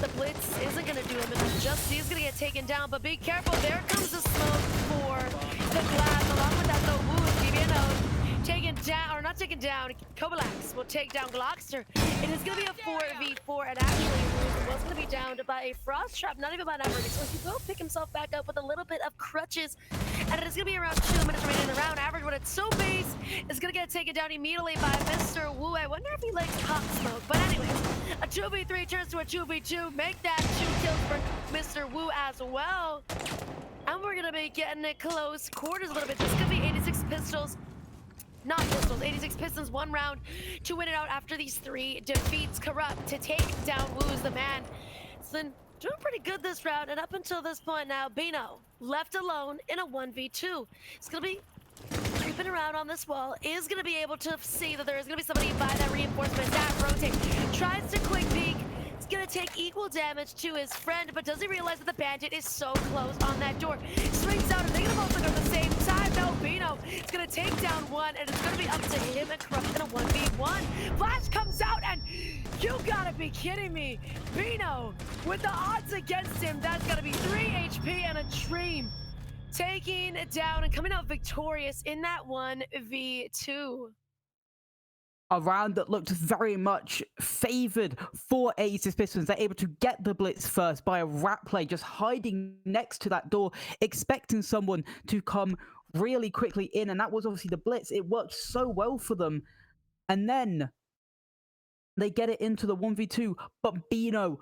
the Blitz isn't going to do him injustice. He's going to get taken down, but be careful. There comes the smoke for the Glass. Along with that, though, Woo, DBNO, taken down, or not taken down. Kobelax will take down Glockster. It is going to be a 4v4, and actually, was going to be downed by a Frost Trap, not even by an Average. So he will pick himself back up with a little bit of crutches, and it is going to be around 2 minutes remaining in the round. Average, when it's so base, is going to get taken down immediately by Mr. Wu. I wonder if he likes pop smoke, but anyways, a 2v3 turns to a 2v2. Make that 2 kills for Mr. Wu as well, and we're going to be getting it close quarters a little bit. This could be 86 Pistols. Not Pistols, 86 Pistons, 1 round to win it out after these 3 defeats. Corrupt to take down Woo's the man. It's been doing pretty good this round, and up until this point now, Bino left alone in a 1v2. It's gonna be creeping around on this wall, is gonna be able to see that there is gonna be somebody by that reinforcement. That rotate, tries to quick peek. It's gonna take equal damage to his friend, but does he realize that the bandit is so close on that door? Swings out, and they're gonna both look at the same time. no, Bino is going to take down one, and it's going to be up to him and Corrupt in a 1v1. Flash comes out, and you gotta be kidding me. Bino, with the odds against him, that's gotta be 3 HP and a dream. Taking it down and coming out victorious in that 1v2. A round that looked very much favored for Aces Pistons. They're able to get the blitz first by a rat play, just hiding next to that door, expecting someone to come really quickly in. And that was obviously the blitz. It worked so well for them. And then they get it into the 1v2, but Bino,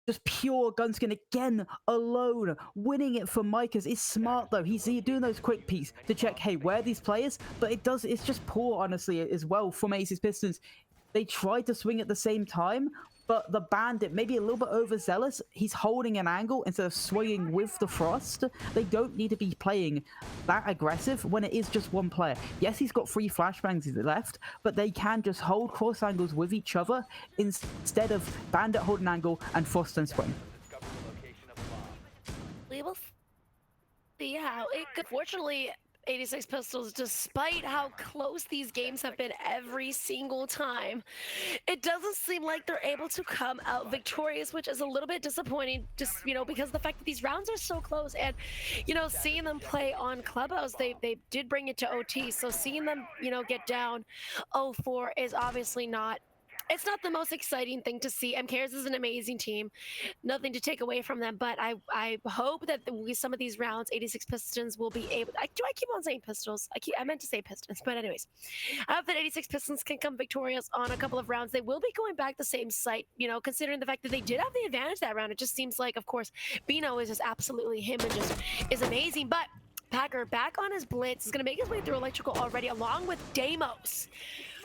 just pure gunskin again, alone, winning it for Micahs. Is smart though. He's doing those quick peeks to check, hey, where are these players? But it's just poor, honestly, as well from Aces Pistons. They tried to swing at the same time, but the Bandit, maybe a little bit overzealous. He's holding an angle instead of swinging with the Frost. They don't need to be playing that aggressive when it is just one player. Yes, he's got 3 flashbangs left, but they can just hold cross angles with each other instead of Bandit hold an angle and Frost and swing. We will see how it goes. Fortunately, 86 Pistols, despite how close these games have been every single time, it doesn't seem like they're able to come out victorious, which is a little bit disappointing, just, you know, because the fact that these rounds are so close. And, you know, seeing them play on Clubhouse, they did bring it to OT, so seeing them, you know, get down 0-4 is obviously not, it's not the most exciting thing to see. MKers is an amazing team, nothing to take away from them, but I hope that some of these rounds, 86 Pistons will be able. I keep on saying Pistols? I meant to say Pistons, but anyways, I hope that 86 Pistons can come victorious on a couple of rounds. They will be going back the same site, you know, considering the fact that they did have the advantage that round. It just seems like, of course, Bino is just absolutely him and just is amazing, but Packer back on his blitz is going to make his way through electrical already, along with Deimos.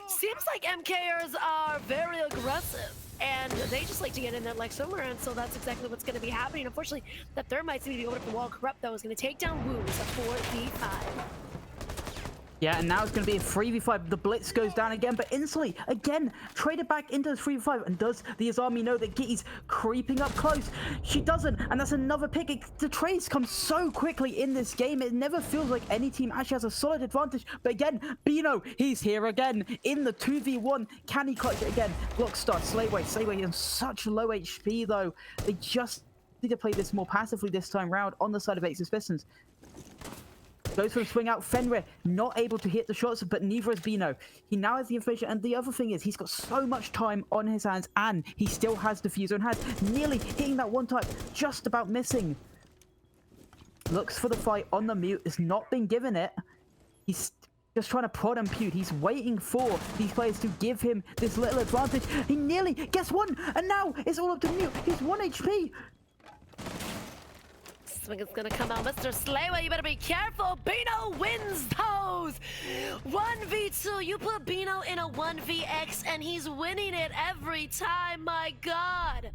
Seems like MKers are very aggressive, and they just like to get in there like somewhere, and so that's exactly what's going to be happening. Unfortunately, that Thermite seems to be over the wall. Corrupt, though, is going to take down Woos at 4v5. Yeah, and now it's going to be a 3v5. The blitz goes down again, but instantly, again, traded back into the 3v5. And does the Azami know that Gitty's creeping up close? She doesn't, and that's another pick. The trades come so quickly in this game. It never feels like any team actually has a solid advantage. But again, Bino, he's here again in the 2v1. Can he clutch it again? Blockstar, Slayway in such low HP, though. They just need to play this more passively this time round on the side of Aces Pistons. Goes for the swing out. Fenrir not able to hit the shots, but neither is Bino. He now has the information, and the other thing is he's got so much time on his hands, and he still has diffuser and has nearly hitting that one type, just about missing. Looks for the fight on the mute. It's not been given it. He's just trying to prod and pewt. He's waiting for these players to give him this little advantage. He nearly gets one, and now it's all up to mute. He's 1 HP. Swing is gonna come out. Mr. Slayway, you better be careful. Bino wins those 1v2. You put Bino in a 1vx and he's winning it every time. My God.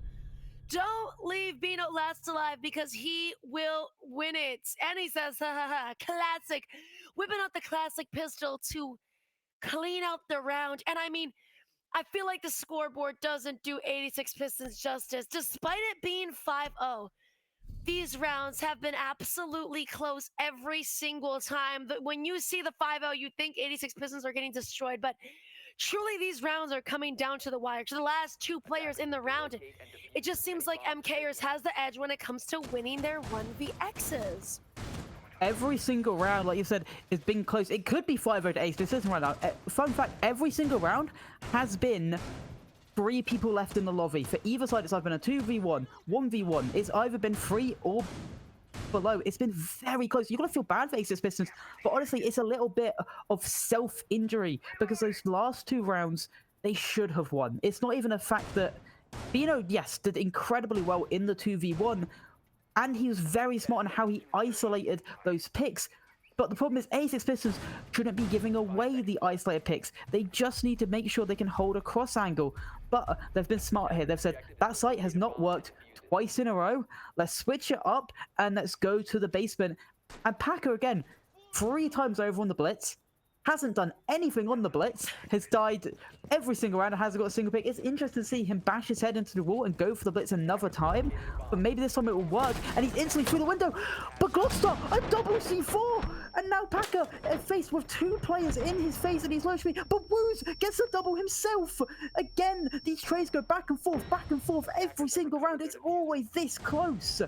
Don't leave Bino last alive because he will win it. And he says, ha ha ha, classic. Whipping out the classic pistol to clean out the round. And I mean, I feel like the scoreboard doesn't do 86 Pistons justice. Despite it being 5-0, these rounds have been absolutely close every single time. When you see the 5-0, you think 86 Pistons are getting destroyed, but truly these rounds are coming down to the wire. To the last 2 players in the round, it just seems like MKers has the edge when it comes to winning their 1vx's. Every single round, like you said, has been close. It could be 5-0 to Ace. This isn't right now. Fun fact, every single round has been 3 people left in the lobby. For either side, it's either been a 2v1, 1v1. It's either been 3 or below. It's been very close. You've got to feel bad for Aces Pistons, but honestly, it's a little bit of self-injury because those last 2 rounds, they should have won. It's not even a fact that Bino, yes, did incredibly well in the 2v1, and he was very smart on how he isolated those picks. But the problem is Aces Pistons shouldn't be giving away the isolated picks. They just need to make sure they can hold a cross angle. But they've been smart here. They've said, that site has not worked twice in a row. Let's switch it up and let's go to the basement. And Packer, again, 3 times over on the blitz. Hasn't done anything on the blitz. Has died every single round and hasn't got a single pick. It's interesting to see him bash his head into the wall and go for the blitz another time. But maybe this time it will work. And he's instantly through the window. But Glockstar, a double C4. And now Packer faced with 2 players in his face and he's low HP, but Woos gets a double himself. Again, these trades go back and forth every single round. It's always this close.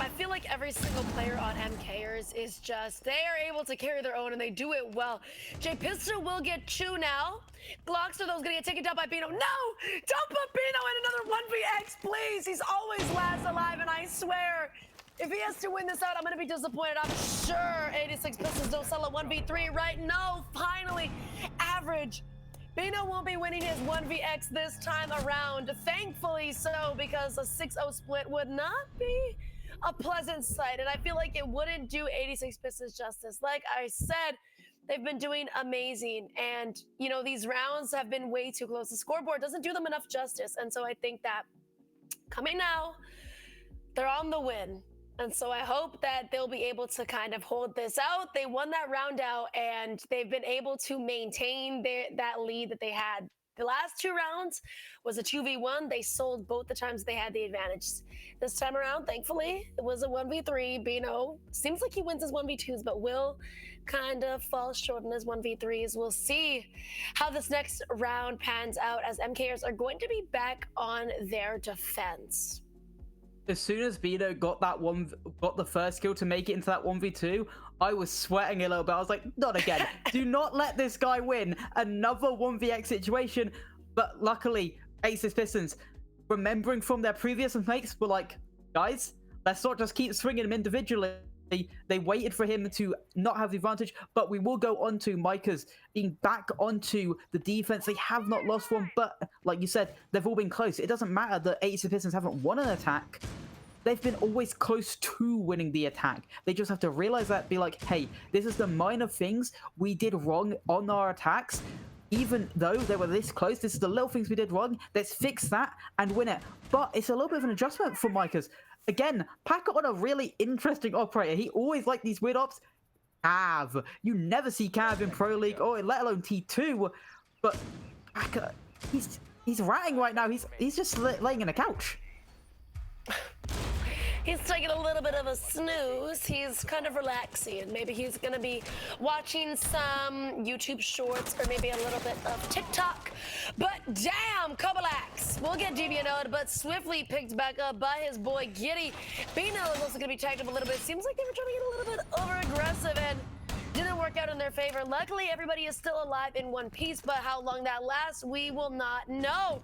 I feel like every single player on MKers is just, they are able to carry their own and they do it well. J Pistol will get Chew now. Glockster though is gonna get taken down by Bino. No! Don't put Bino in another 1vx, please! He's always last alive, and I swear, if he has to win this out, I'm gonna be disappointed. I'm sure 86 Pistols don't sell a 1v3, right? No, finally, Average. Bino won't be winning his 1vx this time around. Thankfully so, because a 6-0 split would not be a pleasant sight, and I feel like it wouldn't do 86 Pistons justice. Like I said, they've been doing amazing, and you know, these rounds have been way too close. The scoreboard doesn't do them enough justice, and so I think that coming now, they're on the win, and so I hope that they'll be able to kind of hold this out. They won that round out, and they've been able to maintain that lead that they had. The last 2 rounds was a 2v1. They sold both the times they had the advantage. This time around, thankfully, it was a 1v3. Bino seems like he wins his 1v2s, but will kind of fall short in his 1v3s. We'll see how this next round pans out, as MKers are going to be back on their defense. As soon as Bino got the first kill to make it into that 1v2, I was sweating a little bit. I was like, not again. Do not let this guy win another 1vx situation. But luckily, Aces Pistons, remembering from their previous mistakes, were like, guys, let's not just keep swinging him individually. They waited for him to not have the advantage, but we will go on to Micah's being back onto the defense. They have not lost one, but like you said, they've all been close. It doesn't matter that Aces Pistons haven't won an attack. They've been always close to winning the attack. They just have to realize that, be like, hey, this is the minor things we did wrong on our attacks. Even though they were this close, this is the little things we did wrong. Let's fix that and win it. But it's a little bit of an adjustment for Micah's. Again, Packer on a really interesting operator. He always liked these weird ops. Cav. You never see Cav in Pro League, or let alone T2. But Packer, he's ratting right now. He's just laying in a couch. He's taking a little bit of a snooze. He's kind of relaxing. Maybe he's going to be watching some YouTube shorts or maybe a little bit of TikTok. But damn, Kobalax will get DBNO'd, but swiftly picked back up by his boy Giddy. Bino is also going to be tagged up a little bit. Seems like they were trying to get a little bit over-aggressive and didn't work out in their favor. Luckily, everybody is still alive in one piece, but how long that lasts, we will not know.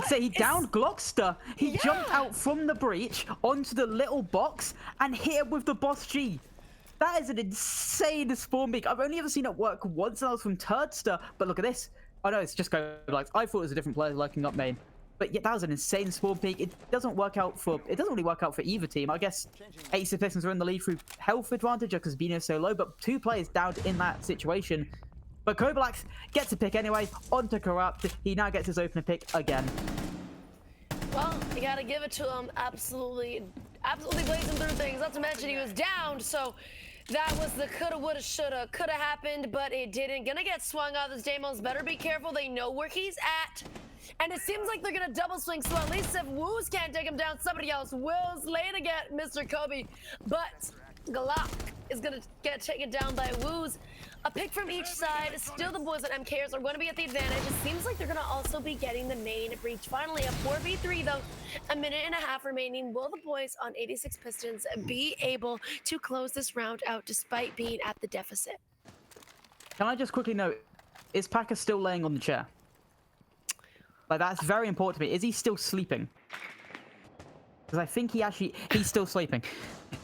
So he downed Glockster. He jumped out from the breach onto the little box and hit him with the Boss G. That is an insane spawn peek. I've only ever seen it work once, and I was from Turdster. But look at this. Oh no, it's just Kobalax. I thought it was a different player lurking up main. But yeah, that was an insane spawn peek. It doesn't really work out for either team. I guess Aces Pistons are in the lead through health advantage because Bino's so low, but 2 players downed in that situation. But Kobalax gets a pick anyway, onto Corrupt. He now gets his opener pick again. Well, you gotta give it to him. Absolutely blazing through things. Not to mention he was down, so that was the coulda, woulda, shoulda. Coulda happened, but it didn't. Gonna get swung out. This Damos better be careful. They know where he's at. And it seems like they're gonna double swing, so at least if Woos can't take him down, somebody else will slay to get Mr. Kobe. But Glock is gonna get taken down by Woos. A pick from each side. Still the boys at MKers are going to be at the advantage. It seems like they're going to also be getting the main breach. Finally, a 4v3 though. A minute and a half remaining. Will the boys on 86 Pistons be able to close this round out despite being at the deficit? Can I just quickly note, is Packer still laying on the chair? Like, that's very important to me. Is he still sleeping? Because I think he's still sleeping.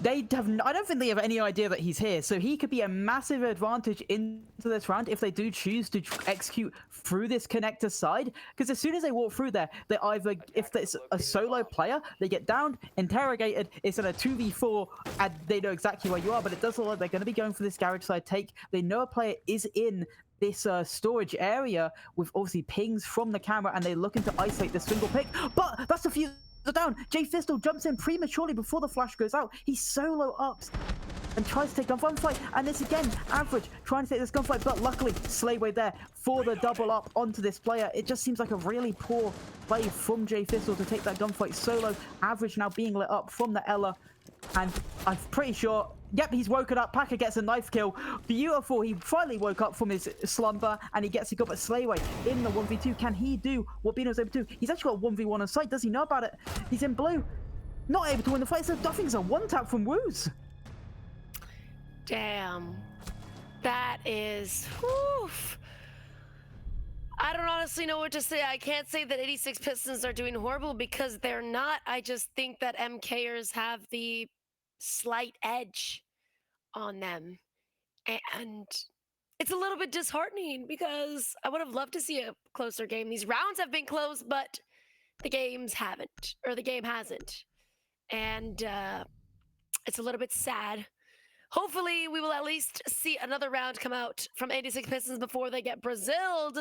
I don't think they have any idea that he's here, so he could be a massive advantage into this round if they do choose to execute through this connector side. Because as soon as they walk through there, they either, if it's a solo player, they get downed, interrogated, it's in a 2v4, and they know exactly where you are, but it does look like they're going to be going for this garage side take. They know a player is in this storage area with obviously pings from the camera, and they're looking to isolate this single pick, but that's a few down. J Fistal jumps in prematurely before the flash goes out. He solo ups and tries to take a gunfight, and this again, Average trying to take this gunfight, but luckily Slayway there for the double up onto this player. It just seems like a really poor play from J Fistal to take that gunfight solo. Average now being lit up from the Ella, and I'm pretty sure Yep, he's woken up. Packer gets a knife kill. Beautiful. He finally woke up from his slumber and he gets a go. But Slayway in the 1v2. Can he do what Bino's able to do? He's actually got a 1v1 on site. Does he know about it? He's in blue. Not able to win the fight. So I think it's a one-tap from Woos. Damn. That is... Oof. I don't honestly know what to say. I can't say that 86 Pistons are doing horrible because they're not. I just think that MKers have the slight edge on them. And it's a little bit disheartening because I would have loved to see a closer game. These rounds have been close, but the games haven't, or the game hasn't. And it's a little bit sad. Hopefully, we will at least see another round come out from 86 Pistons before they get Braziled.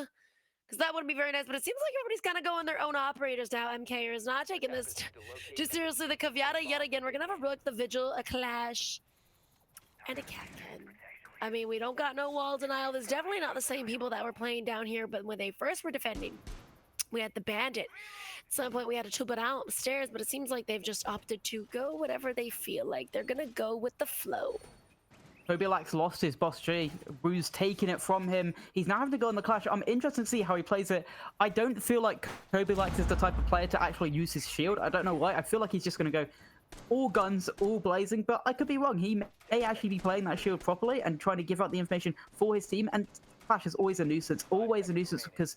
Because that would be very nice, but it seems like everybody's kind of going their own operators now. MK is not taking this too seriously. The Caviata yet again. We're going to have a Rook, the Vigil, a Clash, and a Captain. I mean, we don't got no wall denial. There's definitely not the same people that were playing down here, but when they first were defending, we had the Bandit. At some point, we had a two down upstairs, but it seems like they've just opted to go whatever they feel like. They're going to go with the flow. Kobilax lost his boss G. Wu's taking it from him. He's now having to go on the Clash. I'm interested to see how he plays it. I don't feel like Kobilax is the type of player to actually use his shield. I don't know why. I feel like he's just going to go all guns, all blazing, but I could be wrong. He may actually be playing that shield properly and trying to give out the information for his team. And Clash is always a nuisance because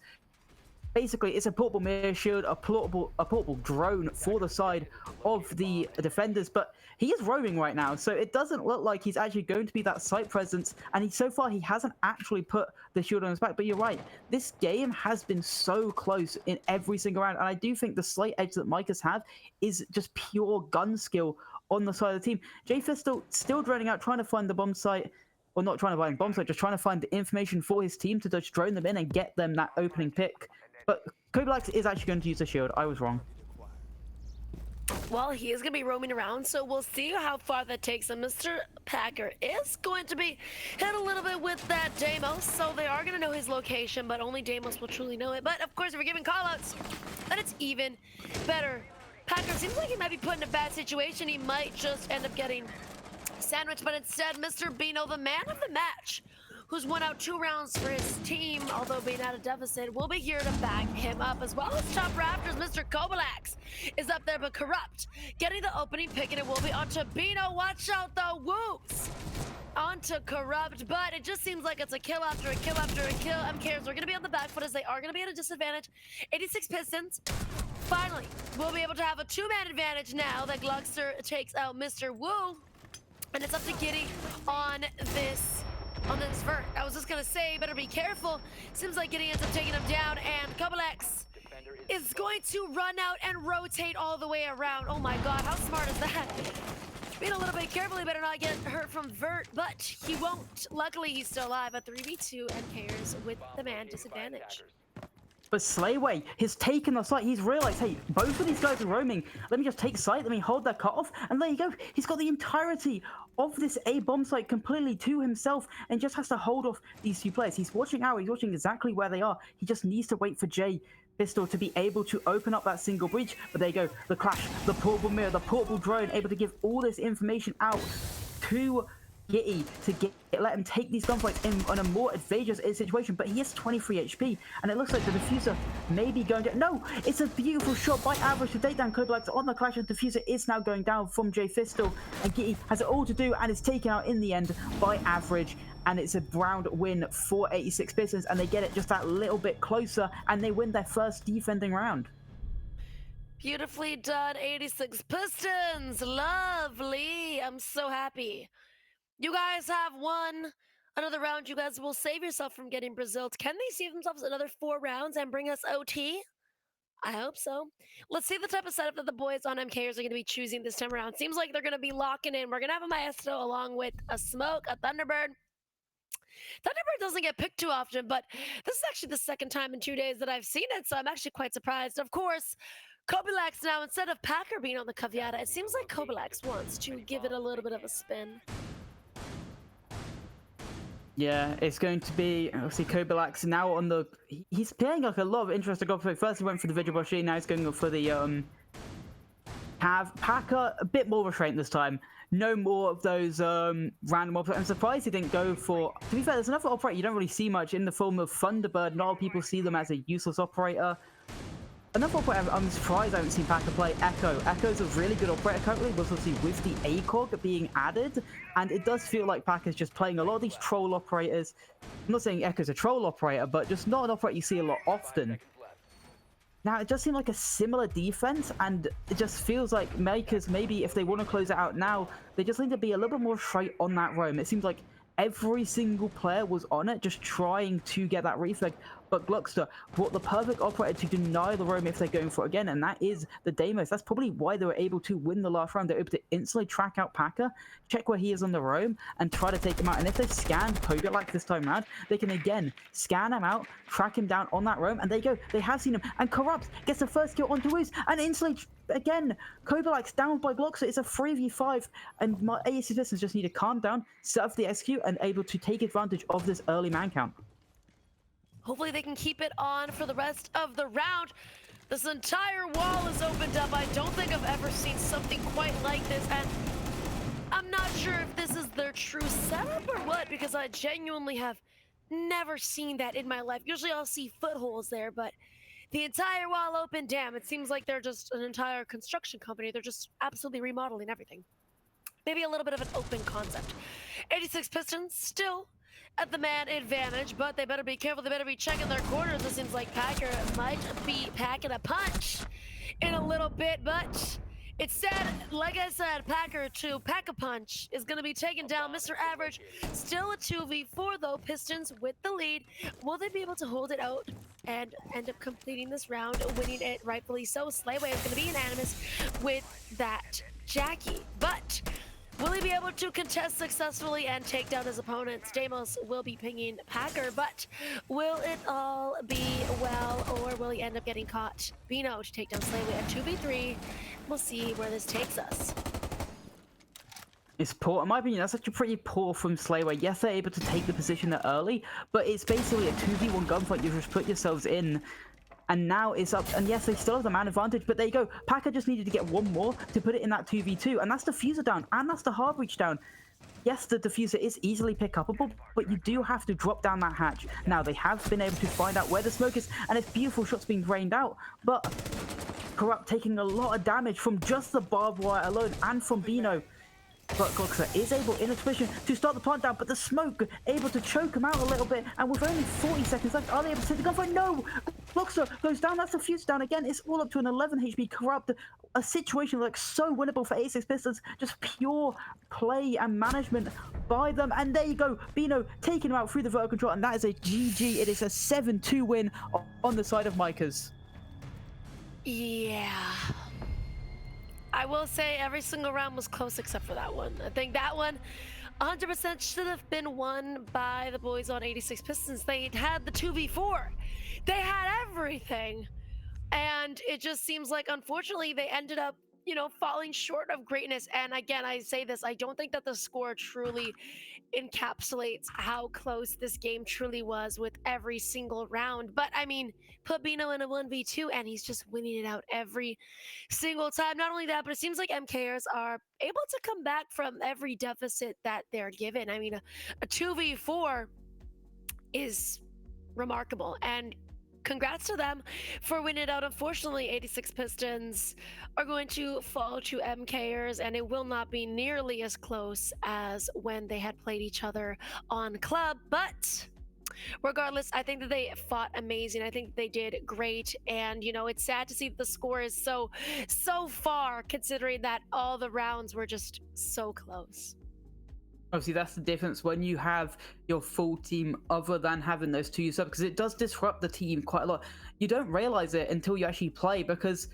basically it's a portable mirror shield, a portable drone for the side of the defenders, but he is roaming right now, so it doesn't look like he's actually going to be that site presence, and so far he hasn't actually put the shield on his back. But you're right, this game has been so close in every single round, and I do think the slight edge that Micahs have is just pure gun skill on the side of the team. J-Fistal still droning out, trying to find the bomb site, or not trying to find bomb site, just trying to find the information for his team to just drone them in and get them that opening pick. But Kobilax is actually going to use the shield. I was wrong. Well, he is going to be roaming around, so we'll see how far that takes him. Mr. Packer is going to be hit a little bit with that Deimos, so they are going to know his location, but only Deimos will truly know it. But, of course, if we're giving callouts, then it's even better. Packer seems like he might be put in a bad situation. He might just end up getting sandwiched, but instead, Mr. Bino, the man of the match, who's won out 2 rounds for his team, although being at a deficit, will be here to back him up, as well as Top Raptors. Mr. Kobilax is up there, but Corrupt getting the opening pick, and it will be onto Bino. Watch out, the Woos onto Corrupt, but it just seems like it's a kill after a kill after a kill. MKers are going to be on the back foot as they are going to be at a disadvantage. 86 Pistons finally will be able to have a 2-man advantage now that Gluckster takes out Mr. Wu, and it's up to Giddy on this vert. I was just gonna say, better be careful. Seems like Giddy ends up taking him down, and Kobilax is going to run out and rotate all the way around. Oh my god, how smart is that? Being a little bit careful, he better not get hurt from vert, but he won't. Luckily, he's still alive. A 3v2 and cares with the man disadvantage. But Slayway has taken the site. He's realized, hey, both of these guys are roaming. Let me just take site. Let me hold that cutoff. And there you go. He's got the entirety of this A bomb site completely to himself and just has to hold off these 2 players. He's watching out. He's watching exactly where they are. He just needs to wait for J-Fistal to be able to open up that single breach. But there you go. The Clash, the portable mirror, the portable drone, able to give all this information out to Gitty to let him take these gunfights in a more advantageous situation, but he has 23 HP, and it looks like the diffuser may be going down. No, it's a beautiful shot by Average to take down Kobilax on the Clash, and the diffuser is now going down from J-Fistal, and Gitty has it all to do and is taken out in the end by Average, and it's a round win for 86 Pistons, and they get it just that little bit closer, and they win their first defending round. Beautifully done, 86 Pistons. Lovely. I'm so happy. You guys have won another round. You guys will save yourself from getting Brazil. Can they save themselves another 4 rounds and bring us OT? I hope so. Let's see the type of setup that the boys on MKers are going to be choosing this time around. Seems like they're going to be locking in. We're going to have a Maestro along with a Smoke, a Thunderbird. Thunderbird doesn't get picked too often, but this is actually the 2nd time in 2 days that I've seen it, so I'm actually quite surprised. Of course, Kobilax now, instead of Packer being on the Caviata, it seems like Kobilax wants to give it a little bit of a spin. Yeah, it's going to be, obviously, Kobilax now on the... He's paying like a lot of interesting gunplay. First he went for the Vigil Boshi, now he's going for the have Packer a bit more restraint this time. No more of those random operators. I'm surprised he didn't go for... To be fair, there's another operator you don't really see much in the form of Thunderbird. A lot of people see them as a useless operator. Another operator I'm surprised I haven't seen Packer play, Echo. Echo's a really good operator currently, but obviously with the ACOG being added, and it does feel like Packer's just playing a lot of these troll operators. I'm not saying Echo's a troll operator, but just not an operator you see a lot often. Now, it does seem like a similar defense, and it just feels like Makers, maybe if they want to close it out now, they just need to be a little bit more straight on that roam. It seems like every single player was on it, just trying to get that reflag. But Gluckster brought the perfect operator to deny the roam if they're going for it again, and that is the Deimos. That's probably why they were able to win the last round. They're able to instantly track out Packer, check where he is on the roam, and try to take him out. And if they scan Kogalak this time around, they can again scan him out, track him down on that roam, and there you go. They have seen him. And Corrupt gets the first kill onto Ooze, and instantly, again, Kogalak's down by Gluckster. It's a 3v5, and my ASC Pistons just need to calm down, set up the execute, and able to take advantage of this early man count. Hopefully they can keep it on for the rest of the round. This entire wall is opened up. I don't think I've ever seen something quite like this, and I'm not sure if this is their true setup or what, because I genuinely have never seen that in my life. Usually I'll see footholds there, but the entire wall open, damn, it seems like they're just an entire construction company. They're just absolutely remodeling everything. Maybe a little bit of an open concept. 86 Pistons still at the man advantage, but they better be careful. They better be checking their corners. It seems like Packer might be packing a punch in a little bit, but it said, like I said, Packer to pack a punch is going to be taken down. Mr. Average still a 2v4 though. Pistons with the lead. Will they be able to hold it out and end up completing this round, winning it rightfully so? Slayway is going to be unanimous with that Jackie, but will he be able to contest successfully and take down his opponents? Deimos will be pinging Packer, but will it all be well, or will he end up getting caught? Bino to take down Slayway at 2v3. We'll see where this takes us. It's poor. In my opinion, that's actually pretty poor from Slayway. Yes, they're able to take the position there early, but it's basically a 2v1 gunfight. You just put yourselves in. And now it's up, and yes, they still have the man advantage, but there you go. Packer just needed to get one more to put it in that 2v2, and that's the diffuser down, and that's the hard breach down. Yes, the diffuser is easily pick-upable, but you do have to drop down that hatch. Now, they have been able to find out where the smoke is, and it's beautiful shots being rained out, but Corrupt taking a lot of damage from just the barbed wire alone, and from Bino. But Gluckster is able in a position to start the plant down, but the smoke able to choke him out a little bit, and with only 40 seconds left, are they able to take the gunfight? No! Gluckster goes down, that's the fuse down again. It's all up to an 11 HP Corrupt. A situation like so winnable for 86 Pistons, just pure play and management by them. And there you go, Bino taking him out through the vertical control, and that is a GG. It is a 7-2 win on the side of Micah's. Yeah. I will say every single round was close except for that one. I think that one 100% should have been won by the boys on 86 Pistons. They had the 2v4. They had everything. And it just seems like, unfortunately, they ended up, falling short of greatness. And again, I say this, I don't think that the score truly encapsulates how close this game truly was with every single round. But I mean, put Bino in a 1v2 and he's just winning it out every single time. Not only that, but it seems like MKers are able to come back from every deficit that they're given. I mean, a 2v4 is remarkable, and congrats to them for winning it out. Unfortunately, 86 Pistons are going to fall to MKers, and it will not be nearly as close as when they had played each other on Club. But regardless, I think that they fought amazing. I think they did great, and it's sad to see that the score is so far, considering that all the rounds were just so close. Obviously, that's the difference when you have your full team other than having those two subs, because it does disrupt the team quite a lot. You don't realize it until you actually play, because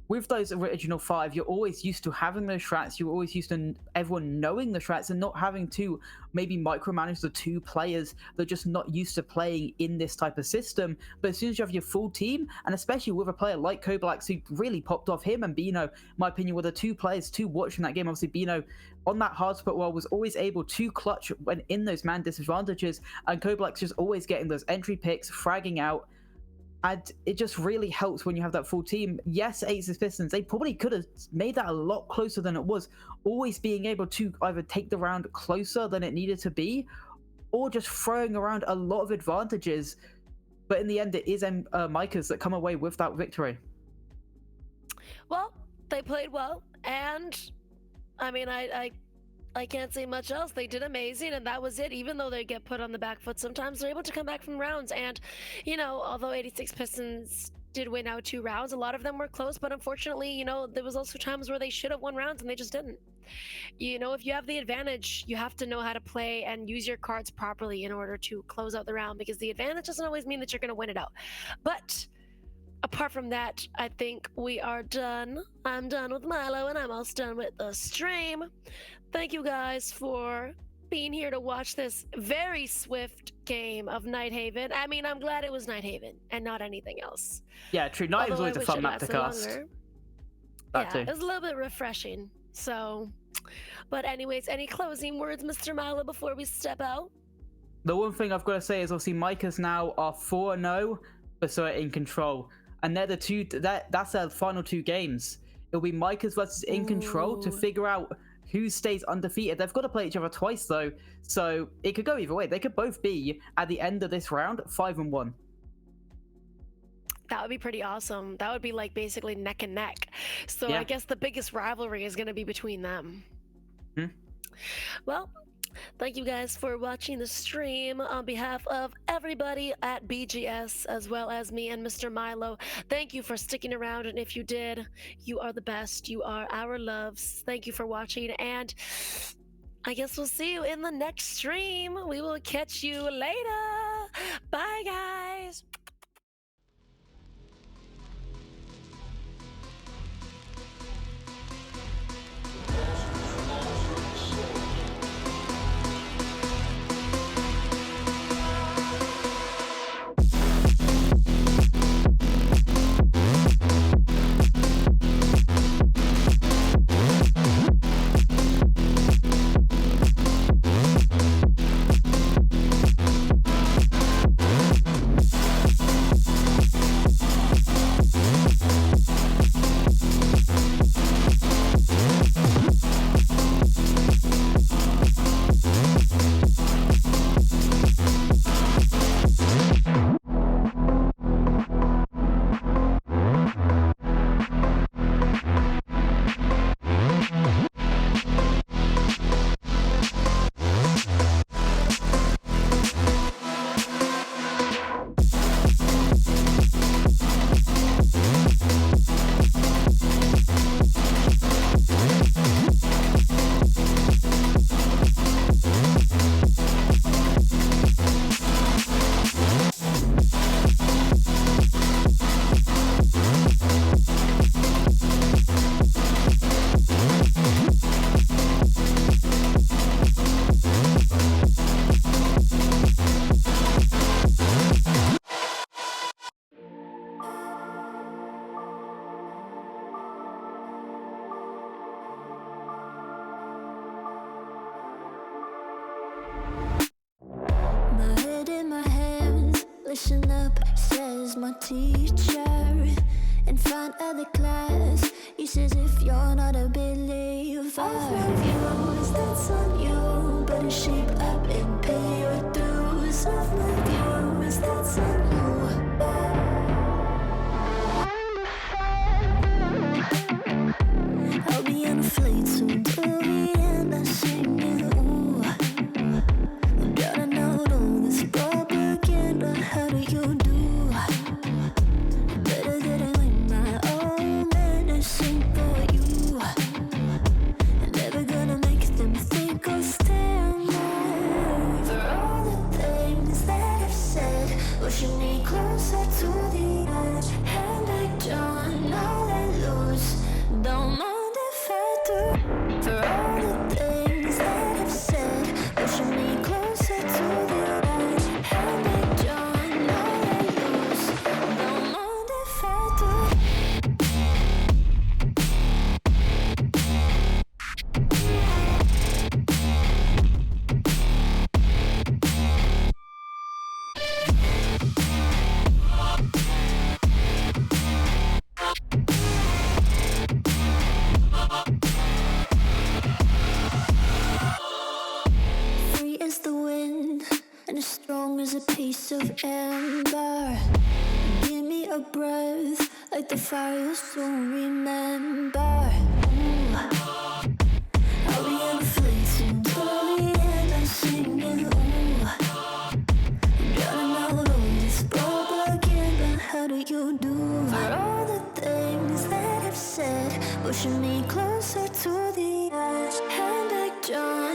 with those original 5, you're always used to having those strats. You're always used to everyone knowing the strats and not having to maybe micromanage the 2 players that are just not used to playing in this type of system. But as soon as you have your full team, and especially with a player like Kobalax who really popped off, him and Bino, in my opinion, were the 2 players to watch in that game. Obviously, Bino on that hard spot wall was always able to clutch when in those man disadvantages, and Kobalax just always getting those entry picks, fragging out. And it just really helps when you have that full team. Yes, 86 Pistons, they probably could have made that a lot closer than it was. Always being able to either take the round closer than it needed to be, or just throwing around a lot of advantages. But in the end, it is Micahs that come away with that victory. Well, they played well, and I mean, I can't say much else. They did amazing, and that was it. Even though they get put on the back foot sometimes, they're able to come back from rounds. And, you know, although 86 Pistons did win out 2 rounds, a lot of them were close, but unfortunately, you know, there was also times where they should have won rounds and they just didn't. You know, if you have the advantage, you have to know how to play and use your cards properly in order to close out the round, because the advantage doesn't always mean that you're going to win it out. But apart from that, I think we are done. I'm done with Milo, and I'm almost done with the stream. Thank you guys for being here to watch this very swift game of Nighthaven. I mean, I'm glad it was Nighthaven and not anything else. Yeah, true. Nighthaven's always a fun map to cast. Yeah, it was a little bit refreshing. So, but anyways, any closing words, Mr. Milo, before we step out? The one thing I've got to say is obviously Micahs now are 4-0, but so in control. And they're the two, that's their final 2 games. It'll be Micahs versus In Control to figure out who stays undefeated. They've got to play each other twice though, so it could go either way. They could both be, at the end of this round, 5-1. That would be pretty awesome. That would be like basically neck and neck. So Yeah. I guess the biggest rivalry is going to be between them. Well, thank you guys for watching the stream. On behalf of everybody at BGS, as well as me and Mr. Milo, thank you for sticking around. And if you did, you are the best. You are our loves. Thank you for watching. And I guess we'll see you in the next stream. We will catch you later. Bye, guys. Listen up, says my teacher. In front of the class, he says if you're not a believer, views, that's on you. Better shape up and pay your dues. Of my views, that's on you. I'll be on a flight soon to Vienna, singing ooh. Gotta know all this propaganda. How do you do? Better get it with my own medicine for you. Never gonna make them think I'll stand there. For all the things that I've said, what you need your breath, like the fire you'll soon remember. Ooh. I'll be on the fleeting till the end, I'm singing. Ooh. I'm drowning all alone, this rope again, but how do you do? For all the things that I've said, pushing me closer to the edge, hand back, John.